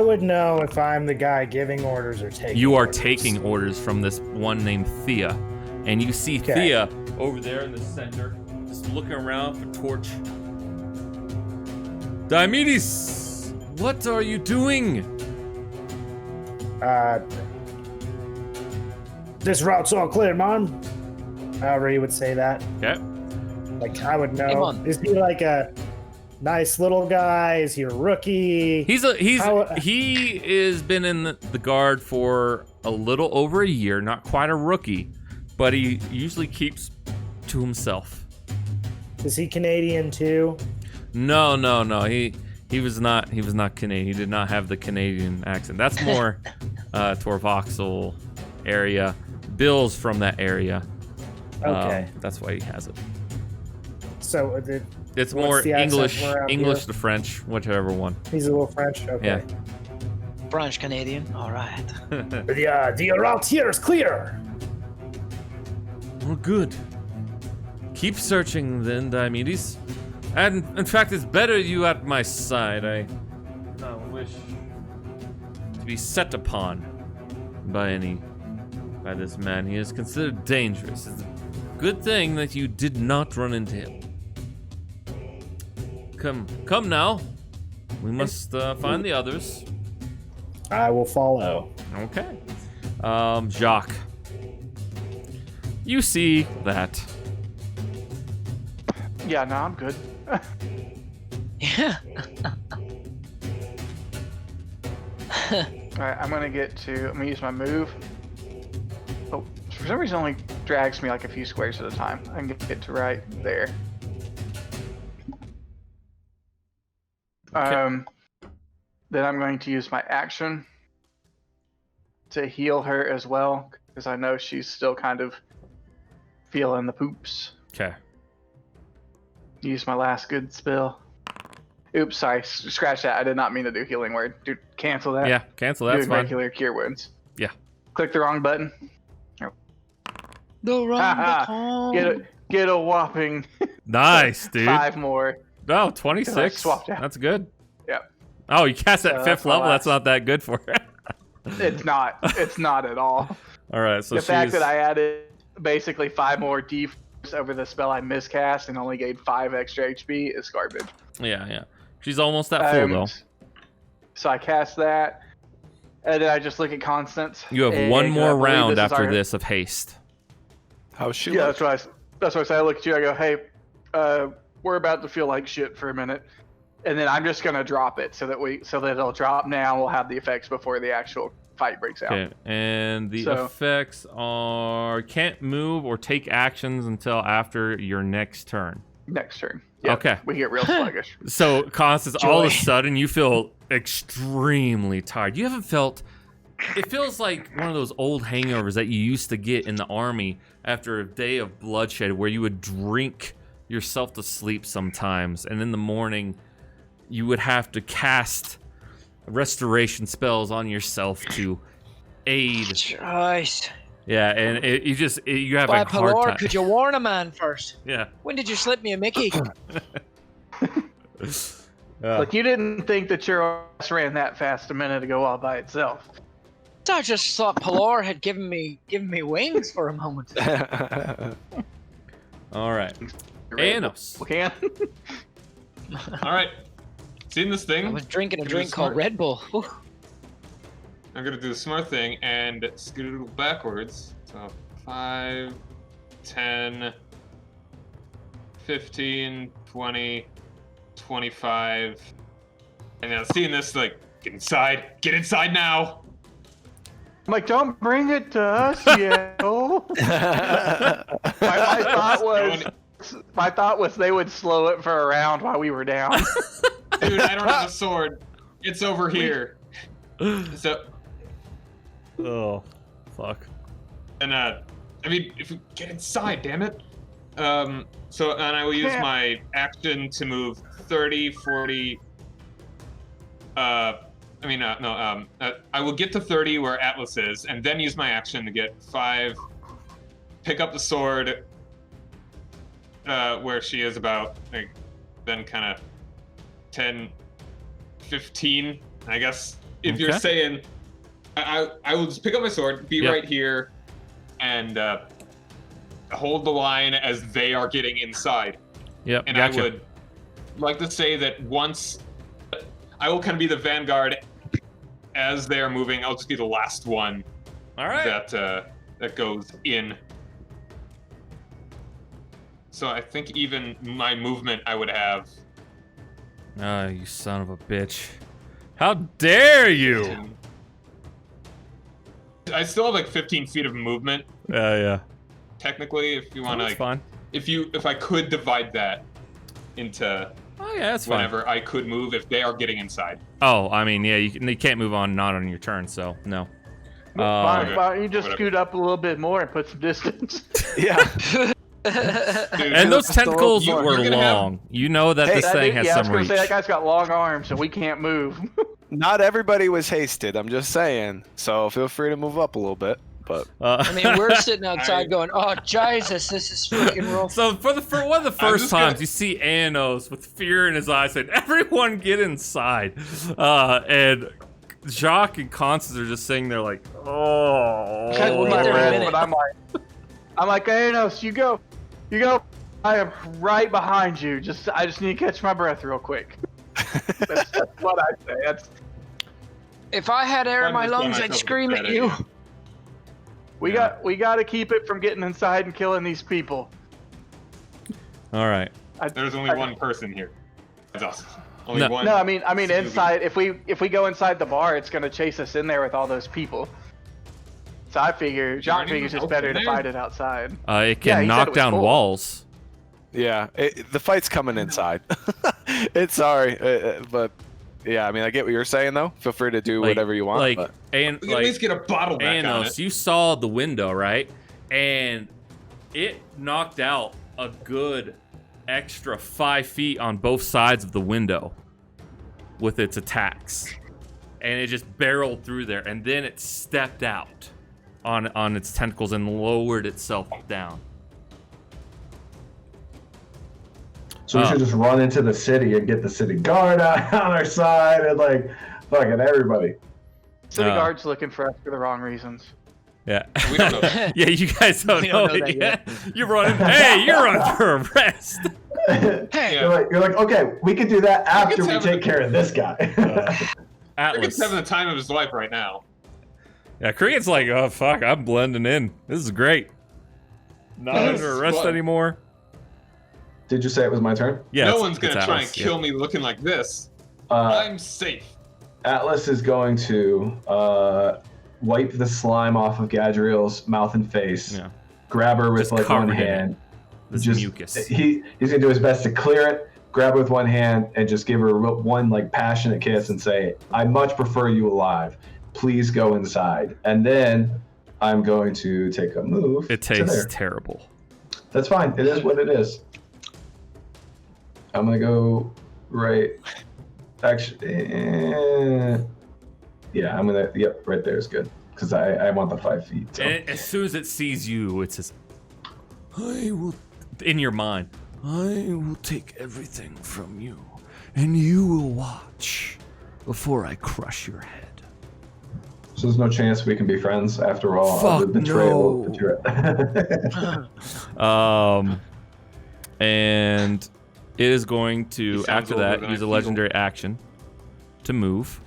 would know if I'm the guy giving orders or taking You are orders. taking orders from this one named Thea, and you see Okay. Thea over there in the center, just looking around for Torch. Diomedes, what are you doing? This route's all clear, man. However you would say that. Okay. Like, I would Hey, know. Mon. Is he like a nice little guy? Is he a rookie? He has been in the guard for a little over a year, not quite a rookie, but he usually keeps to himself. Is he Canadian too? No. He was not Canadian. He did not have the Canadian accent. That's more Torvoxel area. Bill's from that area. Okay. That's why he has it. So It's what's more the accent English around English here? to French, whichever one. He's a little French. Okay. Yeah. French Canadian. All right. The route here is clear. Well, good. Keep searching then, Diomedes. And in fact, it's better you at my side. I do not wish to be set upon by this man. He is considered dangerous. It's a good thing that you did not run into him. Come now. We must find the others. I will follow. Okay. Jacques. You see that. Yeah, no, I'm good. Yeah. Alright, I'm gonna use my move. Oh, for some reason only drags me like a few squares at a time. I can get to right there. Then I'm going to use my action to heal her as well, because I know she's still kind of feeling the poops. Okay. Use my last good spell. Oops, sorry. Scratch that. I did not mean to do healing word. Dude, cancel that. Yeah, cancel. That's Doing fine. regular cure wounds. Yeah. Click the wrong button. The wrong button. Get a whopping Nice, dude. 5 more. Oh, 26. swapped out. That's good. Yeah. Oh, you cast at So 5th that's my level. That's last. not that good for it. It's not. It's not at all. All right, so The fact she's- that I added basically 5 more D4s over the spell I miscast and only gained 5 extra HP is garbage. Yeah. She's almost at full though. So I cast that, and then I just look at Constance. You have and one I more believe round this is after our- this of haste. How's she Yeah, look? that's what I say. I look at you. I go, hey, we're about to feel like shit for a minute, and then I'm just gonna drop it so that it'll drop now. We'll have the effects before the actual fight breaks out. Okay, and the So- effects are can't move or take actions until after your next turn. Next turn. Yep, Okay. We get real sluggish. So, Constance, all of a Joy. sudden you feel extremely tired. You haven't felt. It feels like one of those old hangovers that you used to get in the army after a day of bloodshed, where you would drink yourself to sleep sometimes, and in the morning you would have to cast restoration spells on yourself to aid. Christ. Yeah, and you have Why, a hard Pelor, time. could you warn a man first? Yeah. When did you slip me a Mickey? Look, you didn't think that your ass ran that fast a minute ago all by itself. I just thought Pelor had given me wings for a moment. All right. Red Anos. Bull can. All right. Seen this thing? I was drinking a Gonna be drink called smart. Red Bull. Ooh. I'm gonna do the smart thing and scoot backwards. So 5, 10, 15, 20, 25. And now seeing this, like, get inside now. I'm like, don't bring it to us, yo. My thought was they would slow it for a round while we were down. Dude, I don't have a sword. It's over here. So, Oh, fuck. and I mean, if we get inside, damn it. So, and I will use my action to move 30, 40. I will get to 30 where Atlas is, and then use my action to get 5. Pick up the sword where she is about, like, then kind of 10, 15. I guess if you're Okay. saying, I will just pick up my sword, be Yep. right here, and hold the line as they are getting inside. Yep, And gotcha. I would like to say that once I will kind of be the vanguard as they are moving. I'll just be the last one All right. that goes in. So I think even my movement I would have. Oh, you son of a bitch. How dare you? I still have like 15 feet of movement Yeah. technically. If you want to, That's fine. if I could divide that into Oh, yeah, that's fine. whenever I could move if they are getting inside. Oh, I mean, yeah, you can't move on not on your turn, so no. Why okay. don't you just Whatever. scoot up a little bit more and put some distance? Yeah. Dude, And those tentacles You're were gonna have- long. You know that Hey, this thing has I was some gonna reach. say that guy's got long arms, so we can't move. Not everybody was hasted. I'm just saying. So feel free to move up a little bit. But I mean, we're sitting outside going, "Oh Jesus, this is freaking rough." So for one of the first just times gonna- you see Anos with fear in his eyes saying, "Everyone get inside," and Jacques and Constance are just sitting there like, "Oh." Okay, we'll get My there in a breath, minute. but I'm like, hey, no, you go. I am right behind you. I just need to catch my breath real quick. That's what I say. If I had air in I'm my just letting lungs, I'd myself scream get at you. idea. We got to keep it from getting inside and killing these people. All right. There's only one person here. That's us. Only No. one. No, I mean Scooby. inside. If we go inside the bar, it's gonna chase us in there with all those people. So I figure, John already figures it's open better to there? fight it outside. It Yeah, can he said knock it was down full. walls. Yeah, the fight's coming inside. It's sorry, but yeah, I mean, I get what you're saying though. Feel free to do Like- whatever you want. Like, but and We can at least get a bottle back on Anos, it. you saw the window, right? And it knocked out a good extra 5 feet on both sides of the window with its attacks. And it just barreled through there, and then it stepped out on its tentacles and lowered itself down. So we should just run into the city and get the city guard on our side and like fucking everybody. City guard's looking for us for the wrong reasons. Yeah. We don't know that. Yeah, you guys don't We know, don't know it that yet. You're running. Hey, you're under arrest. Hey, You're like, okay, we can do that after we have take a- care of this guy. Atlas. Cricket's having the time of his life right now. Yeah, Cricket's like, oh fuck, I'm blending in. This is great. Not This under is arrest fun. anymore. Did you say it was my turn? Yeah, No it's- one's gonna it's try Atlas, and kill me looking like this. Uh, I'm safe. Atlas is going to wipe the slime off of Gadriel's mouth and face. Yeah. Grab her with Just like one covered in it. hand. This Just mucus. he's gonna do his best to clear it. Grab her with one hand and just give her one like passionate kiss and say, "I much prefer you alive. Please go inside." And then I'm going to take a move. It to tastes there. terrible. That's fine. It is what it is. I'm gonna go right. Actually, yeah, I'm gonna. Yep, right there is good because I want the 5 feet. So. And as soon as it sees you, it says, I will, in your mind, I will take everything from you, and you will watch before I crush your head. So there's no chance we can be friends after all. Fuck the betrayal. no. And it is going to, sounds after older that, than use I a feel. legendary action to move.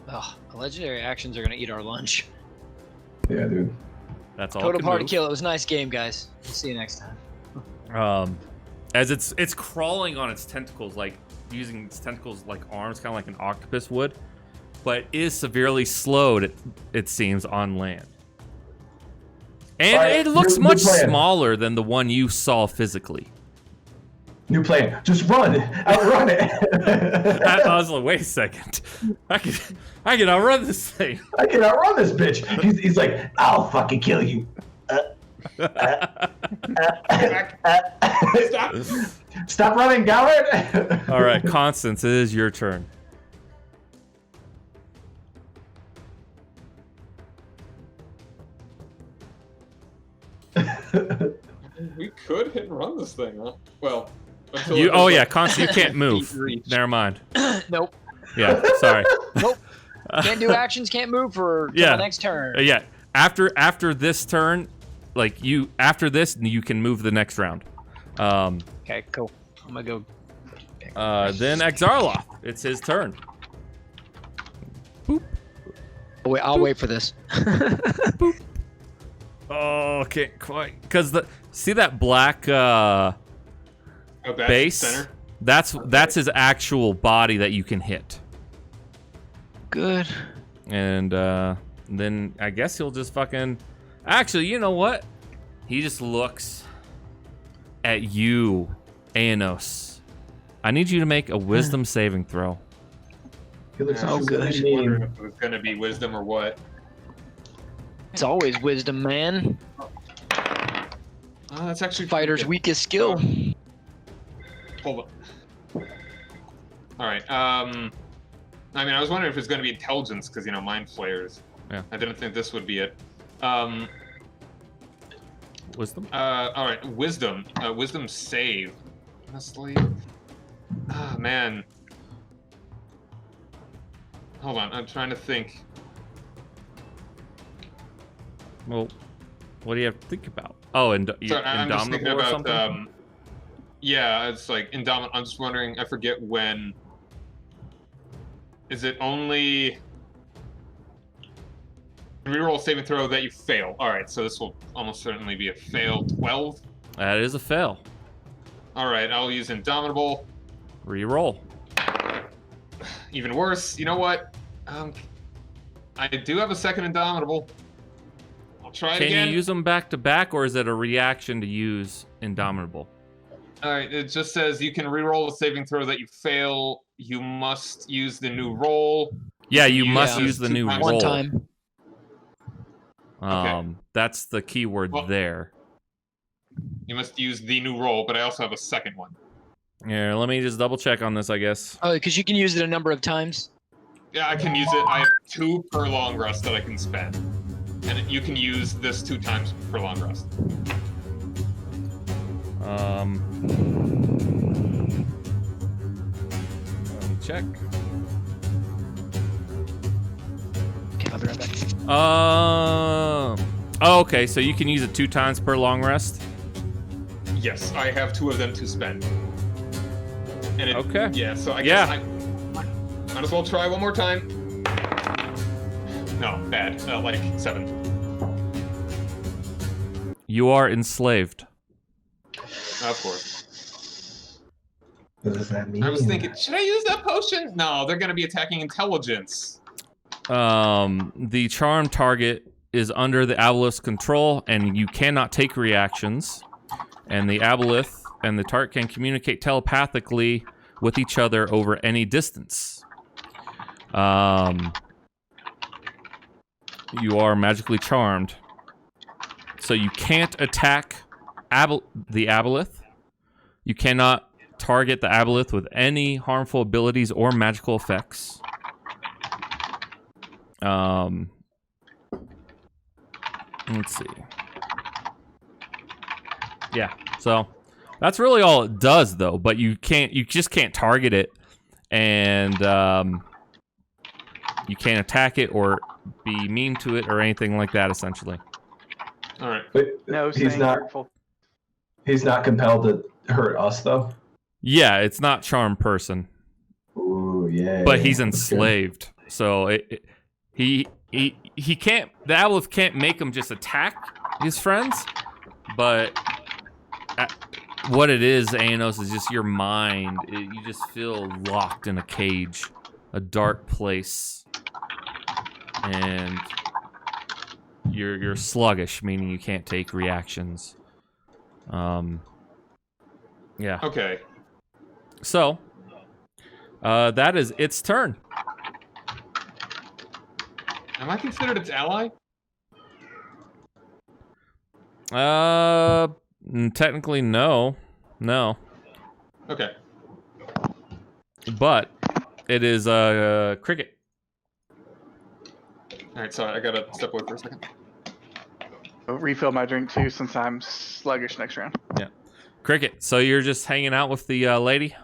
oh, legendary actions are gonna eat our lunch. Yeah, dude. That's all. it Total can party move. kill. It was a nice game, guys. We'll see you next time. As it's crawling on its tentacles, like using its tentacles like arms, kind of like an octopus would, but is severely slowed. It seems on land, and All right, it looks new much plan. smaller than the one you saw physically. New plan. Just run. Outrun it. I was like, wait a second, I can outrun this thing. I can outrun this bitch. He's like, I'll fucking kill you. Stop. Stop running, Goward. All right, Constance, it is your turn. We could hit and run this thing, huh? Well, until You, it oh was yeah, like Constance, you can't move. deep reach. Never mind. Nope. Yeah, sorry. Nope. Can't do actions. Can't move for till Yeah. the next turn. Yeah, after this turn, like after this, you can move the next round. Okay, cool. I'm gonna go. Then Exarloth, it's his turn. Wait, I'll wait for this. Oh, can't quite, cause see that black Oh, that's base? center. That's his actual body that you can hit. Good. And then I guess he'll just fucking. Actually, you know what? He just looks at you, Anos. I need you to make a wisdom saving throw. He looks I was so just mean. wondering if it was gonna be wisdom or what. It's always wisdom, man. Oh, that's actually pretty Fighter's good. weakest skill. Hold on. All right. I mean, I was wondering if it's going to be intelligence because mind flayers. Yeah. I didn't think this would be it. Wisdom. All right. Wisdom. Wisdom save. Honestly. Ah, man. Hold on. I'm trying to think. Well, what do you have to think about? Oh, and Sorry, I'm just thinking Indomitable or about. something? Yeah, it's like Indomitable. I'm just wondering. I forget when. Is it only reroll saving throw that you fail? All right, so this will almost certainly be a fail. 12. That is a fail. All right, I'll use Indomitable. Reroll. Even worse. You know what? I do have a second Indomitable. try it Can again. you use them back to back, or is it a reaction to use Indomitable? All right, it just says you can re-roll a saving throw that you fail. You must use the new roll. Yeah, you use must this use the 2 new times. One roll. time. Okay. That's the key word there. You must use the new roll, but I also have a second one. Here, let me just double check on this, I guess. Oh, because you can use it a number of times. Yeah, I can use it. I have 2 per long rest that I can spend. And you can use this 2 times per long rest. Let me check. Okay, I'll be right back. Okay, so you can use it 2 times per long rest. Yes, I have 2 of them to spend. And it, Okay. Yeah, so I guess I might as well try one more time. No, bad. Like 7. You are enslaved. Of course. What does that mean? I was thinking, should I use that potion? No, they're going to be attacking intelligence. The charm target is under the Aboleth's control, and you cannot take reactions. And the Aboleth and the target can communicate telepathically with each other over any distance. You are magically charmed. So you can't attack the Aboleth. You cannot target the Aboleth with any harmful abilities or magical effects. Let's see. Yeah, so that's really all it does, though. But you just can't target it, and you can't attack it or be mean to it or anything like that. Essentially. All right. But No, he's saying not. hurtful. He's not compelled to hurt us, though. Yeah, it's not charm person, Ooh, yeah. but he's that's good. enslaved. So he can't. The Aboleth can't make him just attack his friends, but what it is, Aenos, is just your mind. You just feel locked in a cage, a dark place, and you're sluggish, meaning you can't take reactions. Yeah. Okay. So, that is its turn. Am I considered its ally? Technically, no. Okay. But it is a cricket. All right, sorry, I gotta step away for a second. I'll refill my drink too, since I'm sluggish next round. Cricket. So you're just hanging out with the lady?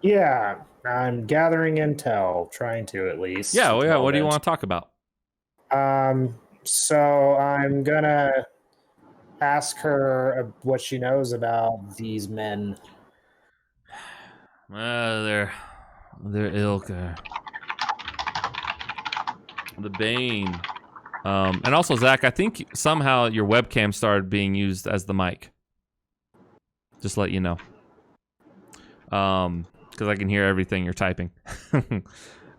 Yeah, I'm gathering intel, trying to at least. Yeah. Well, yeah. What do you want to talk about? So I'm gonna ask her what she knows about these men. They're ilk. The Bane. And also, Zach, I think somehow your webcam started being used as the mic. Just let you know. Because I can hear everything you're typing.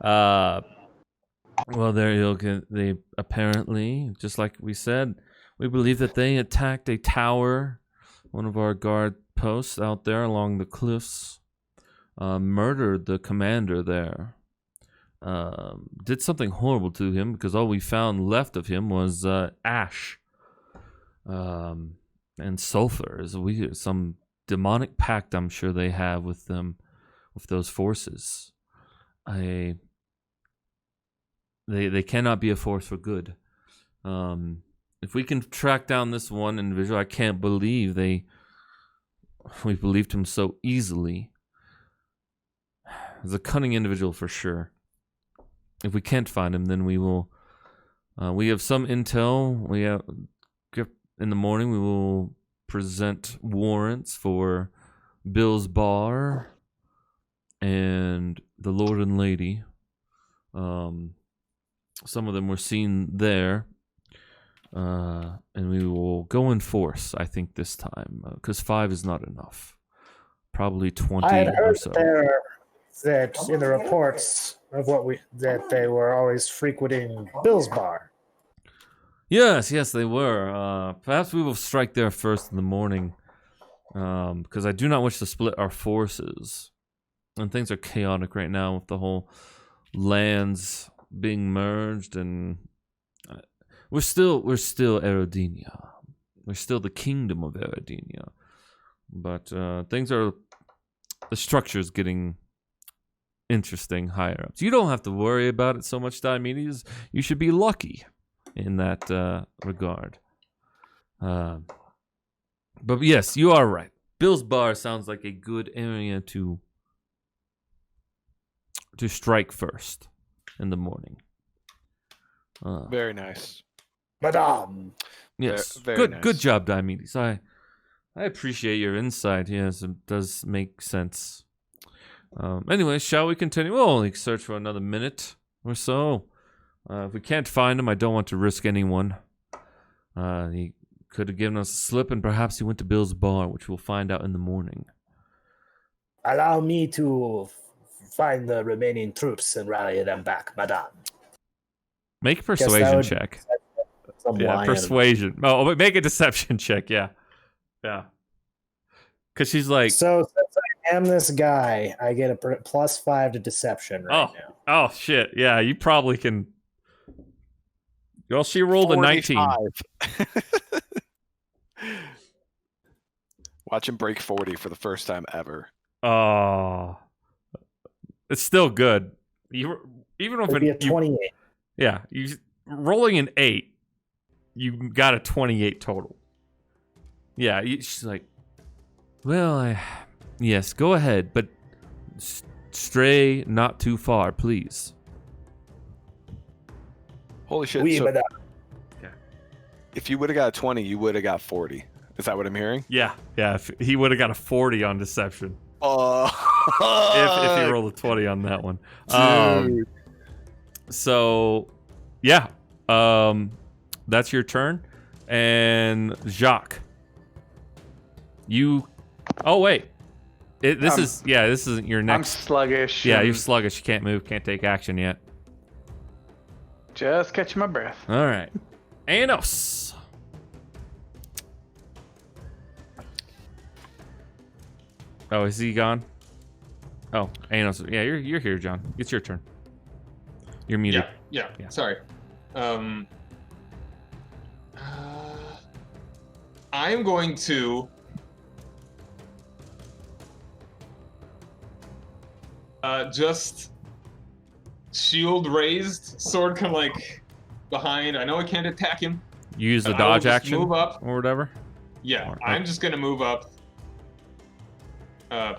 Well, they're ilk. They apparently, just like we said, we believe that they attacked a tower, one of our guard posts out there along the cliffs, murdered the commander there. Did something horrible to him because all we found left of him was ash and sulfur. Is weird. Some demonic pact, I'm sure they have with them, with those forces. They cannot be a force for good. If we can track down this one individual, I can't believe we believed him so easily. He's a cunning individual for sure. If we can't find him, then we will. We have some intel. In the morning. We will present warrants for Bill's Bar and the Lord and Lady. Some of them were seen there, and we will go in force. I think this time, because 5 is not enough. Probably 20 I had or heard so. that in the reports of that they were always frequenting Bill's Bar. Yes, they were. Perhaps we will strike there first in the morning, because I do not wish to split our forces. And things are chaotic right now with the whole lands being merged, and we're still Eridenia. We're still the kingdom of Eridenia. But the structure's getting interesting higher up. So you don't have to worry about it so much, Diomedes. You should be lucky in that regard. But yes, you are right. Bill's Bar sounds like a good area to strike first in the morning. Very nice. Madame. Yes, Very good nice. job, Diomedes. I appreciate your insight. Yes, it does make sense. Anyway, shall we continue? We'll only search for another minute or so. If we can't find him, I don't want to risk anyone. He could have given us a slip, and perhaps he went to Bill's Bar, which we'll find out in the morning. Allow me to find the remaining troops and rally them back, Madame. Make a Guess that persuasion would- check. Some Yeah, lion. persuasion. Oh, make a deception check. Yeah. Because she's like, So since I am this guy, I get a +5 to deception right now. oh shit, yeah, you probably can. Well, she rolled a 19. 45. Watch him break 40 for the first time ever. Oh, it's still good. Even if It'd be a 28. you rolling an 8, you got a 28 total. Yeah, she's like, well, yes, go ahead, but stray not too far, please. Holy shit. Oui, So Madame. if you would have got a 20, you would have got 40. Is that what I'm hearing? Yeah. If he would have got a 40 on deception. Oh, If he rolled a 20 on that one. dude. So, yeah. That's your turn. And Jacques. Oh, wait. This isn't your I'm next. sluggish. Yeah, and you're sluggish. You can't move, can't take action yet. just catching my breath. All right. Anos. Oh, is he gone? Oh, Anos. Yeah, you're here, John. It's your turn. You're muted. Yeah. Yeah. Sorry. I'm going to just shield raised, sword kind of like behind. I know I can't attack him. Use the I will dodge just action move up. or whatever. Yeah, Or- I'm just gonna move up. Come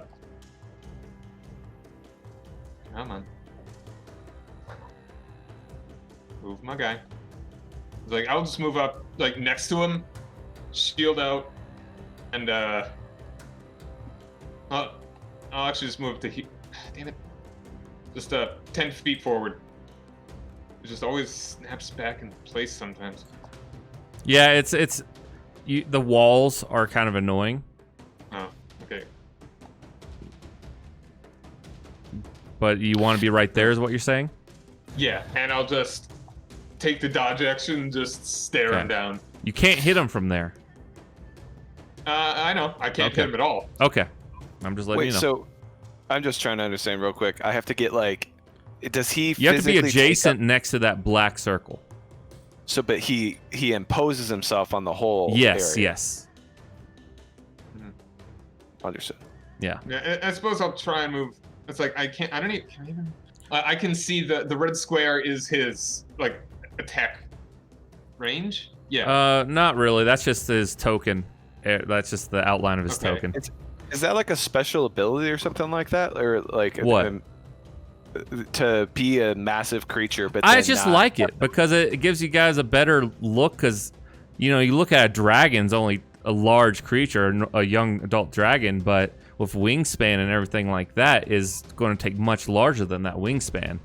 on. Move my guy. It's like I'll just move up like next to him, shield out, and I'll actually just move to damn it. Just 10 feet forward. It just always snaps back in place sometimes. Yeah, the walls are kind of annoying, Oh, okay. but you want to be right there, is what you're saying? Yeah, and I'll just take the dodge action and just stare Okay. him down. You can't hit him from there. I know. I can't Okay. hit him at all. Okay, I'm just letting Wait, you know. so I'm just trying to understand real quick. I have to get like, does he? You have to be physically take adjacent up- next to that black circle. So, but he imposes himself on the whole. Yes, area. yes. Understood. Yeah. Yeah, I suppose I'll try and move. It's like I can't. I don't even. Can I even? I can see the red square is his like attack range. Yeah. Not really. That's just his token. That's just the outline of his Okay. token. Is that like a special ability or something like that, or like What? To be a massive creature? But I then just not- like it because it gives you guys a better look. Because you look at a dragon's only a large creature, a young adult dragon, but with wingspan and everything like that is going to take much larger than that wingspan,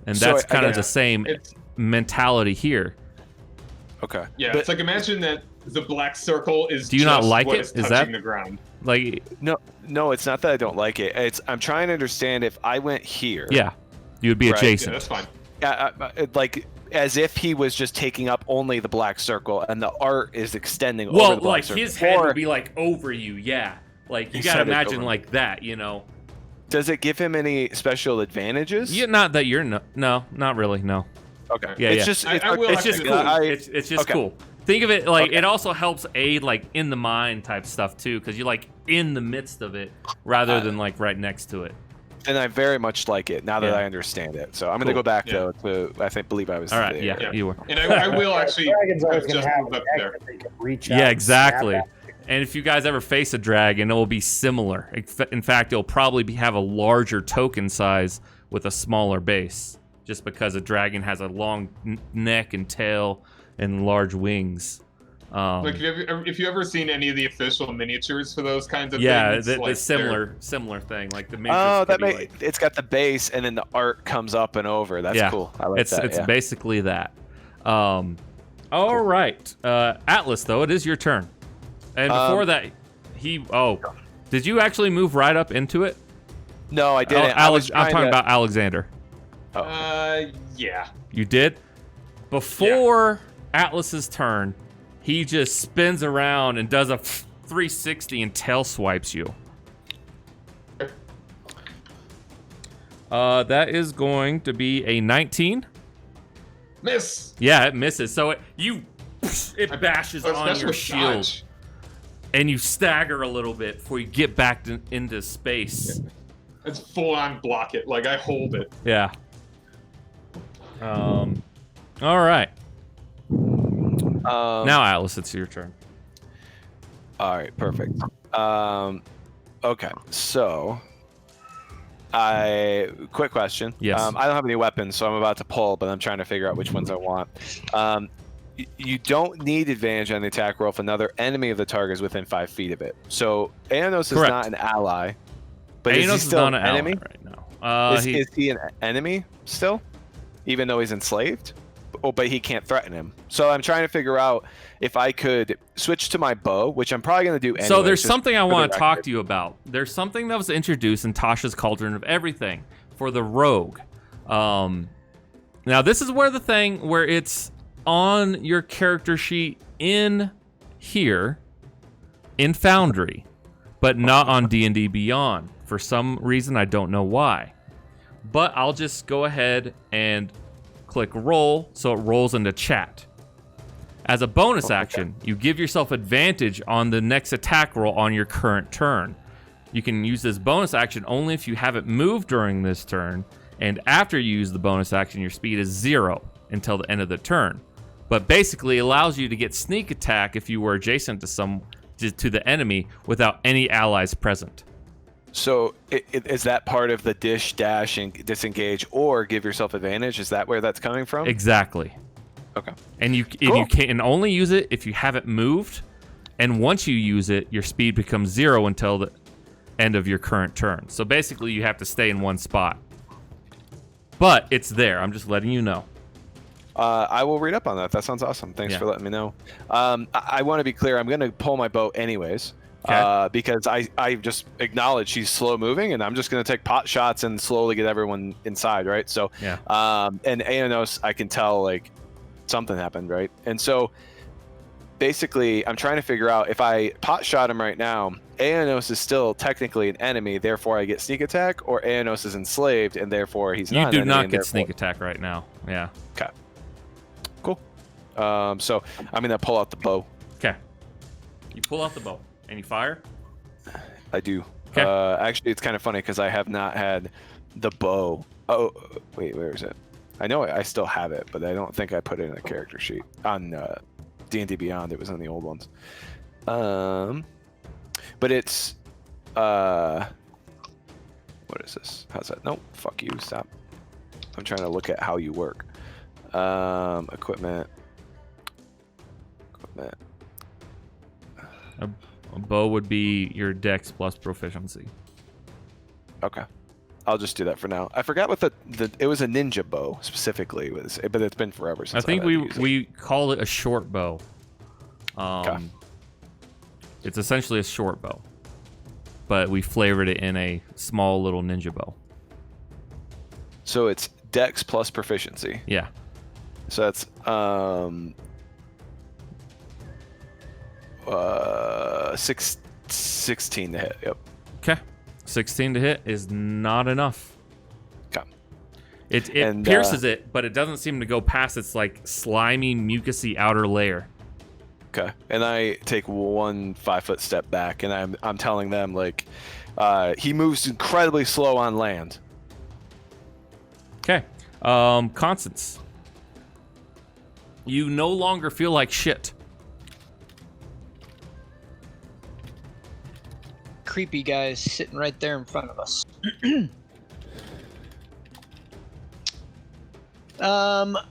and So that's I kind of guess the same It's mentality here. Okay. yeah. But It's like imagine that the black circle is. Do you not just like what it? is Is touching that- the ground? Like, no, it's not that I don't like it. I'm trying to understand if I went here. yeah, you would be Right. Yeah, adjacent. that's fine. Like as if he was just taking up only the black circle, and the art is extending over Well, the black like circle. his head Or would be like over you, yeah. Like you His gotta head is imagine over. like that, you know. does it give him any special advantages? Yeah, not that you're no, not really, no. Okay. Yeah, it's yeah. just I will It's just actually- cool. I- it's just okay. cool. Think of it like Okay. it also helps aid like in the mind type stuff too, because you're like in the midst of it rather than like right next to it. and I very much like it now that Yeah. I understand it. So I'm gonna Cool. go back Yeah. though to believe I was All right, there. yeah, Yeah. you were. And I will actually Dragon's always have going just to have moved a up deck there. that they can reach out. Yeah, and exactly. snap And if you guys ever face a dragon, it will be similar. In fact, it'll probably have a larger token size with a smaller base, just because a dragon has a long neck and tail and large wings. Like, if you ever seen any of the official miniatures for those kinds of Yeah, things, the like, similar thing. Like the matrix Oh, could that be makes it's got the base and then the art comes up and over. That's Yeah. cool. I like it's that. it's yeah. basically that. All right, Atlas, though it is your turn. And before that, did you actually move right up into it? No, I didn't. I'm talking about Alexander. yeah. You did? Before Atlas's turn, he just spins around and does a 360 and tail swipes you. That is going to be a 19. Miss. Yeah, it misses. So it bashes on That's your with shield, dodge. and you stagger a little bit before you get back into space. It's full on block it. Like I hold it. Yeah. All right. Now, Atlas, it's your turn. All right, perfect. Okay, so quick question. Yes. I don't have any weapons, so I'm about to pull, but I'm trying to figure out which ones I want. You don't need advantage on the attack roll if another enemy of the target is within 5 feet of it. So Anos is Correct. not an ally, but is he Anos still is not an enemy? right now. Is he an enemy still, even though he's enslaved? Oh, but he can't threaten him. So I'm trying to figure out if I could switch to my bow, which I'm probably going to do anyway. So there's just something I for the want to talk record. to you about. There's something that was introduced in Tasha's Cauldron of Everything for the rogue. Now this is where it's on your character sheet in here in Foundry, but not on D&D Beyond. For some reason, I don't know why. But I'll just go ahead and click roll so it rolls into chat. As a bonus action, you give yourself advantage on the next attack roll on your current turn. You can use this bonus action only if you haven't moved during this turn, and after you use the bonus action, your speed is 0 until the end of the turn. But basically allows you to get sneak attack if you were adjacent to the enemy without any allies present. So is that part of the dish, dash, and disengage, or give yourself advantage? Is that where that's coming from? Exactly. Okay. And you Cool. can only use it if you haven't moved, and once you use it, your speed becomes 0 until the end of your current turn. So basically, you have to stay in one spot. But it's there. I'm just letting you know. I will read up on that. That sounds awesome. Thanks Yeah. for letting me know. I want to be clear. I'm going to pull my bow anyways. Okay. Because I just acknowledge she's slow moving, and I'm just going to take pot shots and slowly get everyone inside, right? So, Yeah. and Aenos, I can tell like something happened, right? And so basically, I'm trying to figure out if I pot shot him right now, Aenos is still technically an enemy, therefore I get sneak attack, or Aenos is enslaved and therefore he's You not. do an enemy, not and get therefore- sneak attack right now. Yeah. Cool. So I'm gonna pull out the bow. Okay. You pull out the bow and you fire. I do. Okay. Actually, it's kind of funny because I have not had the bow. Oh, wait, where is it? I know I still have it, but I don't think I put it in a character sheet on D&D Beyond. It was on the old ones. But it's what is this? How's that? Nope. Fuck you. Stop. I'm trying to look at how you work. Equipment. A bow would be your dex plus proficiency. Okay. I'll just do that for now. I forgot what it was a ninja bow specifically, but it's been forever since I think I've had to use it. we call it a short bow. Okay. It's essentially a short bow, but we flavored it in a small little ninja bow. So it's dex plus proficiency. Yeah. So that's 16 to hit. Yep. Okay. 16 to hit is not enough. Okay. It And, pierces it, but it doesn't seem to go past its like slimy, mucusy outer layer. Okay. And I take 1 5-foot step back, and I'm telling them like, he moves incredibly slow on land. Okay. Constance. You no longer feel like shit. Creepy guy is sitting right there in front of us.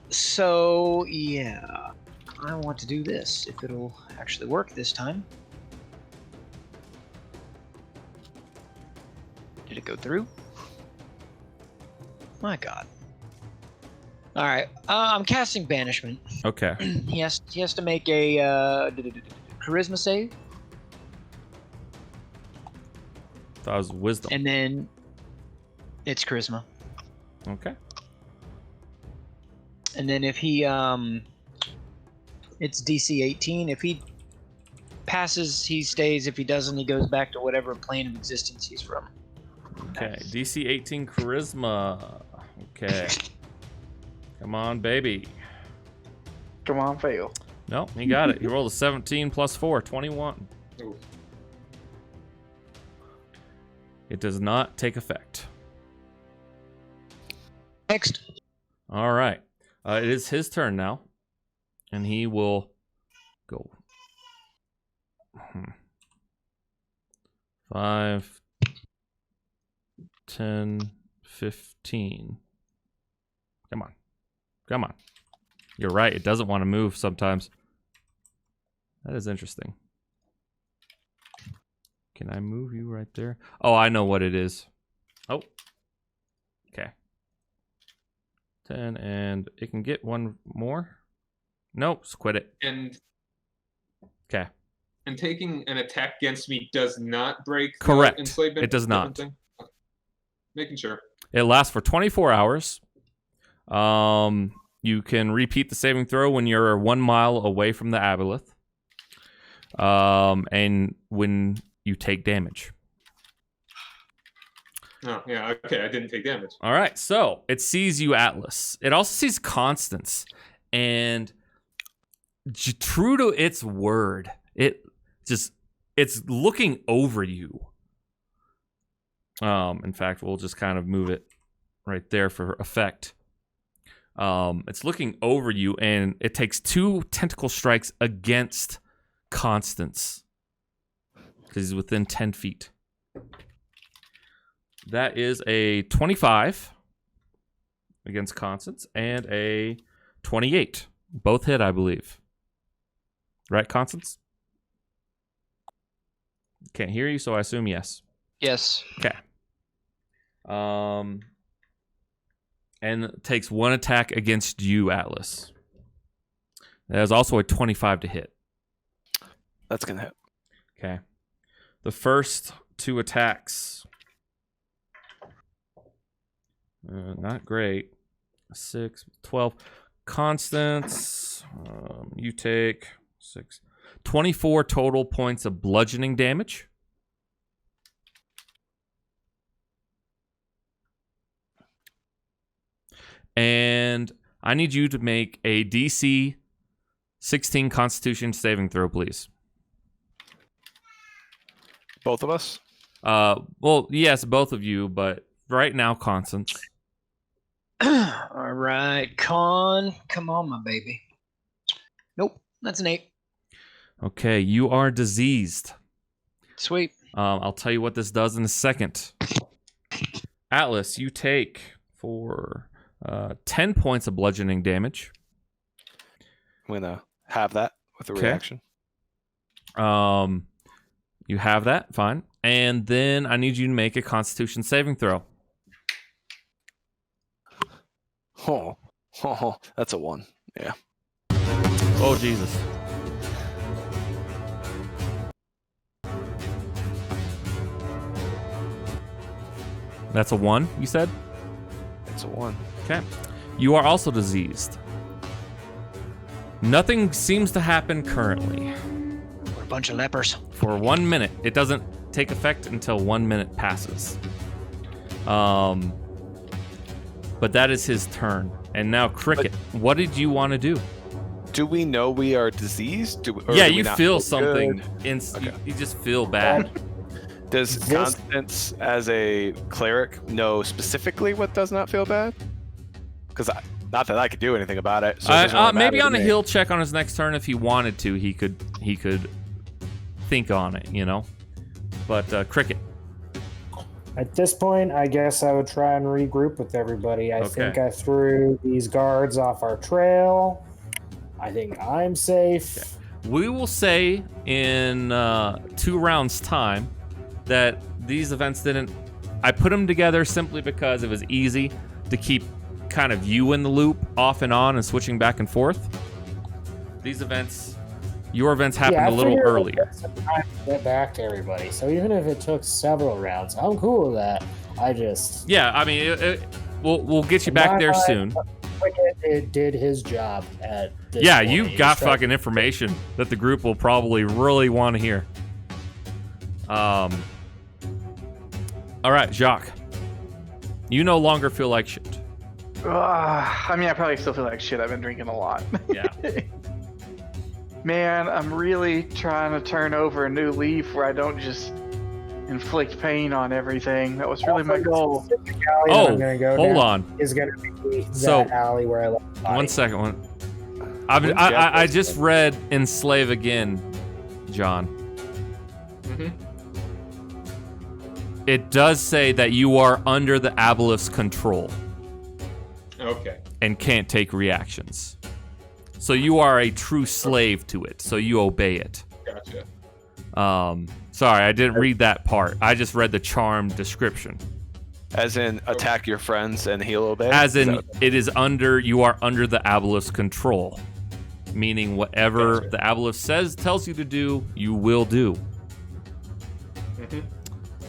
So yeah, I want to do this if it'll actually work this time. Did it go through? My God. All right, I'm casting banishment. Okay. He has to make a charisma save, That was wisdom. and then it's charisma. Okay. And then if he it's DC 18. If he passes, he stays. If he doesn't, he goes back to whatever plane of existence he's from. Okay. DC 18 charisma. Okay. Come on, baby. Come on, fail. No, he got it. He rolled a 17 plus 4, 21. Ooh. It does not take effect. Next. All right. It is his turn now. And he will go. 5, 10, 15. Come on. Come on. You're right. It doesn't want to move sometimes. That is interesting. Can I move you right there? Oh, I know what it is. Oh. Okay. 10, and it can get one more. Nope, just quit it. And Okay. taking an attack against me does not break the Correct. enslavement. It does not. thing? Okay. Making sure. It lasts for 24 hours. You can repeat the saving throw when you're 1 mile away from the aboleth. And when you take damage. Oh, yeah, okay, I didn't take damage. All right, so it sees you, Atlas. It also sees Constance, and true to its word, it's looking over you. In fact, we'll just kind of move it right there for effect. It's looking over you, and it takes 2 tentacle strikes against Constance because he's within 10 feet. That is a 25 against Constance and a 28. Both hit, I believe. Right, Constance? Can't hear you, so I assume yes. Yes. Okay. And it takes 1 attack against you, Atlas. That is also a 25 to hit. That's gonna hit. Okay. The first 2 attacks. Not great. 6, 12. Constance, you take 6. 24 total points of bludgeoning damage. And I need you to make a DC 16 Constitution saving throw, please. Both of us? Well, yes, both of you, but right now, Constance. All right, Con. Come on, my baby. Nope, that's an 8. Okay, you are diseased. Sweet. I'll tell you what this does in a second. Atlas, you take 10 points of bludgeoning damage. I'm gonna have that with a reaction. You have that, fine. And then I need you to make a Constitution saving throw. Oh, that's a 1. Yeah. Oh, Jesus. That's a 1, you said? It's a 1. Okay. You are also diseased. Nothing seems to happen currently. We're a bunch of lepers. For 1 minute. It doesn't take effect until 1 minute passes. But that is his turn. And now Cricket, what did you want to do? Do we know we are diseased? Yeah, do we you not feel good? something. Okay. You just feel bad. Does Constance, as a cleric, know specifically what does not feel bad? Because not that I could do anything about it. So it doesn't really maybe matter on to a me. heal check on his next turn, if he wanted to, he could think on it, you know. But Cricket. At this point, I guess I would try and regroup with everybody. I think I threw these guards off our trail. I think I'm safe. Okay. We will say in 2 rounds' time that these events didn't. I put them together simply because it was easy to keep kind of you in the loop, off and on, and switching back and forth. These events, your events happened a little earlier. Some time to get back to everybody. So even if it took several rounds, I'm cool with that. Yeah, I mean, we'll get you back there soon. It did his job at this Yeah, point. you got fucking information that the group will probably really want to hear. All right, Jacques. You no longer feel like shit. I mean, I probably still feel like shit. I've been drinking a lot. Yeah. Man, I'm really trying to turn over a new leaf where I don't just inflict pain on everything. That was really my goal. Hold on. Is going to be that So, alley where I left the body. 1 second. I just read Enslave again, John. Mm-hmm. It does say that you are under the Aboleth's control Okay. and can't take reactions. So you are a true slave to it, so you obey it. Gotcha. Sorry, I didn't read that part. I just read the charm description. As in, attack your friends and he'll obey? As in, you are under the Aboleth's control. Meaning whatever the Aboleth tells you to do, you will do. Mm-hmm.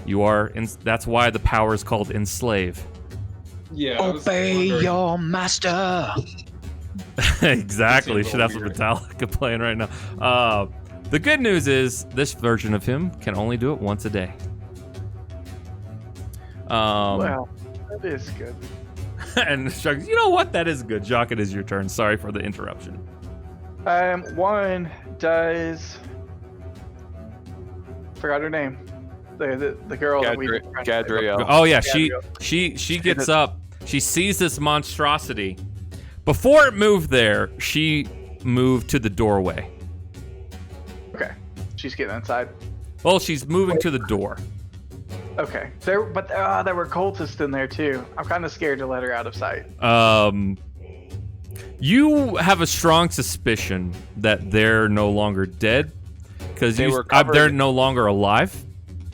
You are, that's why the power is called enslave. Yeah. Obey your master. Exactly. Seems a Should have some little Metallica playing right now. The good news is this version of him can only do it once a day. Well, that is good. And Jacques, you know what? That is good. Jacques, it is your turn. Sorry for the interruption. One does. Forgot her name. The girl that we. Gadriel. Oh yeah, she gets up. She sees this monstrosity. Before it moved there, she moved to the doorway. Okay, she's getting inside. Well, she's moving to the door. Okay, there were cultists in there too. I'm kind of scared to let her out of sight. You have a strong suspicion that they're no longer dead because they're no longer alive.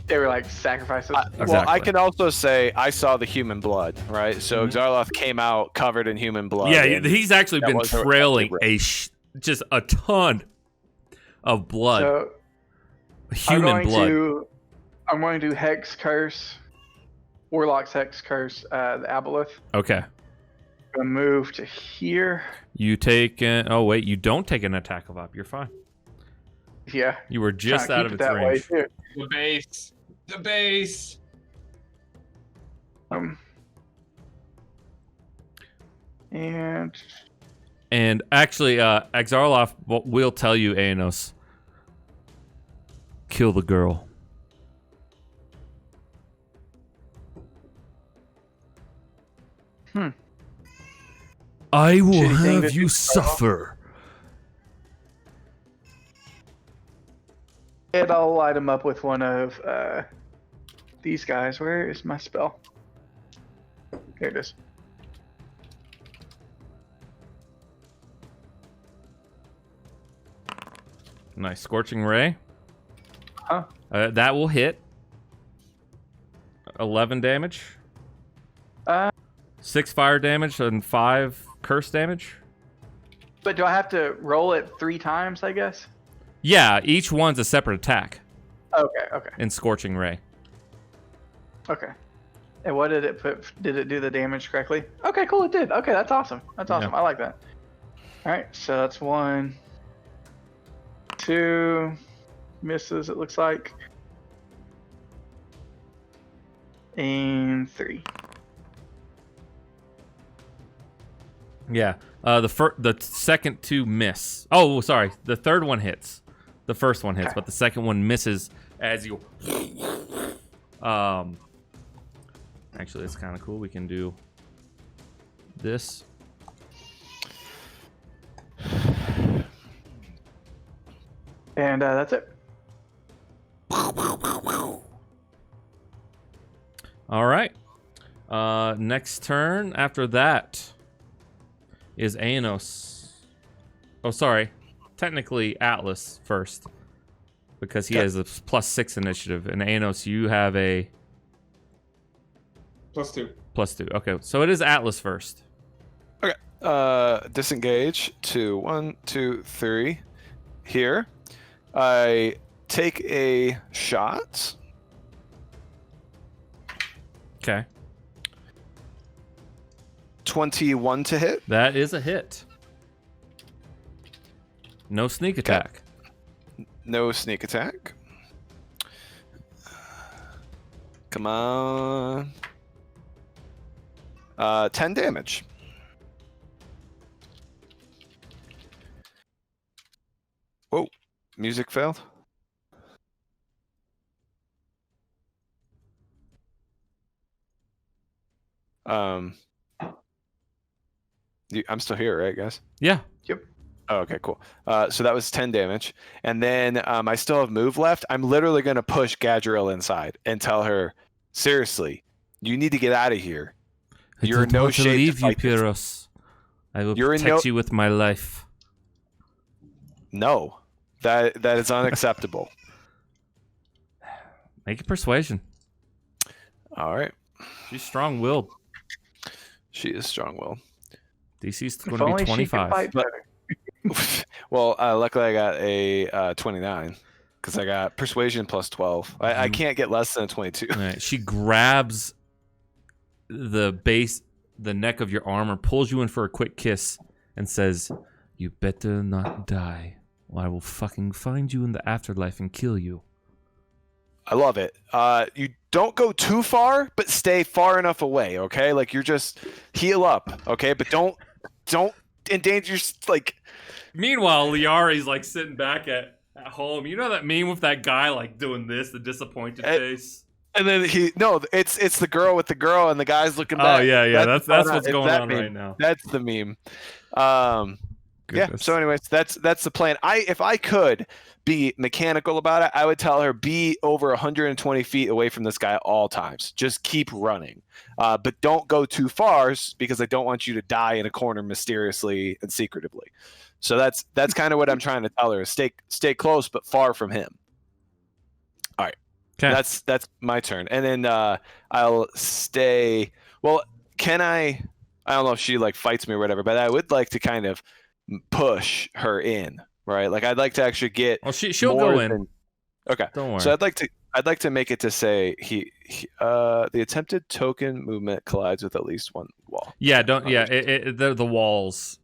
They were like sacrifices. Exactly. Well, I can also say I saw the human blood, right? So Xarloth came out covered in human blood. Yeah, and he's actually that been was a trailing empty just a ton of blood. So Human blood. I'm going to Hex Curse, Warlock's Hex Curse, the Aboleth. Okay. I'm going to move to here. You take oh wait, you don't take an attack of op. You're fine. Yeah. You were just Trying to out of keep its it that range. way, too. The base. The base. And actually, Exarloth will tell you, Aenos, kill the girl. I will Shitty thing have to you do. suffer. and I'll light him up with one of these guys. Where is my spell? Here it is. Nice. Scorching Ray. Huh? That will hit. 11 damage. 6 fire damage and 5 curse damage. But do I have to roll it 3 times, I guess? Yeah, each one's a separate attack Okay. in Scorching Ray. Okay. And what did it put? Did it do the damage correctly? Okay, cool, it did. Okay, that's awesome. That's awesome. Yeah. I like that. All right, so that's 1, 2 misses. It looks like, and 3. Yeah. The second 2 miss. Oh, sorry. The third one hits. The first one hits, Okay. but the second one misses as you. Actually, it's kind of cool. We can do this. And that's it. All right. Next turn after that is Aenos. Oh, sorry. Technically Atlas first because he has a +6 initiative. And Aenos, you have a +2. +2. Okay, so it is Atlas first. Okay. Disengage to 1, 2, 3. Here. I take a shot. Okay. 21 to hit. That is a hit. No sneak attack. No sneak attack. Come on. 10 damage. Whoa. Music failed. I'm still here, right, guys? Yeah. Oh, okay, cool. So that was 10 damage. And then I still have move left. I'm literally going to push Gadriel inside and tell her, seriously, you need to get out of here. You're in no shape to leave you, fight this. Pyros. I will You're in protect no- you with my life. No, that is unacceptable. Make it persuasion. All right. She's strong-willed. She is strong-willed. DC's If going to be only she could 25. fight better. Well, luckily I got a 29 because I got persuasion +12. I can't get less than a 22. All right, she grabs the neck of your armor, pulls you in for a quick kiss, and says, "You better not die, or I will fucking find you in the afterlife and kill you." I love it. You don't go too far, but stay far enough away, okay? Like you're just heal up, okay? But don't endanger like. Meanwhile, Liari's like sitting back at home. You know that meme with that guy like doing this, the disappointed face? And then it's the girl with the girl and the guy's looking Oh back. yeah, that's what's it's going that on meme. right now. That's the meme. Yeah. Goodness. So anyways, that's the plan. If I could be mechanical about it, I would tell her be over 120 feet away from this guy at all times. Just keep running, but don't go too far because I don't want you to die in a corner mysteriously and secretively. So that's kind of what I'm trying to tell her: is stay close but far from him. All right, Okay. that's my turn, and then I'll stay. Well, can I? I don't know if she like fights me or whatever, but I would like to kind of push her in, right? Like I'd like to actually get. Well, she'll more go in. than- Okay. Don't worry. So I'd like to make it to say the attempted token movement collides with at least one wall. Yeah, don't. Yeah, the walls.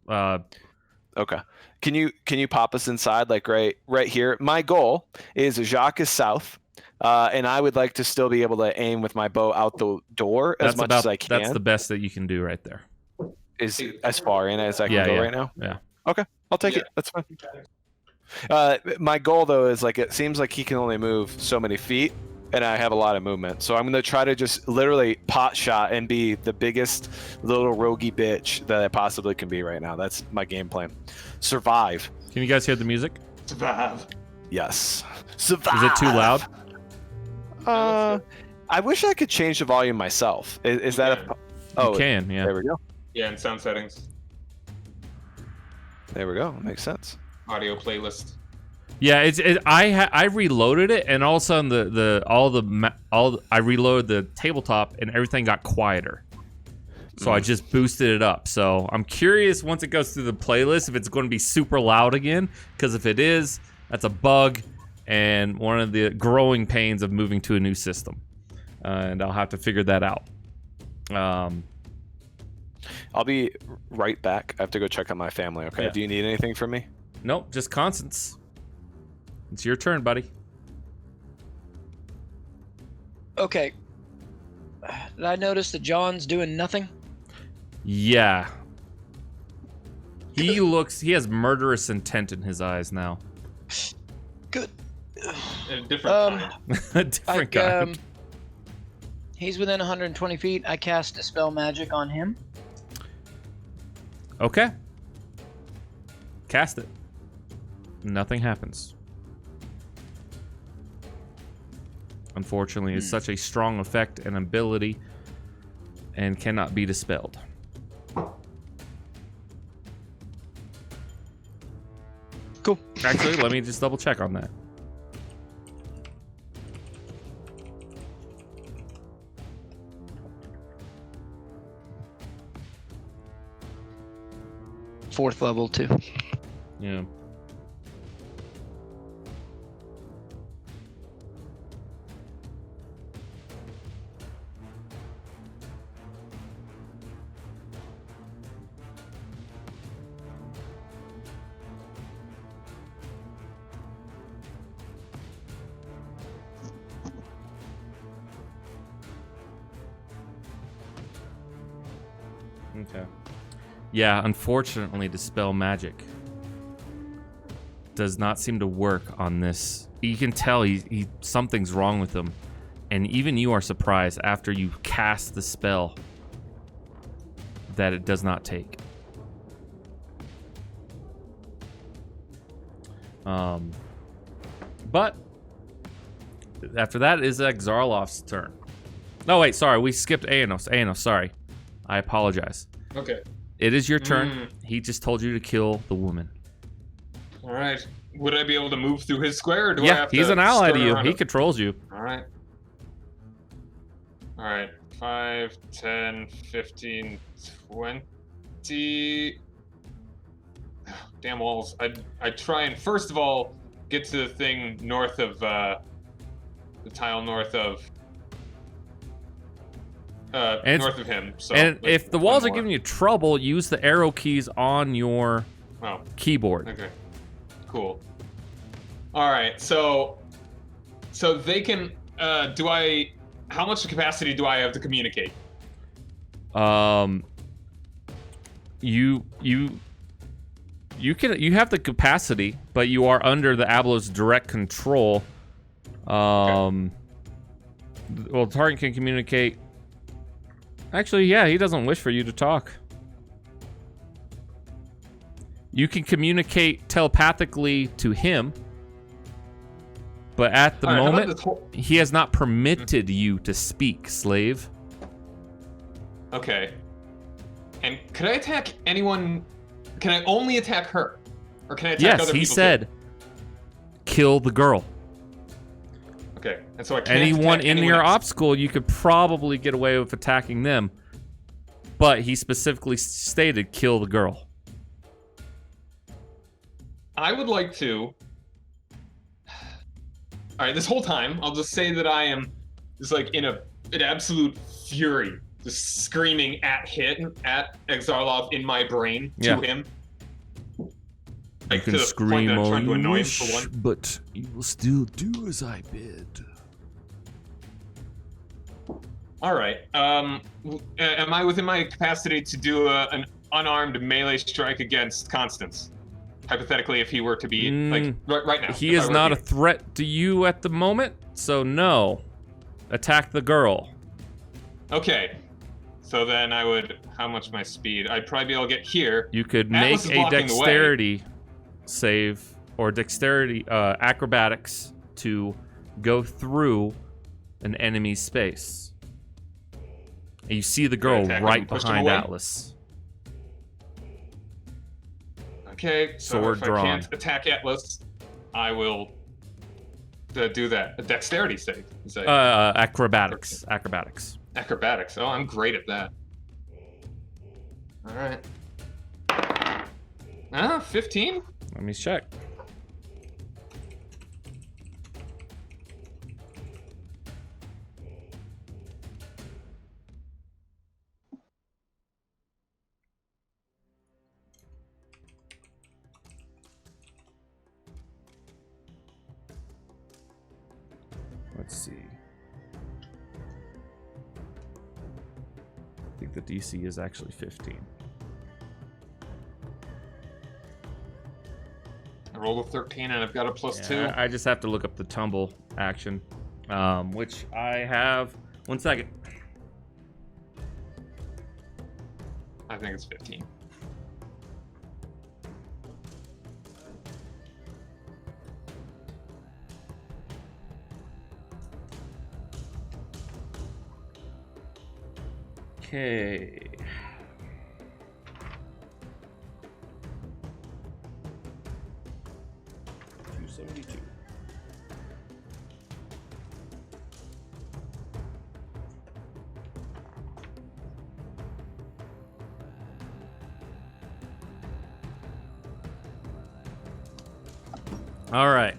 Okay. Can you pop us inside like right here? My goal is Jacques is south, and I would like to still be able to aim with my bow out the door as much as I can. That's the best that you can do right there. Is as far in as I can Yeah, go yeah. right now. Yeah. Okay, I'll take it. That's fine. My goal though is like it seems like he can only move so many feet, and I have a lot of movement. So I'm gonna try to just literally pot shot and be the biggest little roguey bitch that I possibly can be right now. That's my game plan. Survive. Can you guys hear the music? Survive. Yes. Survive. Is it too loud? I wish I could change the volume myself. Is that a? Oh, You can. Yeah. there we go. Yeah, in sound settings. There we go. Makes sense. Audio playlist. Yeah, I reloaded it, and all of a sudden I reloaded the tabletop, and everything got quieter. So I just boosted it up. So I'm curious once it goes through the playlist if it's going to be super loud again. Because if it is, that's a bug and one of the growing pains of moving to a new system. And I'll have to figure that out. I'll be right back. I have to go check on my family. Okay. Yeah. Do you need anything from me? Nope, just Constance. It's your turn, buddy. Okay. Did I notice that John's doing nothing? Yeah. He has murderous intent in his eyes now. Good. A different kind. A different kind. He's within 120 feet. I cast Dispel Magic on him. Okay. Cast it. Nothing happens. Unfortunately, it's such a strong effect and ability and cannot be dispelled. Cool. Actually, let me just double check on that. Fourth level, too. Yeah. Okay. Yeah, unfortunately, Dispel Magic does not seem to work on this. You can tell he something's wrong with him. And even you are surprised after you cast the spell that it does not take. But after that is Xarloff's turn. No, wait, sorry. We skipped Aenos. Aenos, sorry. I apologize. Okay. It is your turn. He just told you to kill the woman. All right. Would I be able to move through his square, or do I have to he's an ally to skirt you. around He him? controls you. All right. All right. 5, 10, 15, 20. Damn walls. I try and first of all get to the thing north of the tile north of north of him. So And like, if the walls are one more. giving you trouble, use the arrow keys on your Oh, keyboard. okay. Cool. All right. So they can how much capacity do I have to communicate? You have the capacity, but you are under the Ablo's direct control. Well, target can communicate. Actually, yeah, he doesn't wish for you to talk. You can communicate telepathically to him, but at the All right, how about moment, this whole- he has not permitted you to speak, slave. Okay. And could I attack anyone? Can I only attack her? Or can I attack Yes, other he people said, kill the girl. too? Okay. And so I can't Anyone attack in anyone your else. obstacle, you could probably get away with attacking them. But he specifically stated, kill the girl. I would like to. All right, this whole time, I'll just say that I am just like in an absolute fury, just screaming at Xarlov in my brain to Yeah. him. You Like, can to the point scream that I'm all trying to you annoy him wish, for one. but you will still do as I bid. All right. Am I within my capacity to do an unarmed melee strike against Constance? Hypothetically, if he were to be like right now. He if I is were not a here. threat to you at the moment, so no. Attack the girl. Okay. So then I would. How much my speed? I'd probably be able to get here. You could Atlas make is a blocking the way. dexterity save or dexterity acrobatics to go through an enemy's space. And you see the girl attack him right and push him behind away? Atlas. Okay, so Sword if drawn. I can't attack Atlas, I will do that. A dexterity save. Is that Acrobatics. Acrobatics. acrobatics? Oh, I'm great at that. All right. 15? Let me check. DC. I think the DC is actually 15. I rolled a 13 and I've got a +2. I just have to look up the tumble action, which I have. 1 second. I think it's 15. Okay. $272. All right.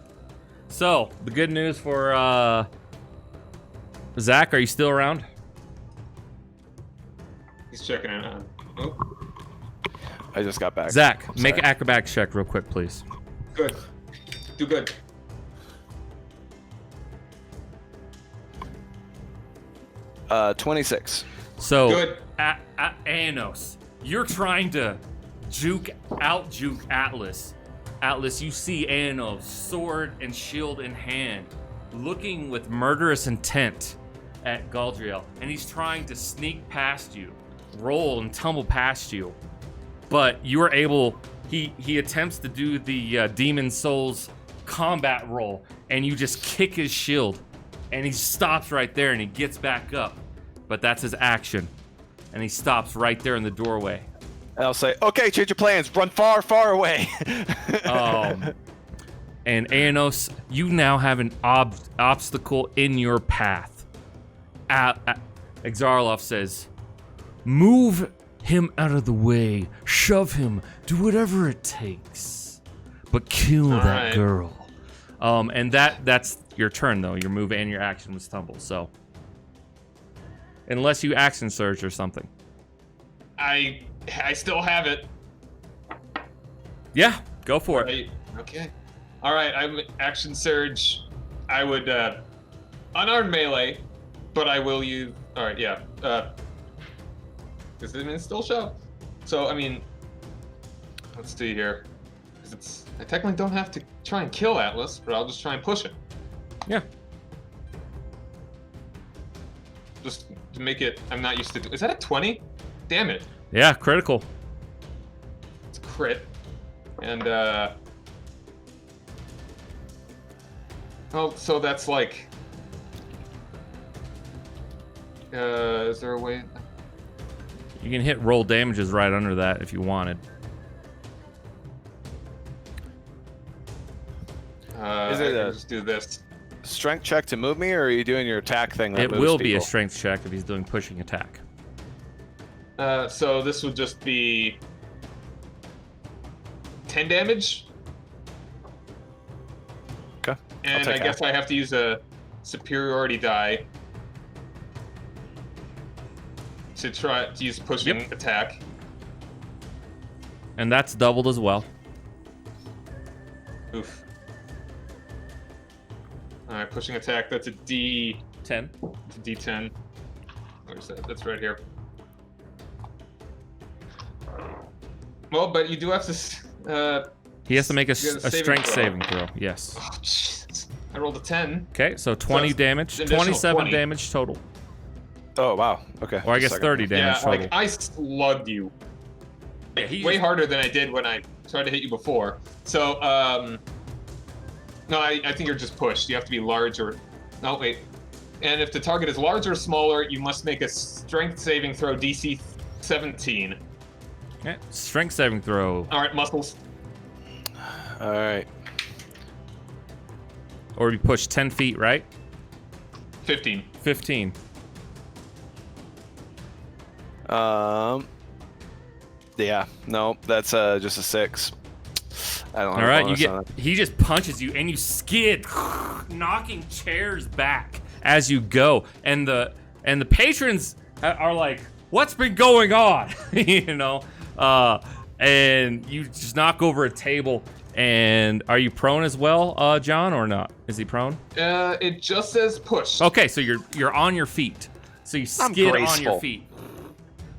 So the good news for Zach, are you still around? He's checking it out. Oh, I just got back. Zach, I'm make an sorry. acrobatics check real quick, please. good. Do good. 26. So, Good. Anos, you're trying to juke Atlas. Atlas, you see Anos, sword and shield in hand, looking with murderous intent at Galdriel, and he's trying to sneak past you, roll and tumble past you, but you are able. He attempts to do the Demon Souls combat roll, and you just kick his shield, and he stops right there, and he gets back up, but that's his action, and he stops right there in the doorway. And I'll say, okay, change your plans. Run far, far away. And Anos, you now have an obstacle in your path. Exarloff says, move him out of the way, shove him, do whatever it takes, but kill that right. girl. And that's your turn, though. Your move and your action was stumble, so. Unless you action surge or something. I still have it. Yeah, go for it. Right. Okay. All right. I'm action surge. I would unarmed melee, but I will use. All right. Yeah. Because it's still show. So I mean, let's see here. Because I technically don't have to try and kill Atlas, but I'll just try and push it. Yeah. Just to make it. I'm not used to. Is that a 20? Damn it. Yeah, critical. It's crit. And oh, so that's like is there a way? You can hit roll damages right under that if you wanted. Is I it can a- just do this? Strength check to move me, or are you doing your attack thing? That It moves will be a people? strength check if he's doing pushing attack. So this would just be 10 damage. Okay. And I take guess I have to use a superiority die to try to use pushing Yep. attack. And that's doubled as well. Oof. Alright, pushing attack, that's a D. 10. It's a D10. Where's that? That's right here. Well, but you do have to. He has to make a You got a saving strength throw. saving throw. Yes. Oh, Jesus. I rolled a 10. Okay, so 20 it's damage, an additional 27 20. damage total. Oh wow. Okay. Or I guess Second. 30 damage Yeah, total. like I slugged you. Yeah, he Way just- harder than I did when I tried to hit you before. So, no, I think you're just pushed. You have to be large or. No, wait. And if the target is larger or smaller, you must make a strength saving throw DC 17. Okay, strength saving throw. All right, muscles. All right. Or you push 10 feet, right? 15. 15. Yeah. No, that's just a 6. I don't. All have a right, you bonus get. on it. He just punches you, and you skid, knocking chairs back as you go, and the patrons are like, "What's been going on?" you know, and you just knock over a table, And are you prone as well, John, or not? Is he prone? It just says push. Okay, so you're on your feet. So you I'm skid on your graceful. feet,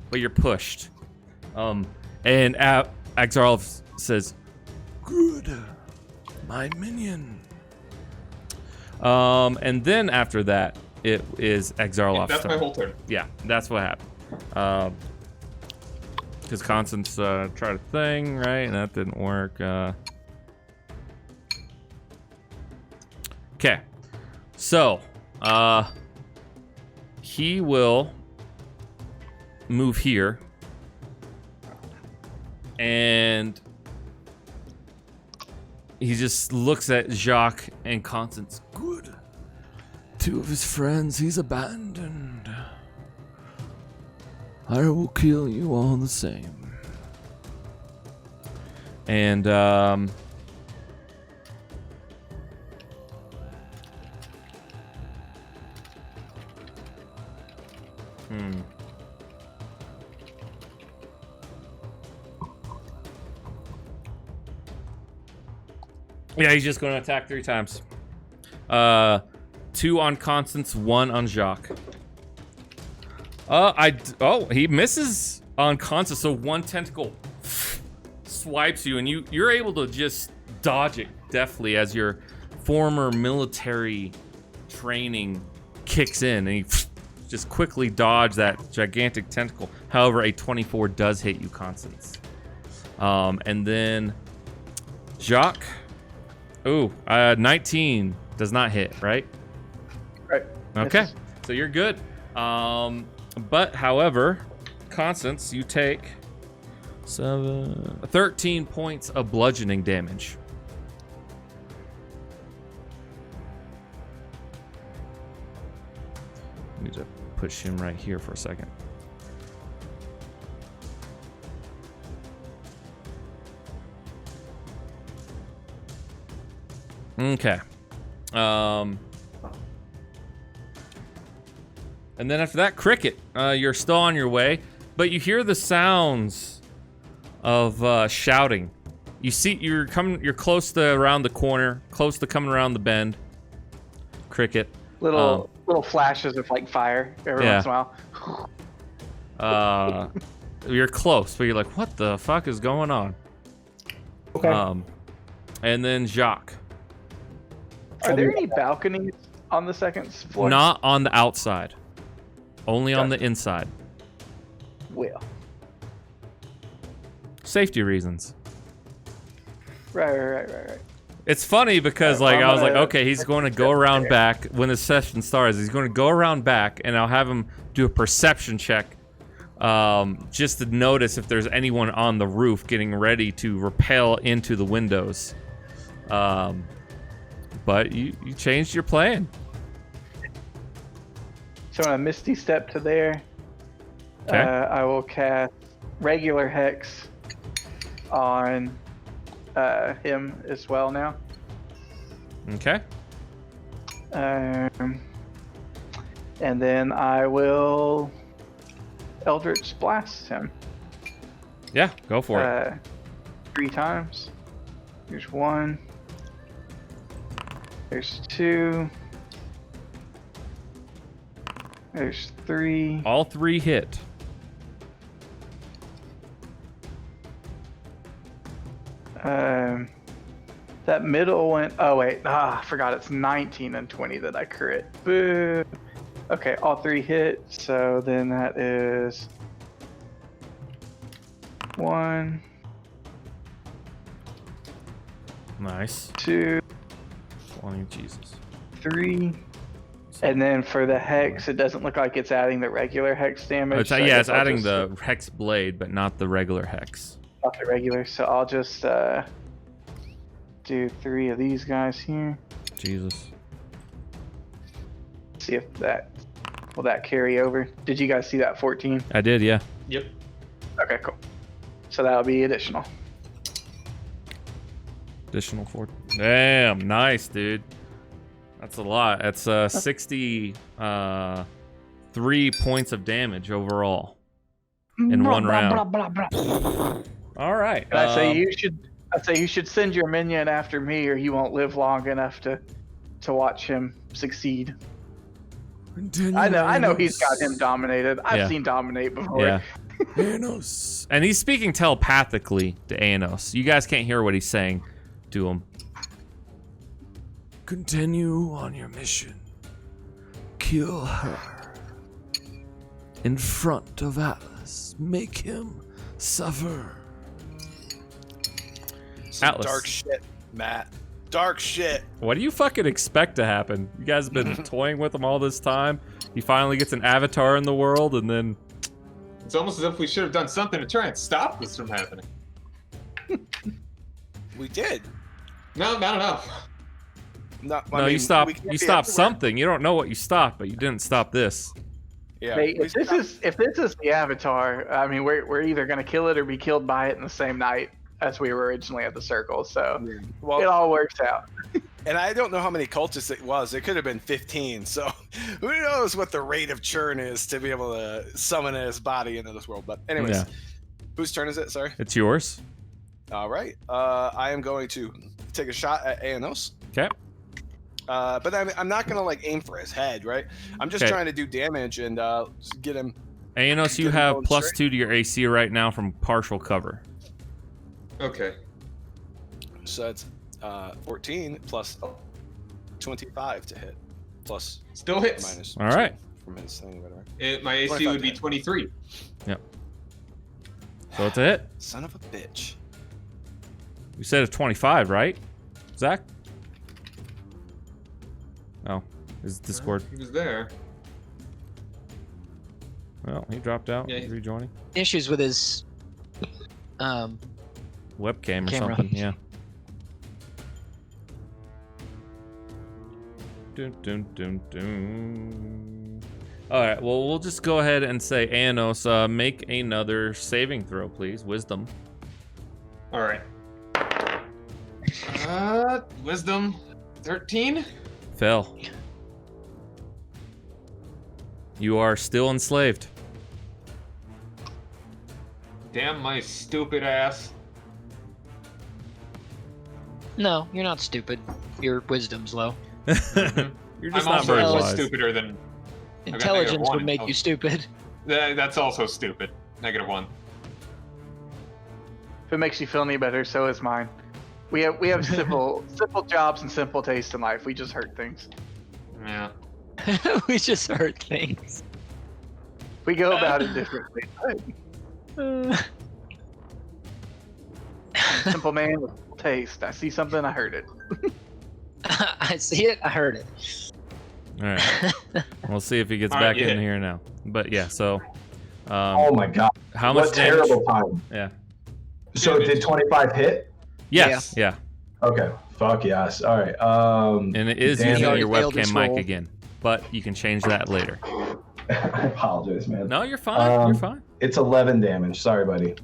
but you're pushed. And Axarov says, "Good, my minion." And then after that, it is Axarlov's That's turn. my whole turn. Yeah, that's what happened. Because Constance tried a thing, right? And that didn't work. Okay. So, he will move here. And he just looks at Jacques and Constance. Good. 2 of his friends he's abandoned. I will kill you all the same. And, yeah, he's just going to attack 3 times. 2 on Constance, 1 on Jacques. He misses on Constance, so 1 tentacle swipes you, and you're able to just dodge it deftly as your former military training kicks in, and you just quickly dodge that gigantic tentacle. However, a 24 does hit you, Constance. And then Jacques. Ooh, 19 does not hit, right? Right. Okay, so you're good. But however, Constance, you take 13 points of bludgeoning damage. I need to push him right here for a second. Okay. And then after that, Cricket, you're still on your way, but you hear the sounds of shouting. You see, you're close to around the corner, close to coming around the bend. Cricket. Little flashes of like fire every once in a while. You're close, but you're like, what the fuck is going on? Okay. And then Jacques. Are there any balconies on the second floor? Not on the outside. Only on the inside. Well. Safety reasons. Right. It's funny because Alright, like well, I was like, gonna- okay, he's going to go around back when the session starts. He's going to go around back, and I'll have him do a perception check, just to notice if there's anyone on the roof getting ready to rappel into the windows. But you changed your plan. So I'm gonna Misty Step to there. Okay. I will cast regular Hex on him as well now. Okay. And then I will Eldritch Blast him. Yeah, go for it. 3 times. Here's 1. There's 2. There's 3. All 3 hit. That middle one, oh wait, I forgot it's 19 and 20 that I crit. Boo. Okay, all 3 hit, so then that is 1, Nice. 2, 20, Jesus. 3. And then for the Hex, it doesn't look like it's adding the regular Hex damage. It's, so I yeah, guess it's I'll adding just- the Hex Blade, but not the regular Hex. Not the regular, so I'll just do 3 of these guys here. Jesus. See if that will that carry over. Did you guys see that 14? I did, yeah. Yep. Okay, cool. So that'll be additional. Additional 4. Damn, nice, dude. That's a lot. That's 63 points of damage overall in one round. All right. And I say I'd say you should send your minion after me, or you won't live long enough to watch him succeed. I know he's got him dominated. I've seen dominate before. Yeah. Aenos. And he's speaking telepathically to Aenos. You guys can't hear what he's saying to him. Continue on your mission. Kill her. In front of Atlas. Make him suffer. Some Atlas. dark shit, Matt. Dark shit. What do you fucking expect to happen? You guys have been toying with him all this time. He finally gets an avatar in the world, and then... It's almost as if we should have done something to try and stop this from happening. We did. No. You stopped something. You don't know what you stopped, but you didn't stop this. Yeah. Hey, if this is the Avatar, I mean, we're either gonna kill it or be killed by it in the same night as we were originally at the circle. So Well, it all works out. and I don't know how many cultists it was. It could have been 15. So who knows what the rate of churn is to be able to summon his body into this world. But anyways, whose turn is it? Sorry. It's yours. All right. I am going to take a shot at Aenos. Okay. But I'm not gonna like aim for his head, right? I'm just trying to do damage and just get him. Aenos, you have +2 to your AC right now from partial cover. Okay. So that's 14 plus 25 to hit, plus Still hits. minus. All right. From his thing, whatever. My AC would be 23. Yep. So it's a hit. Son of a bitch. You said it's 25, right, Zach? Oh, is Discord? He was there. Well, he dropped out. Yeah, He's rejoining. Issues with his Webcam or Camera. something, yeah. Dun. All right, well, we'll just go ahead and say, Aenos, make another saving throw, please. Wisdom. All right. Wisdom 13. Fail. You are still enslaved. Damn my stupid ass. No, you're not stupid. Your wisdom's low. You're just I'm not also very actually wise. stupider than. Intelligence would -1. make you stupid. That's also stupid. -1. If it makes you feel any better, so is mine. We have simple jobs and simple taste in life. We just hurt things. Yeah. We just heard things. We go about it differently. Simple man with simple taste. I see something, I heard it. I see it. I heard it. All right. We'll see if he gets All back right, in yeah. here now. But yeah, so Oh my god. how much What damage? terrible time. Yeah. So did 25 hit? Yes. Yeah. Okay. Fuck yes. All right. And it is Damn using it. your Failed webcam this mic roll. again, but you can change that later. I apologize, man. No, you're fine. You're fine. It's 11 damage. Sorry, buddy.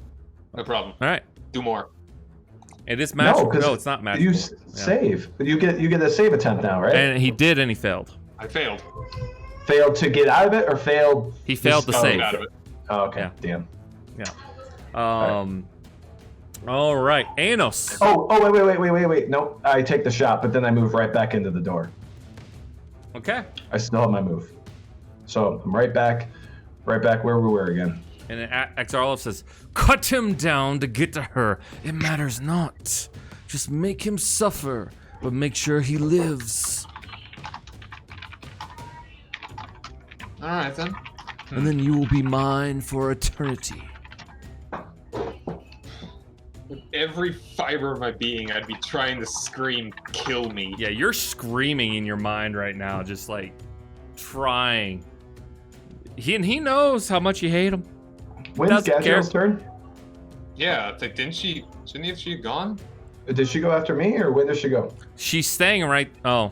No problem. All right. Do more. It is magical. 'cause No, it's not magical. You Yeah. save. You get a save attempt now, right? And he did, and he failed. I failed. Failed to get out of it, or failed? He failed to Oh, save. Out of it. Oh, okay. Yeah. Damn. All right, Aenos. Oh, wait. No, I take the shot, but then I move right back into the door. Okay. I still have my move. So I'm right back where we were again. And then Xarlov says, "Cut him down to get to her. It matters not. Just make him suffer, but make sure he lives. All right then. And then you will be mine for eternity." With every fiber of my being, I'd be trying to scream, "Kill me!" Yeah, you're screaming in your mind right now, just like trying. He knows how much you hate him. When's Doesn't Gadriel's care. turn? Yeah, it's like, shouldn't she have gone? Did she go after me, or when did she go? She's staying right. Oh,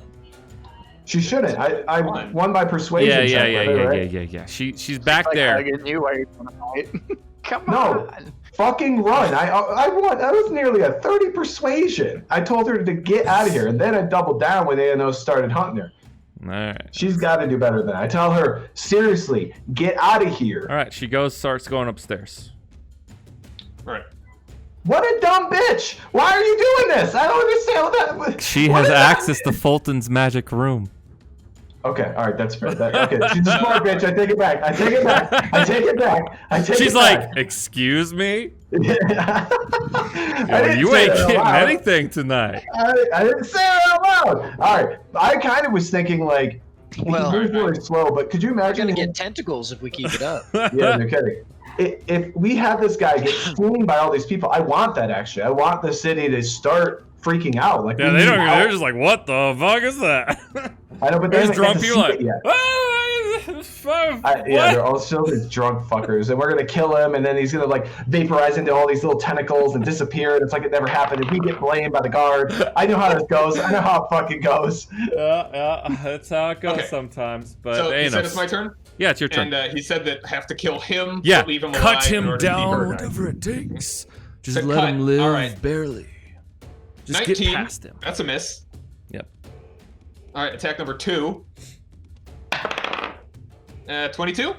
She shouldn't. I Fine. won by persuasion. yeah. She's back Like there. hugging you while you're doing it, right? Come No. on. Fucking run. I won. I was nearly a 30 persuasion. I told her to get out of here, and then I doubled down when ANO started hunting her. All right. She's got to do better than that. I tell her, seriously, get out of here. All right. She starts going upstairs. All right. What a dumb bitch! Why are you doing this? I don't understand what that. She what has is that? access to Fulton's magic room. Okay, all right, that's fair. Okay, she's a smart bitch. I take it back. I take it back. I take it back. I take She's it like, back. excuse me? I Yo, didn't you say ain't that out getting loud. anything tonight. I didn't say it out loud. All right, I kind of was thinking like, Well, he moves really slow, but could you we're imagine? gonna him- get tentacles if we keep it up. Yeah, no kidding. If we have this guy get seen by all these people, I want that actually. I want the city to start freaking out. Like, Yeah, we they need don't. help. They're just like, what the fuck is that? I know, but they There's haven't drunk got to people see like, it yet. what? Yeah, they're all still these drunk fuckers, and we're gonna kill him, and then he's gonna like vaporize into all these little tentacles and disappear, and it's like it never happened, and we get blamed by the guard. I know how this goes. I know how it fucking goes. Yeah, that's how it goes Okay. sometimes. But So hey, you said it's my turn, yeah, it's your turn. and he said that have to kill him. Yeah, but leave him cut alive in him order to be down, heard. whatever it takes. Just So let cut. him live All right. barely. Just 19. get past him. That's a miss. Yep. All right, attack number 2. 22.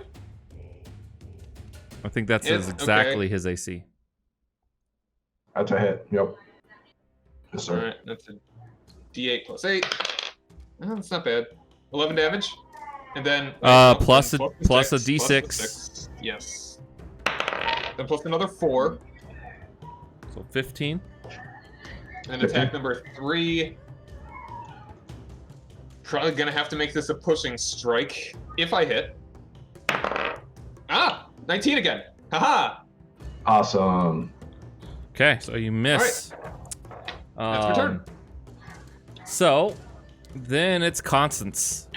I think that's Yeah, exactly his AC. That's a hit. Yep. Yes, All sir. right, that's a D8 plus 8. Oh, that's not bad. 11 damage, and then Plus a six, D6. plus a 6. Yes. Then plus another 4, So 15. and attack number 3. Probably gonna have to make this a pushing strike if I hit. 19 again. Haha. Awesome. Okay, so you miss. That's my turn. So, then it's Constance.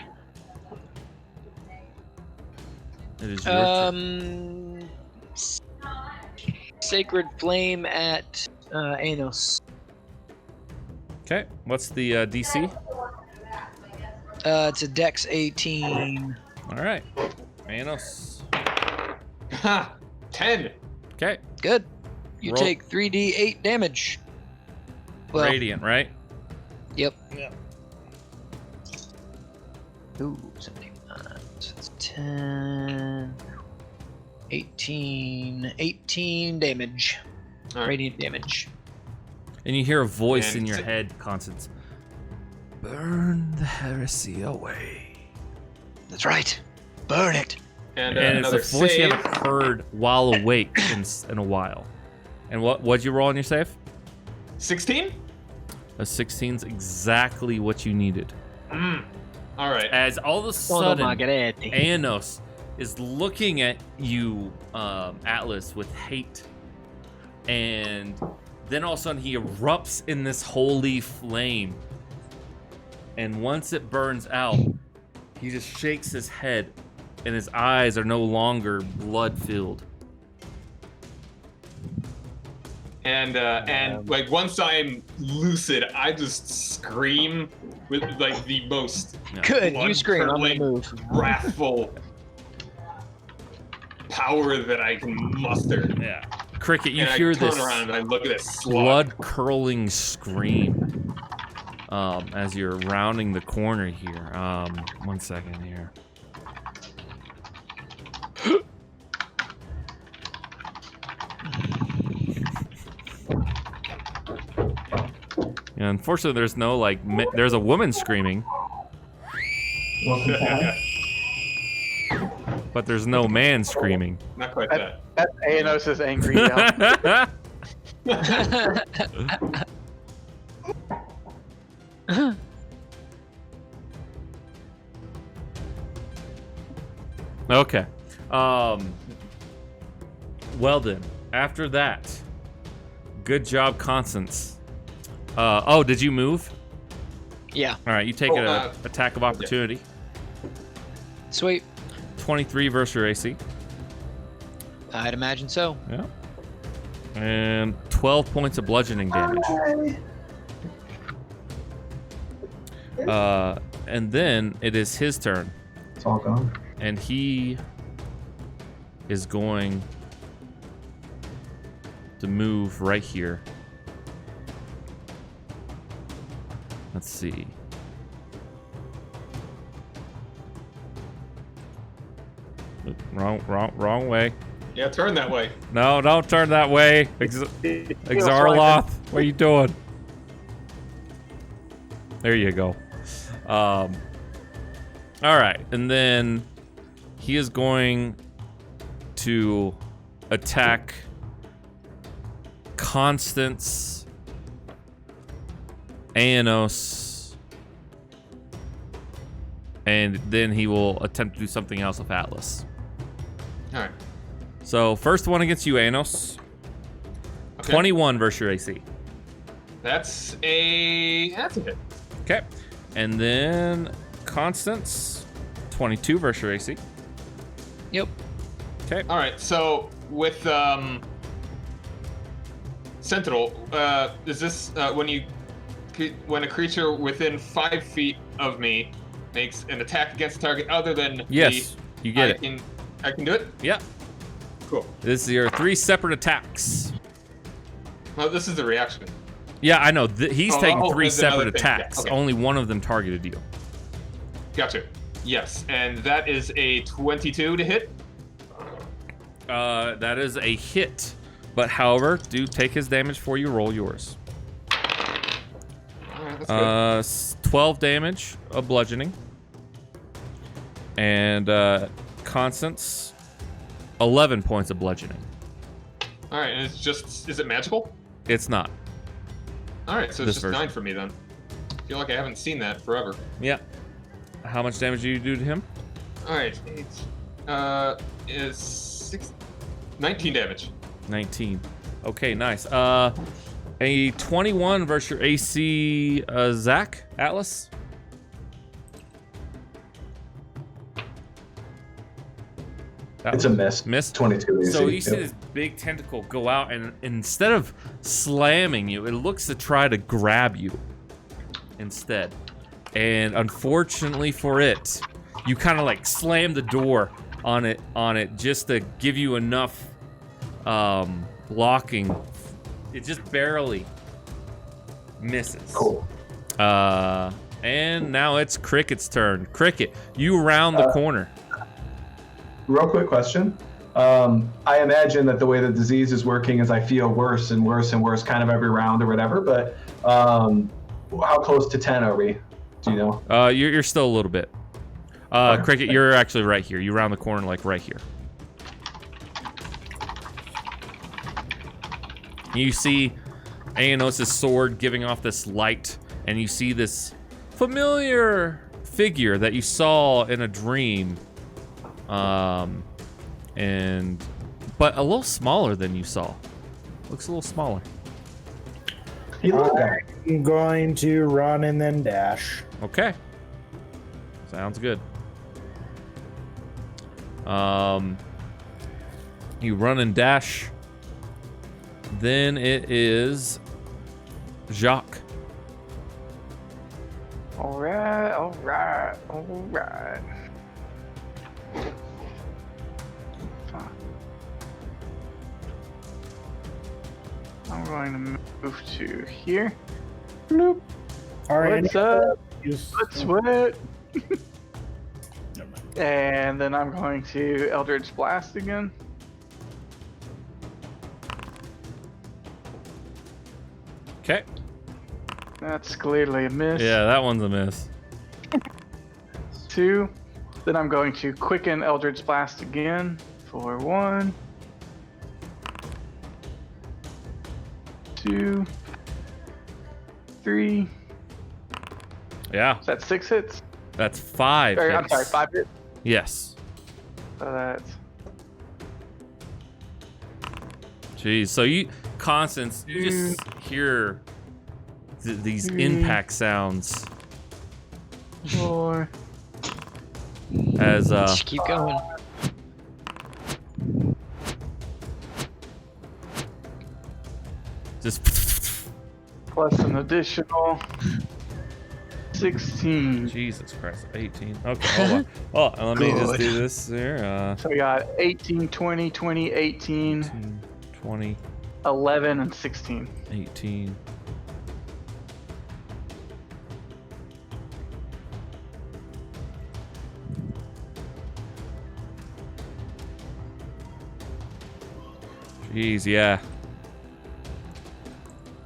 It is your turn. Sacred flame at Anos. Okay, what's the DC? It's a Dex 18. All right, Manos. Ha! 10. Okay, Good. You Roll. take 3d8 damage. Well, Radiant, right? Yep. Yeah. Ooh, 79. So that's 10. 18 damage. All right. Radiant damage. And you hear a voice And in your si- head, Constance. Burn the heresy away. That's right. Burn it. And, And it's another a voice you save. haven't heard while awake in a while. And what'd you roll on your save? 16? A 16's exactly what you needed. All right. As all of a Sono sudden, Margheriti. Anos is looking at you, Atlas, with hate. And then all of a sudden he erupts in this holy flame. And once it burns out, he just shakes his head and his eyes are no longer blood-filled. And like once I'm lucid, I just scream with like the most Good. You scream. I'm gonna blood-curdling, move. wrathful power that I can muster. Yeah. Cricket, you And I hear turn this around and I look at this slug. blood-curdling scream as you're rounding the corner here. 1 second here. Yeah, unfortunately, there's no there's a woman screaming, but there's no man screaming. Not quite that. That's Anos' angry yell. Okay. Well then, after that, good job, Constance. Oh, did you move? Yeah. All right, you take an attack of opportunity. Sweet. 23 versus your AC. I'd imagine so. Yeah. And 12 points of bludgeoning damage. And then it is his turn. It's all gone. And he is going to move right here. Let's see. Oop, wrong way. Yeah, turn that way. No, don't turn that way. Exarloth, what are you doing? There you go. All right, and then he is going to attack Constance, Aenos, and then he will attempt to do something else with Atlas. All right. So first one against you, Aenos. Okay. 21 versus your AC. That's a hit. Okay. And then Constance, 22 versus your AC. Yep. Okay. All right. So with Sentinel, is this when a creature within 5 feet of me makes an attack against a target other than Yes, you get it. I can do it? Yep. Cool. This is your 3 separate attacks. Well, this is the reaction. Yeah, I know. He's taking 3 there's another separate thing. Yeah, attacks. okay. Only one of them targeted you. Gotcha. Yes, and that is a 22 to hit. That is a hit. But however, do take his damage before you roll yours. All right, that's good. 12 damage of bludgeoning. And Constance, 11 points of bludgeoning. All right, and is it magical? It's not. All right, so This it's just version. 9 for me then. I feel like I haven't seen that forever. Yeah. How much damage do you do to him? All right, is 19 damage. 19. Okay, nice. A 21 versus your AC, Zach, Atlas. It's a miss. Miss. 22 AC. So you see Yep. this big tentacle go out, and instead of slamming you, it looks to try to grab you instead. And unfortunately for it, you kind of like slam the door on it just to give you enough blocking. It just barely misses. Cool. And now it's Cricket's turn. Cricket, you round the corner. Real quick question. I imagine that the way the disease is working is I feel worse and worse and worse kind of every round or whatever, but how close to 10 are we? Do you know? You're still a little bit. Cricket, you're actually right here. You round the corner like right here. You see Aenos' sword giving off this light, and you see this familiar figure that you saw in a dream. But a little smaller than you saw. Looks a little smaller. I'm going to run and then dash. Okay. Sounds good. You run and dash. Then it is Jacques. All right. Fine. I'm going to move to here. Bloop. All right. What's up? Use- What's what? Never mind. And then I'm going to Eldritch Blast again. Okay. That's clearly a miss. Yeah, that one's a miss. 2. Then I'm going to quicken Eldritch Blast again for 1, 2, 3. Yeah, Is that 6 hits? that's 5 Or, hits. I'm sorry, 5 hits. Yes. So that's Jeez. So you, Constance, you just hear these impact sounds 4. as Just keep going. just Plus an additional 16. Jesus Christ, 18. Okay, hold on. Oh, let me just do this here. So we got 18, 20, 20, 18, 18, 20, 11, and 16. 18. Jeez, yeah.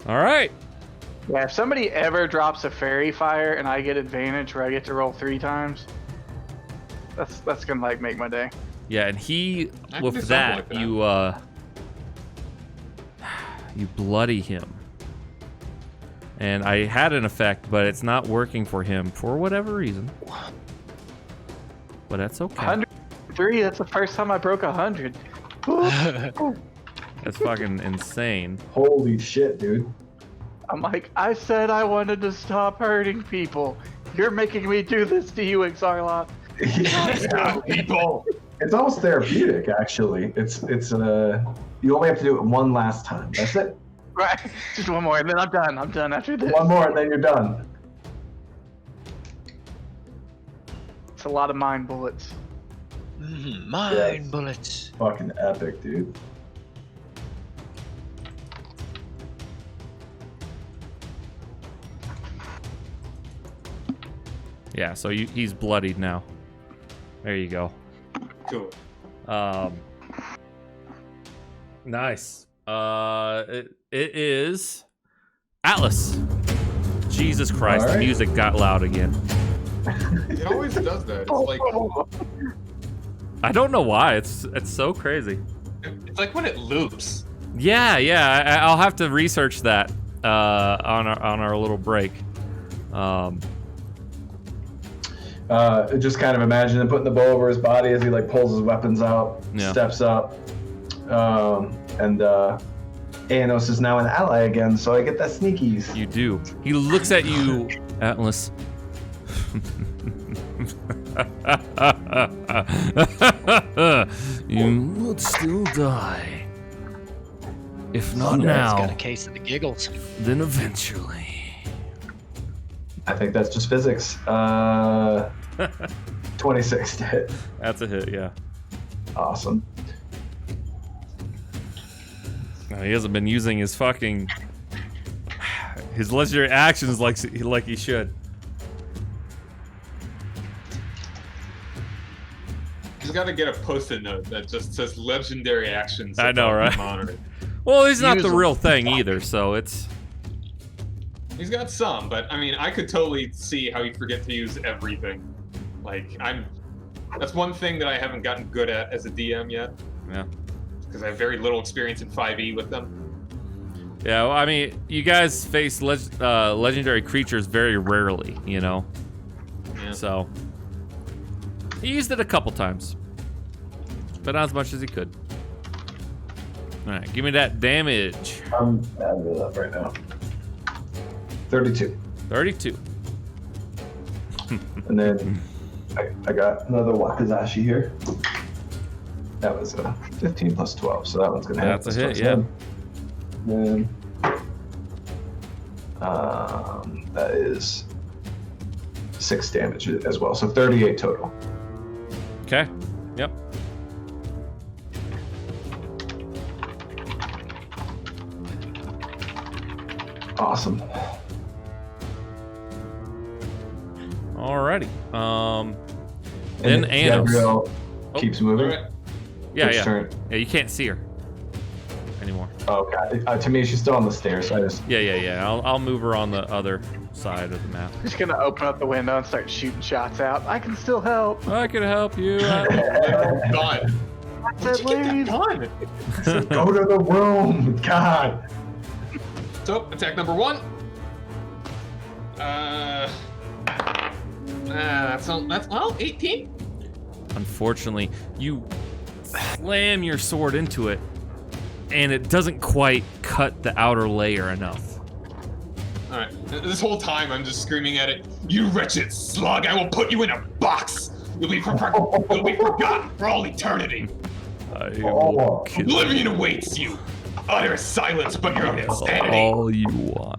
All right. Yeah, if somebody ever drops a fairy fire and I get advantage where I get to roll 3 times, that's gonna like make my day. Yeah, and he I can do with something that, like that. you bloody him. And I had an effect, but it's not working for him for whatever reason. But that's okay. 103. That's the first time I broke 100. That's fucking insane. Holy shit, dude. I'm like, I said I wanted to stop hurting people. You're making me do this to you, Exarlot. Yeah. People. It's almost therapeutic, actually. It's you only have to do it one last time. That's it. Right. Just one more, and then I'm done. I'm done after this. One more, and then you're done. It's a lot of mind bullets. Mine Yes. bullets. Fucking epic, dude. Yeah, so he's bloodied now. There you go. Cool. Nice. It is Atlas. Jesus Christ, All the right. music got loud again. It always does that. It's like I don't know why. It's so crazy. it's like when it loops. Yeah. I'll have to research that on our little break. Just kind of imagine him putting the bow over his body as he like pulls his weapons out, Yeah. steps up, and Aenos is now an ally again, so I get that sneakies. You do. He looks at you, Atlas. You would still die. If not He's got a now, case of the giggles. then eventually. I think that's just physics. 26 to hit. That's a hit, yeah. Awesome. No, he hasn't been using his fucking his legendary actions like he should. He's got to get a post-it note that just says legendary actions. I know, above right? the monitor. Well, he's not Use the them. real thing either, so it's He's got some, but I mean, I could totally see how he'd forget to use everything. Like, that's one thing that I haven't gotten good at as a DM yet. Yeah. Because I have very little experience in 5e with them. yeah. Well, I mean, you guys face legendary creatures very rarely, you know. Yeah. So he used it a couple times, but not as much as he could. All right, give me that damage. I'm adding it up right now. 32. 32. And then I got another Wakizashi here. That was a 15 plus 12, so that one's gonna hit. That's a hit, yeah. Then that is 6 damage as well, so 38 total. Okay. Yep. Awesome. Alrighty. And Then Anos. Gabrielle Oh, keeps moving. Alright. Yeah, Which yeah. turn? Yeah, you can't see her anymore. Oh, God. To me, she's still on the stairs. So I just Yeah. I'll move her on the other side of the map. Just gonna open up the window and start shooting shots out. I can still help. I can help you. God. I Where'd said you get leave. that done? go to the room. God. So, attack number 1. That's well, 18. Unfortunately, you slam your sword into it, and it doesn't quite cut the outer layer enough. All right. This whole time, I'm just screaming at it. You wretched slug! I will put you in a box. You'll be forgotten for all eternity. I Oh. will kill Oblivion awaits you. Utter silence, but your own insanity. all you want.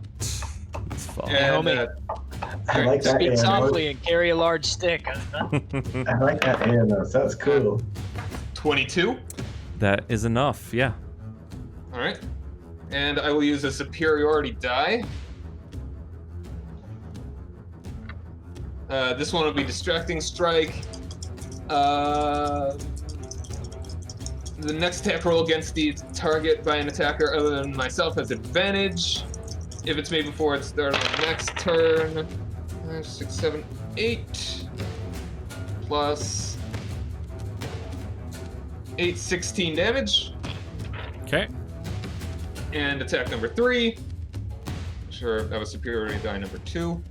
It's fine. And, homie. I like that. Speak Anos. softly and carry a large stick. Huh? I like that. Anos. That's cool. 22. That is enough, yeah. All right. And I will use a superiority die. This one will be distracting strike. The next attack roll against the target by an attacker other than myself has advantage. If it's made before it starts on the next turn. 5, 6, 7, 8. Plus 8, 16 damage. Okay. And attack number 3. Sure, that was superiority die number 2.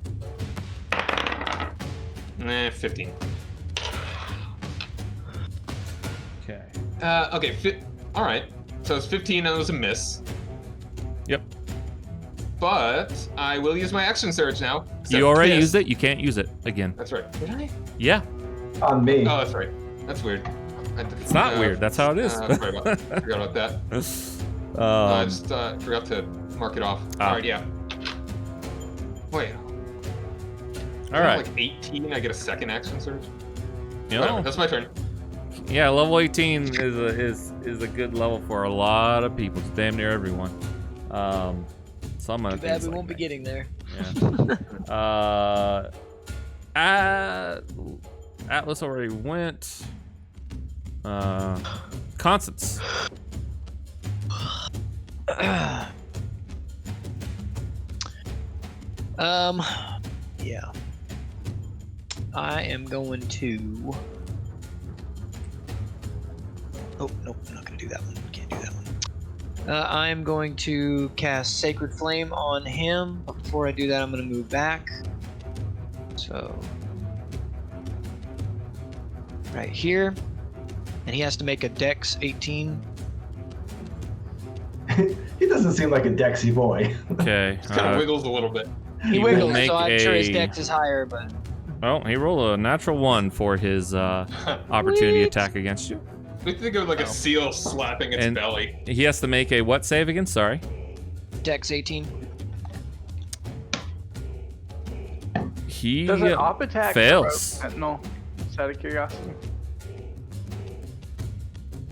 15. Okay. Okay, all right. So it's 15 and it was a miss. Yep. But I will use my action surge now. You already used it. You can't use it again. That's right. Did I? Yeah. On me. Oh, that's right. That's weird. It's not weird. That's how it is. Sorry about, forgot about that. I just forgot to mark it off. All right, yeah. Wait. All right. Like 18, I get a second action surge. You Whatever, know, that's my turn. yeah, level 18 is a good level for a lot of people. It's damn near everyone. Some Too of bad we won't be getting there. Yeah. Atlas already went. Constance. Yeah. I am going to. Oh, nope, I'm not going to do that one. Can't do that one. I am going to cast Sacred Flame on him. But before I do that, I'm going to move back. So. Right here. And he has to make a Dex 18. He doesn't seem like a Dexy boy. Okay. Just kind of wiggles a little bit. He will wiggles, make so I'm sure his a- Dex is higher, but. Oh, he rolled a natural 1 for his opportunity attack against you. We think of like a seal slapping its And- belly. He has to make a what save again? Sorry. Dex 18. He Does an op attack fails. provoke Sentinel? Just out of curiosity.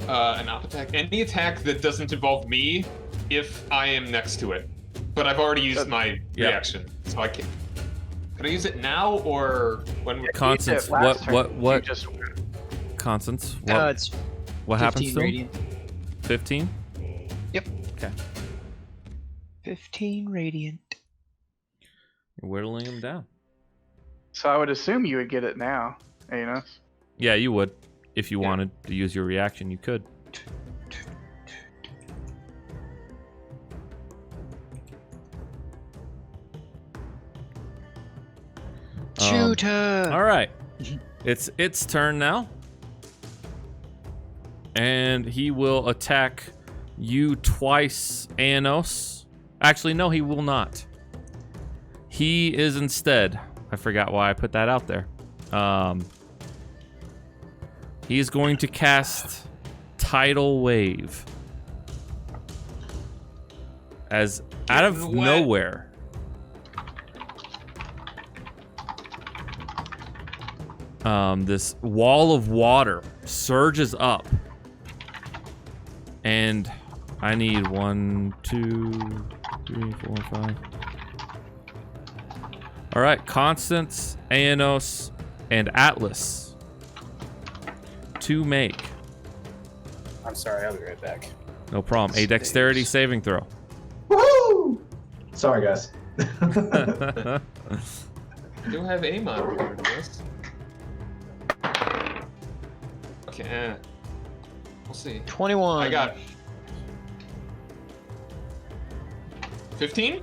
An op attack. Any attack that doesn't involve me, if I am next to it. But I've already used my Yep. reaction, so I can't. Can I use it now or when we're? Constance, You did it last turn. what? You just Constance, It's what happens 15 to him? radiant. 15? Yep. Okay. 15 radiant. You're whittling him down. So I would assume you would get it now, Anos. Yeah, you would. If you wanted to use your reaction, you could. Shooter! All right. It's its turn now. And he will attack you twice, Anos. Actually, no, he will not. He is instead. I forgot why I put that out there. He is going to cast Tidal Wave. As out of Getting wet. nowhere. This wall of water surges up. And I need 1, 2, 3, 4, 5. All right, Constance, Aenos, and Atlas to make. I'm sorry, I'll be right back. No problem. A dexterity saving throw. Woohoo! Sorry, guys. I do have aim on for this. Okay, we'll see. 21. I got 15.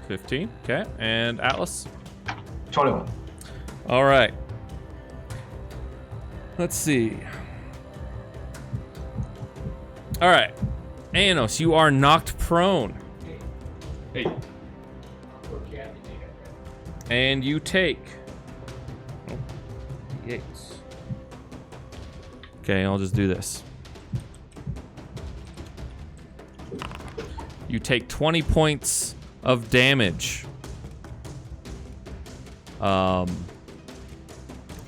15. Okay, and Atlas. 21. All right. Let's see. All right, Aenos, you are knocked prone, Hey, and you take. D8s. Okay, I'll just do this. You take 20 points of damage.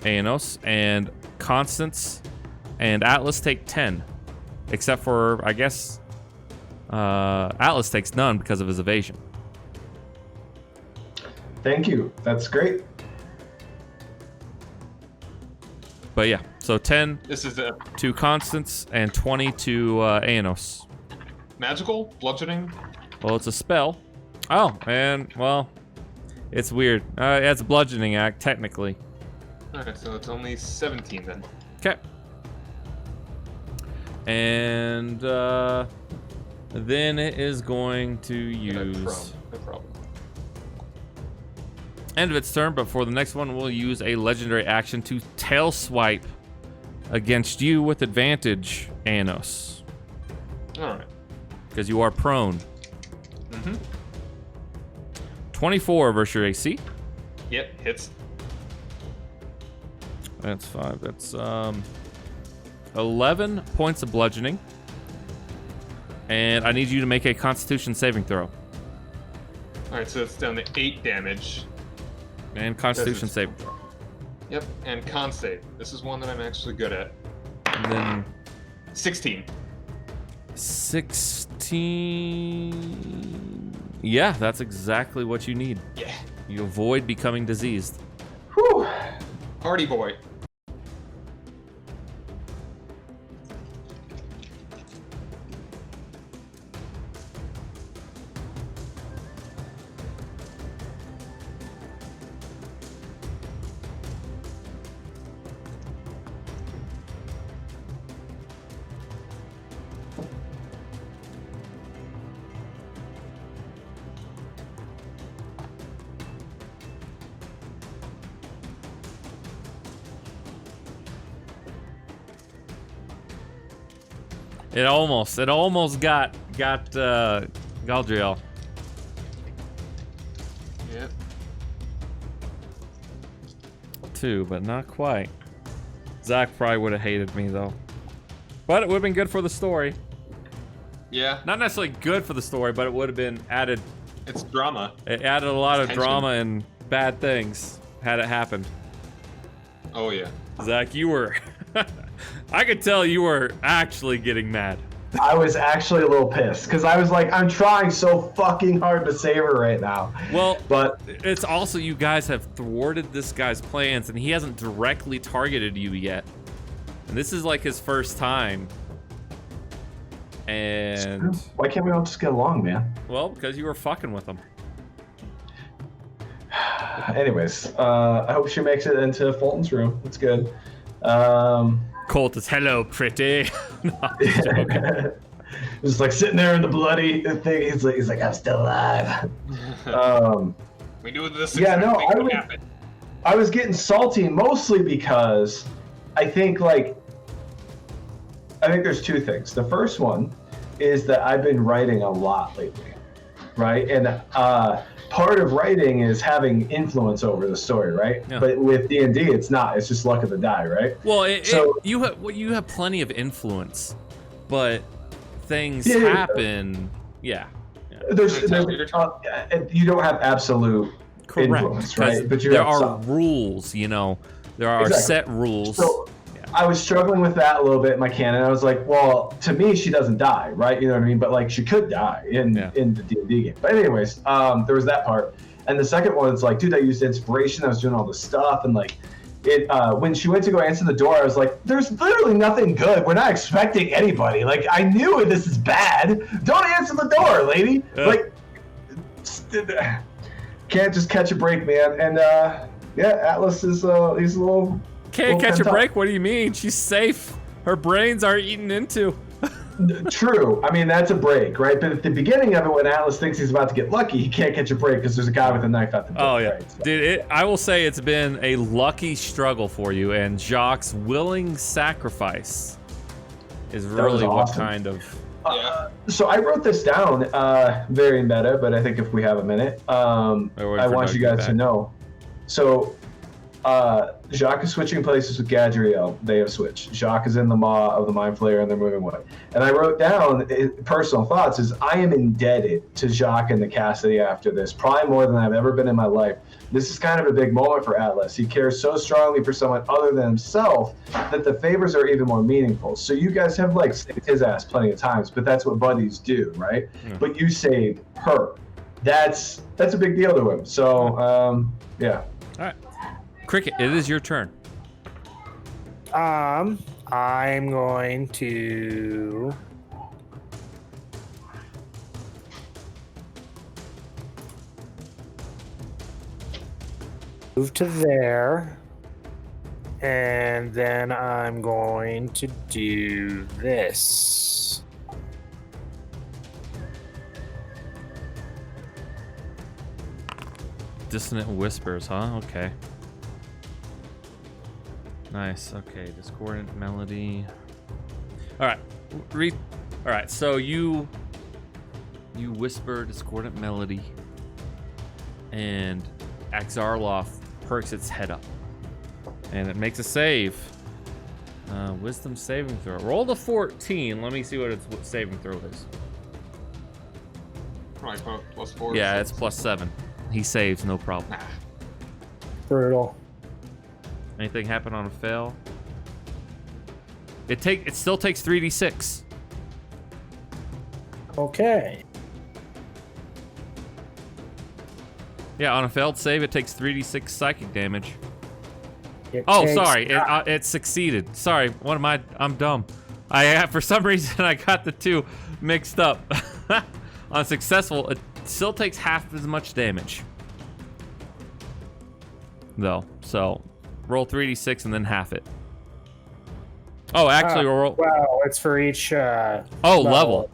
Aenos and Constance and Atlas take 10. Except for, I guess, Atlas takes none because of his evasion. Thank you. That's great. But yeah, so 10 This is a to Constance and 20 to Aenos. magical bludgeoning. Well, it's a spell. Oh, and well, it's weird. It's a bludgeoning act technically. Alright, so it's only 17 then. Okay. And then it is going to use No problem. end of its turn, but for the next one, we'll use a legendary action to tail swipe against you with advantage, Anos, Alright. because you are prone. Mm-hmm. 24 versus your AC. Yep, hits. That's 5. That's 11 points of bludgeoning. And I need you to make a Constitution saving throw. Alright, so it's down to 8 damage. And Constitution Doesn't- saving throw. Yep, and con save. This is one that I'm actually good at. And then 16. 16. Yeah, that's exactly what you need. Yeah. You avoid becoming diseased. Whew. Party boy. It almost got Galdriel. Yep. 2, but not quite. Zach probably would have hated me though. But it would have been good for the story. Yeah, Not necessarily good for the story, but it would have been added. it's drama. It added a lot of Tension. drama and bad things had it happened. Oh yeah. Zach, you were. I could tell you were actually getting mad. I was actually a little pissed because I was like, I'm trying so fucking hard to save her right now. Well, But it's also you guys have thwarted this guy's plans, and he hasn't directly targeted you yet. And this is like his first time. And why can't we all just get along, man? well, because you were fucking with him. Anyways, I hope she makes it into Fulton's room. That's good. Colt is hello, pretty. No, I'm just joking. Just like sitting there in the bloody thing. He's like, I'm still alive. We knew this Yeah, exact no, thing I would would- happen. I was getting salty mostly because I think there's two things. The first one is that I've been writing a lot lately, right? And part of writing is having influence over the story, right? Yeah. But with D&D, it's not. It's just luck of the die, right? Well, So- you have plenty of influence, but things Yeah. happen. Yeah. There's It's your turn. you don't have absolute Correct. influence, Because right? But you there have are some. rules, you know. There are Exactly. set rules. So Yeah. I was struggling with that a little bit in my canon. I was like, well, to me, she doesn't die, right? You know what I mean? But like, she could die in the D&D game. But anyways, there was that part. And the second one is like, dude, I used inspiration. I was doing all this stuff, and like, it when she went to go answer the door, I was like, there's literally nothing good. We're not expecting anybody. Like, I knew this is bad. Don't answer the door, lady. Yeah. Like, can't just catch a break, man. And yeah, Atlas is he's a little. Can't catch a pent up. break? What do you mean? She's safe. Her brains are eaten into. True. I mean, that's a break, right? But at the beginning of it, when Atlas thinks he's about to get lucky, he can't catch a break because there's a guy with a knife at the door. Oh yeah, right? So- dude. I will say it's been a lucky struggle for you, and Jacques' willing sacrifice is was really what awesome. kind of. So I wrote this down, very meta, but I think if we have a minute, wait I for want Doug you to get guys to back. know. So Jacques is switching places with Gadriel. They have switched. Jacques is in the maw of the Mind Flayer, and they're moving away. And I wrote down personal thoughts is I am indebted to Jacques and the Cassidy after this, probably more than I've ever been in my life. This is kind of a big moment for Atlas. He cares so strongly for someone other than himself that the favors are even more meaningful. So you guys have like saved his ass plenty of times, but that's what buddies do, right? Yeah. But you saved her. That's a big deal to him. So yeah. All right, Cricket. It is your turn. I'm going to move to there, and then I'm going to do this. Dissonant whispers, huh? Okay. Nice. Okay, discordant melody. All right. All right. So you whisper discordant melody, and Axarloth perks its head up, and it makes a save. Wisdom saving throw. Roll the 14. Let me see what its saving throw is. Probably +4. Yeah, it's +7. He saves, no problem. Brutal. Anything happen on a fail? It still takes 3d6. Okay. Yeah, on a failed save, it takes 3d6 psychic damage. It Oh, takes- sorry, it succeeded. Sorry, what am I? I'm dumb. For some reason I got the two mixed up. On successful, it still takes half as much damage, though. So roll 3d6 and then half it. Oh, actually, roll. Well, it's for each. Level.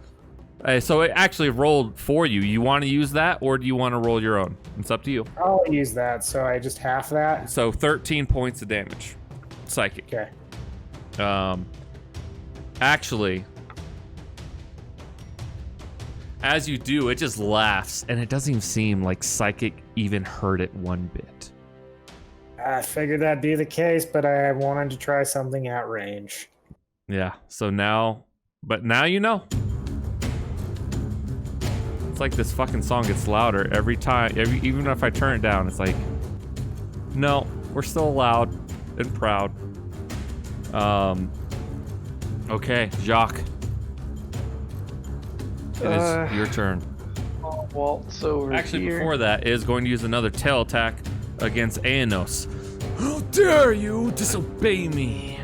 So it actually rolled for you. You want to use that, or do you want to roll your own? It's up to you. I'll use that. So I just half that. So 13 points of damage, psychic. Okay. Actually, as you do, it just laughs, and it doesn't even seem like psychic even hurt it one bit. I figured that'd be the case, but I wanted to try something at range. Yeah. So now, but now you know. It's like this fucking song gets louder every time. Even if I turn it down, it's like, no, we're still loud and proud. Okay, Jacques. It is your turn. I'll waltz over Actually, here. before that, is going to use another tail attack against Aenos. How dare you disobey me?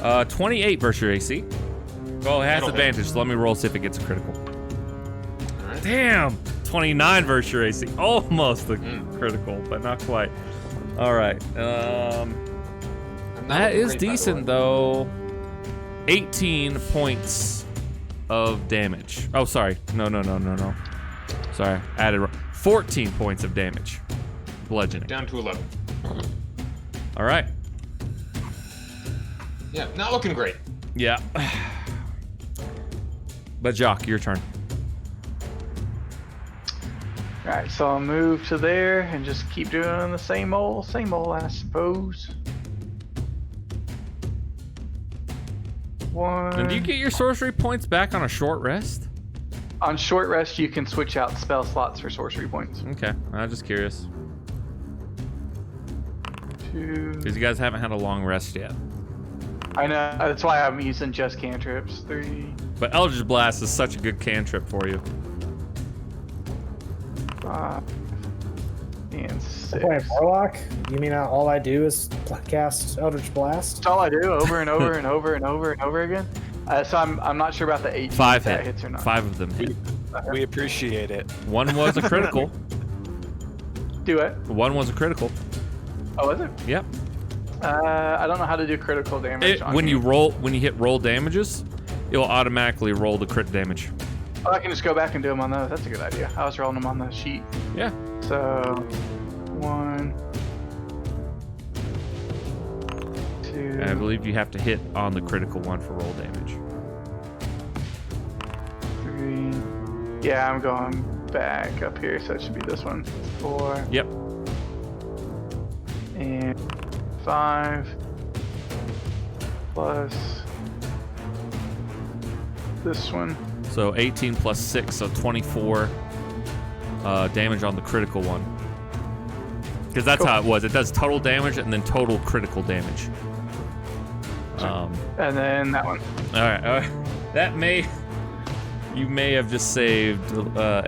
28 versus your AC. Oh, it has That'll advantage, so let me roll, see if it gets a critical. Damn! 29 versus your AC. Almost a critical, but not quite. All right. That is decent, though. 18 points of damage. Oh, sorry. No. Sorry, added 14 points of damage. Bludgeoning. Down to 11. All right. Yeah, not looking great. Yeah. But Jacques, your turn. Alright, so I'll move to there and just keep doing the same old, I suppose. One. And do you get your sorcery points back on a short rest? On short rest, you can switch out spell slots for sorcery points. Okay, I was just curious. 2. Because you guys haven't had a long rest yet. I know, that's why I'm using just cantrips. 3, But Eldritch Blast is such a good cantrip for you. 5, and 6. Wait, Warlock? You mean all I do is cast Eldritch Blast? That's all I do over and over and over and over and over again. So I'm not sure about the 18 5 that hit. hits or not. 5 of them hit. We appreciate it. One was a critical. Do it. One was a critical. Oh, is it? Yep. I don't know how to do critical damage. on When here. you hit roll damages, it will automatically roll the crit damage. Oh, I can just go back and do them on those. That's a good idea. I was rolling them on the sheet. Yeah. So, 1, 2. And I believe you have to hit on the critical one for roll damage. 3. Yeah, I'm going back up here, so it should be this one. 4. Yep. And 5. Plus this one. So 18 plus 6, so 24 damage on the critical one. Because that's how it was. It does total damage and then total critical damage. And then that one. All right. You may have just saved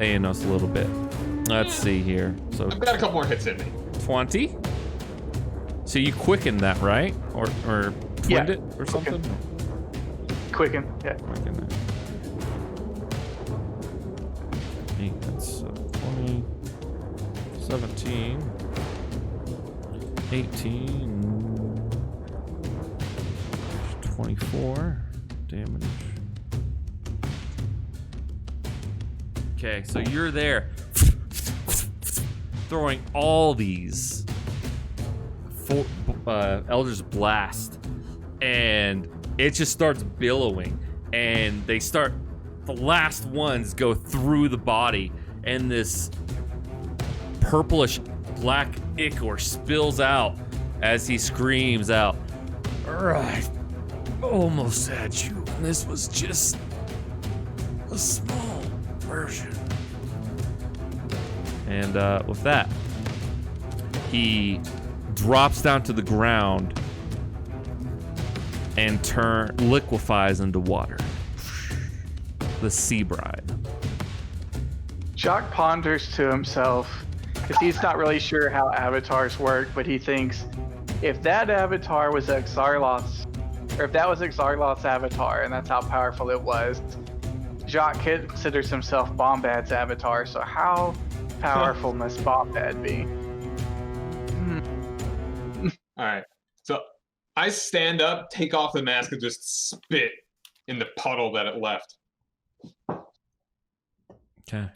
Aenos a little bit. Let's see here. So I've got a couple more hits in me. 20. So you quickened that, right? Or flinned it or something? Quicken, yeah. Quicken it. 8, that's 20, 17, 18, 24 damage. Okay, so you're there throwing all these Eldritch Blast, and it just starts billowing, and the last ones go through the body, and this purplish black ichor spills out as he screams out, "Alright, almost had you, and this was just a small version." And with that, he drops down to the ground and liquefies into water. The Sea Bride. Jock ponders to himself, because he's not really sure how avatars work, but he thinks, if that avatar was Xarloth's, or if that was Xarloth's avatar, and that's how powerful it was, Jock considers himself Bombad's avatar, so how powerful must Bombad be? Alright, so I stand up, take off the mask, and just spit in the puddle that it left. Okay.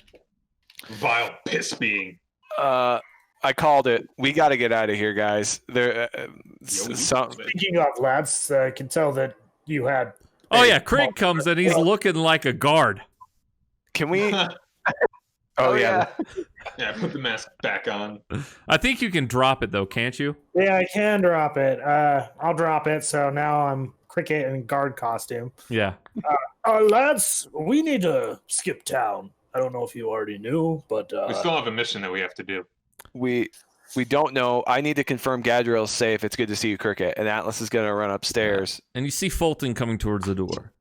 Vile piss being. I called it. We got to get out of here, guys. Speaking of, lads, I can tell that you had. Oh yeah, Craig comes in. He's looking like a guard. Can we? Oh yeah. Yeah, put the mask back on. I think you can drop it though, can't you? Yeah, I can drop it. I'll drop it. So now I'm Cricket in guard costume. Yeah. Lads, we need to skip town. I don't know if you already knew, but We still have a mission that we have to do. We don't know. I need to confirm Gadriel's safe. It's good to see you, Cricket. And Atlas is gonna run upstairs. And you see Fulton coming towards the door.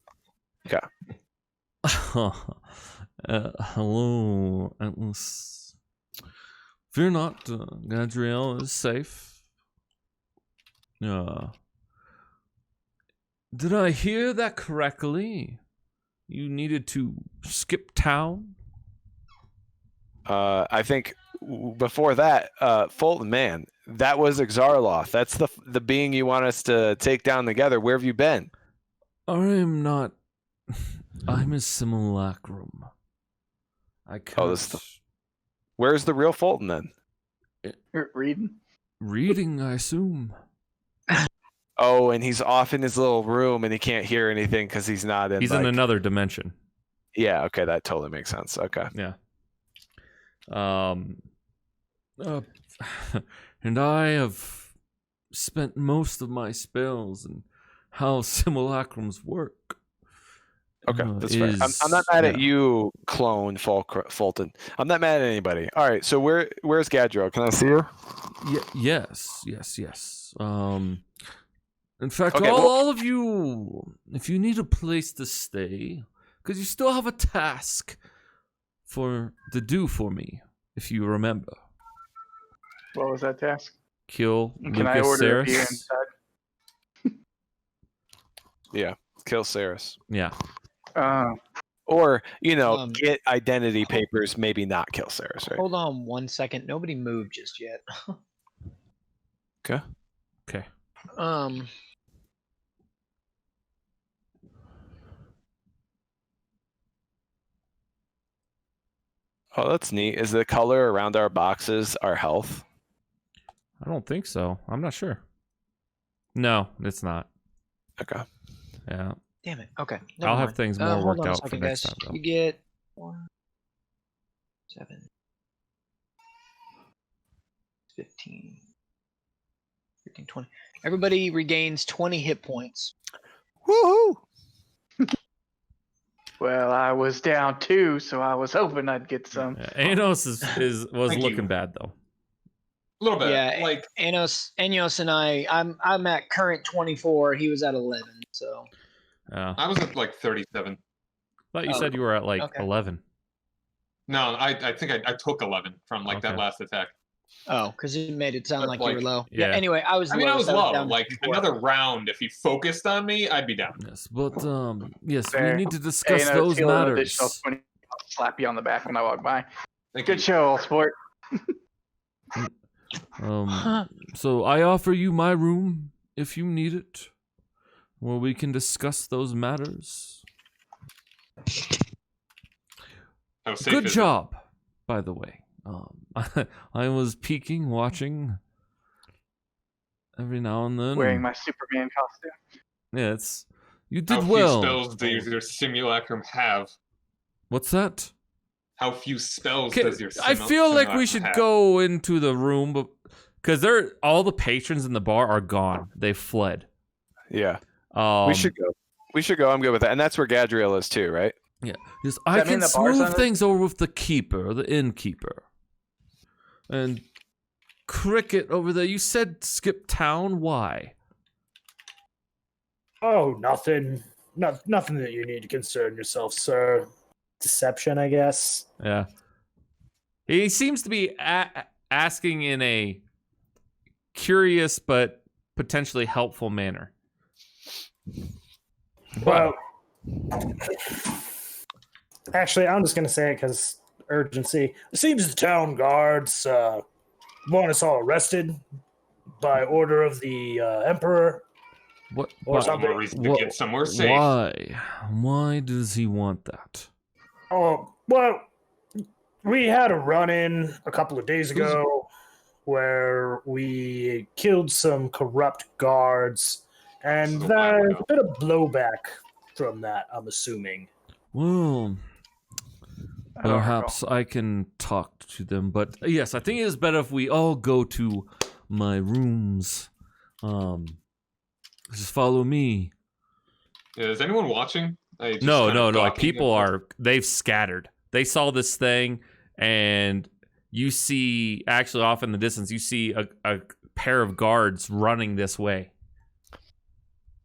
Okay. Hello, Atlas. Fear not, Gadriel is safe. Did I hear that correctly? You needed to skip town? I think before that, Fulton, man, that was Xarloth. That's the being you want us to take down together. Where have you been? I'm not. I'm a simulacrum. I can't. Oh, where's the real Fulton then? You're reading? Reading, I assume. Oh, and he's off in his little room and he can't hear anything because he's not in. He's in another dimension. Yeah. Okay, that totally makes sense. Okay. Yeah. And I have spent most of my spells and how simulacrums work. Okay, that's fair. I'm not mad at you, clone Fulton. I'm not mad at anybody. All right, so where's Gadriel? Can I see her? Yes. In fact, Okay, all of you, if you need a place to stay, because you still have a task to do for me, if you remember. What was that task? Kill Can I Lucas order a beer Saris. inside? Yeah, kill Saris. Yeah. Or, get identity papers, maybe not kill Saris, right? Hold on 1 second. Nobody moved just yet. Okay. Oh, that's neat. Is the color around our boxes our health? I don't think so. I'm not sure. No, it's not. Okay. Yeah. Damn it. Okay. I'll have things more hold worked on a out second, for next guys. time, though. You get 1, 7, 15, 13, 20. Everybody regains 20 hit points. Woohoo! Well, I was down 2, so I was hoping I'd get some. Yeah, Anos was Thank looking you. bad though. A little bit. Yeah, Like, Enos and I'm at current 24. He was at 11. So I was at like 37. Thought you said you were at like okay. 11. No, I think I took 11 from like that Okay. last attack. Oh, because it made it sound But, like you were low. yeah. Anyway, I was. I mean, I was lowest. low. down Like before. another round, if he focused on me, I'd be down. Yes, but yes, Fair. we need to Hey, discuss you know, those steal an matters. additional 20, I'll slap you on the back when I walk by. Thank Good you. show, old sport. So I offer you my room if you need it, where we can discuss those matters. How safe Good is it? job, by the way. I was peeking, watching every now and then. Wearing my Superman costume. Yeah, you How did few well. spells does your simulacrum have? What's that? How few spells Okay, does your I feel like we simulacrum should have? go into the room, but because all the patrons in the bar are gone. They fled. Yeah. We We should go. We should go. I'm good with that. And that's where Gadriel is too, right? Yeah. Yes, I that mean can the bar's smooth on it? things over with the keeper, the innkeeper. And Cricket over there, you said skip town. Why? Oh, nothing. Nothing that you need to concern yourself, sir. Deception, I guess. Yeah. He seems to be asking in a curious but potentially helpful manner. Well, actually, I'm just going to say it because urgency. It seems the town guards want us all arrested by order of the Emperor. What? Or why- something. More reason to Wha- get somewhere safe. Why? Why does he want that? Oh, well, we had a run-in a couple of days ago where we killed some corrupt guards, and A while there's ago. a bit of blowback from that, I'm assuming. Well, I don't perhaps I can talk to them, but yes, I think it is better if we all go to my rooms. Just follow me. Yeah, is anyone watching? No. Like people they've scattered. They saw this thing, and you see, actually, off in the distance, you see a pair of guards running this way.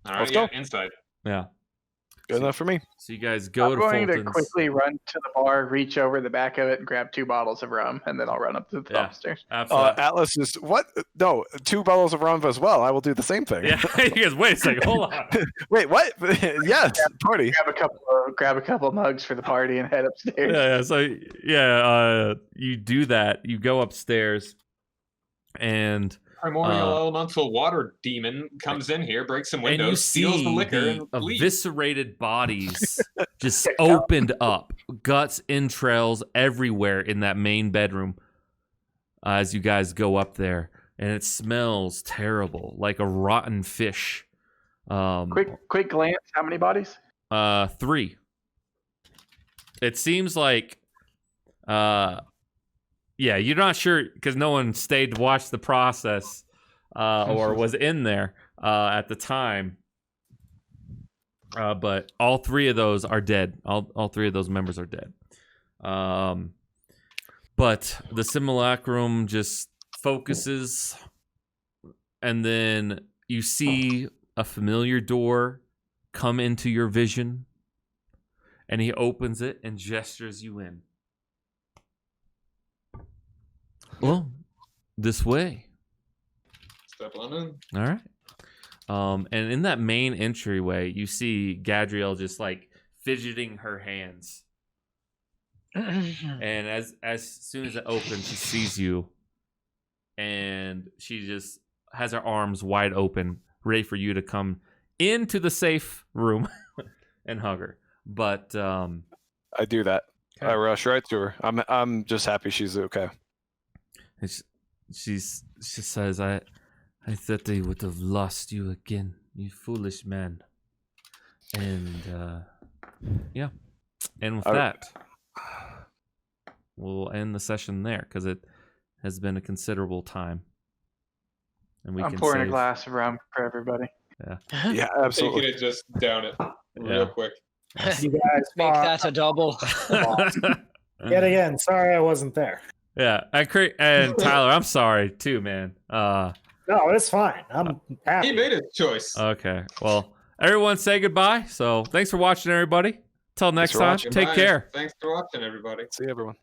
All right, Let's yeah, go. inside. Yeah. Good enough for me. So you guys go I'm to going to Fulton's. quickly run to the bar, reach over the back of it, and grab 2 bottles of rum, and then I'll run up to the Yeah. upstairs. Absolutely. Atlas is what? No, 2 bottles of rum as well. I will do the same thing. Yeah, you guys, wait a second, hold on. Wait, what? Yes, party. Grab a couple mugs for the party and head upstairs. Yeah, so you do that. You go upstairs, and Primordial elemental water demon comes in here, breaks some and you windows, steals see the liquor, the and leaves. eviscerated bodies just opened up, guts, entrails everywhere in that main bedroom. As you guys go up there, and it smells terrible, like a rotten fish. Quick glance. How many bodies? 3. It seems like, yeah, you're not sure because no one stayed to watch the process or was in there at the time. But all 3 of those are dead. All 3 of those members are dead. But the simulacrum just focuses, and then you see a familiar door come into your vision, and he opens it and gestures you in. Well, this way. Step on in. All right. And in that main entryway, you see Gadriel just like fidgeting her hands. And as soon as it opens, she sees you, and she just has her arms wide open, ready for you to come into the safe room and hug her. But I do that. Okay. I rush right to her. I'm just happy she's okay. she says, I thought they would have lost you again, you foolish man. And yeah, and with that, we'll end the session there because it has been a considerable time. And we I'm can pouring save. a glass of rum for everybody. Yeah, Taking absolutely. it, just down it real Yeah. quick. You guys Make fought that a double. yet again. Sorry I wasn't there. Yeah, and Tyler, I'm sorry too, man. No, it's fine. I'm happy. He made his choice. Okay, well, everyone say goodbye. So thanks for watching, everybody. Till next for time, watching. take Bye. care. Thanks for watching, everybody. See you, everyone.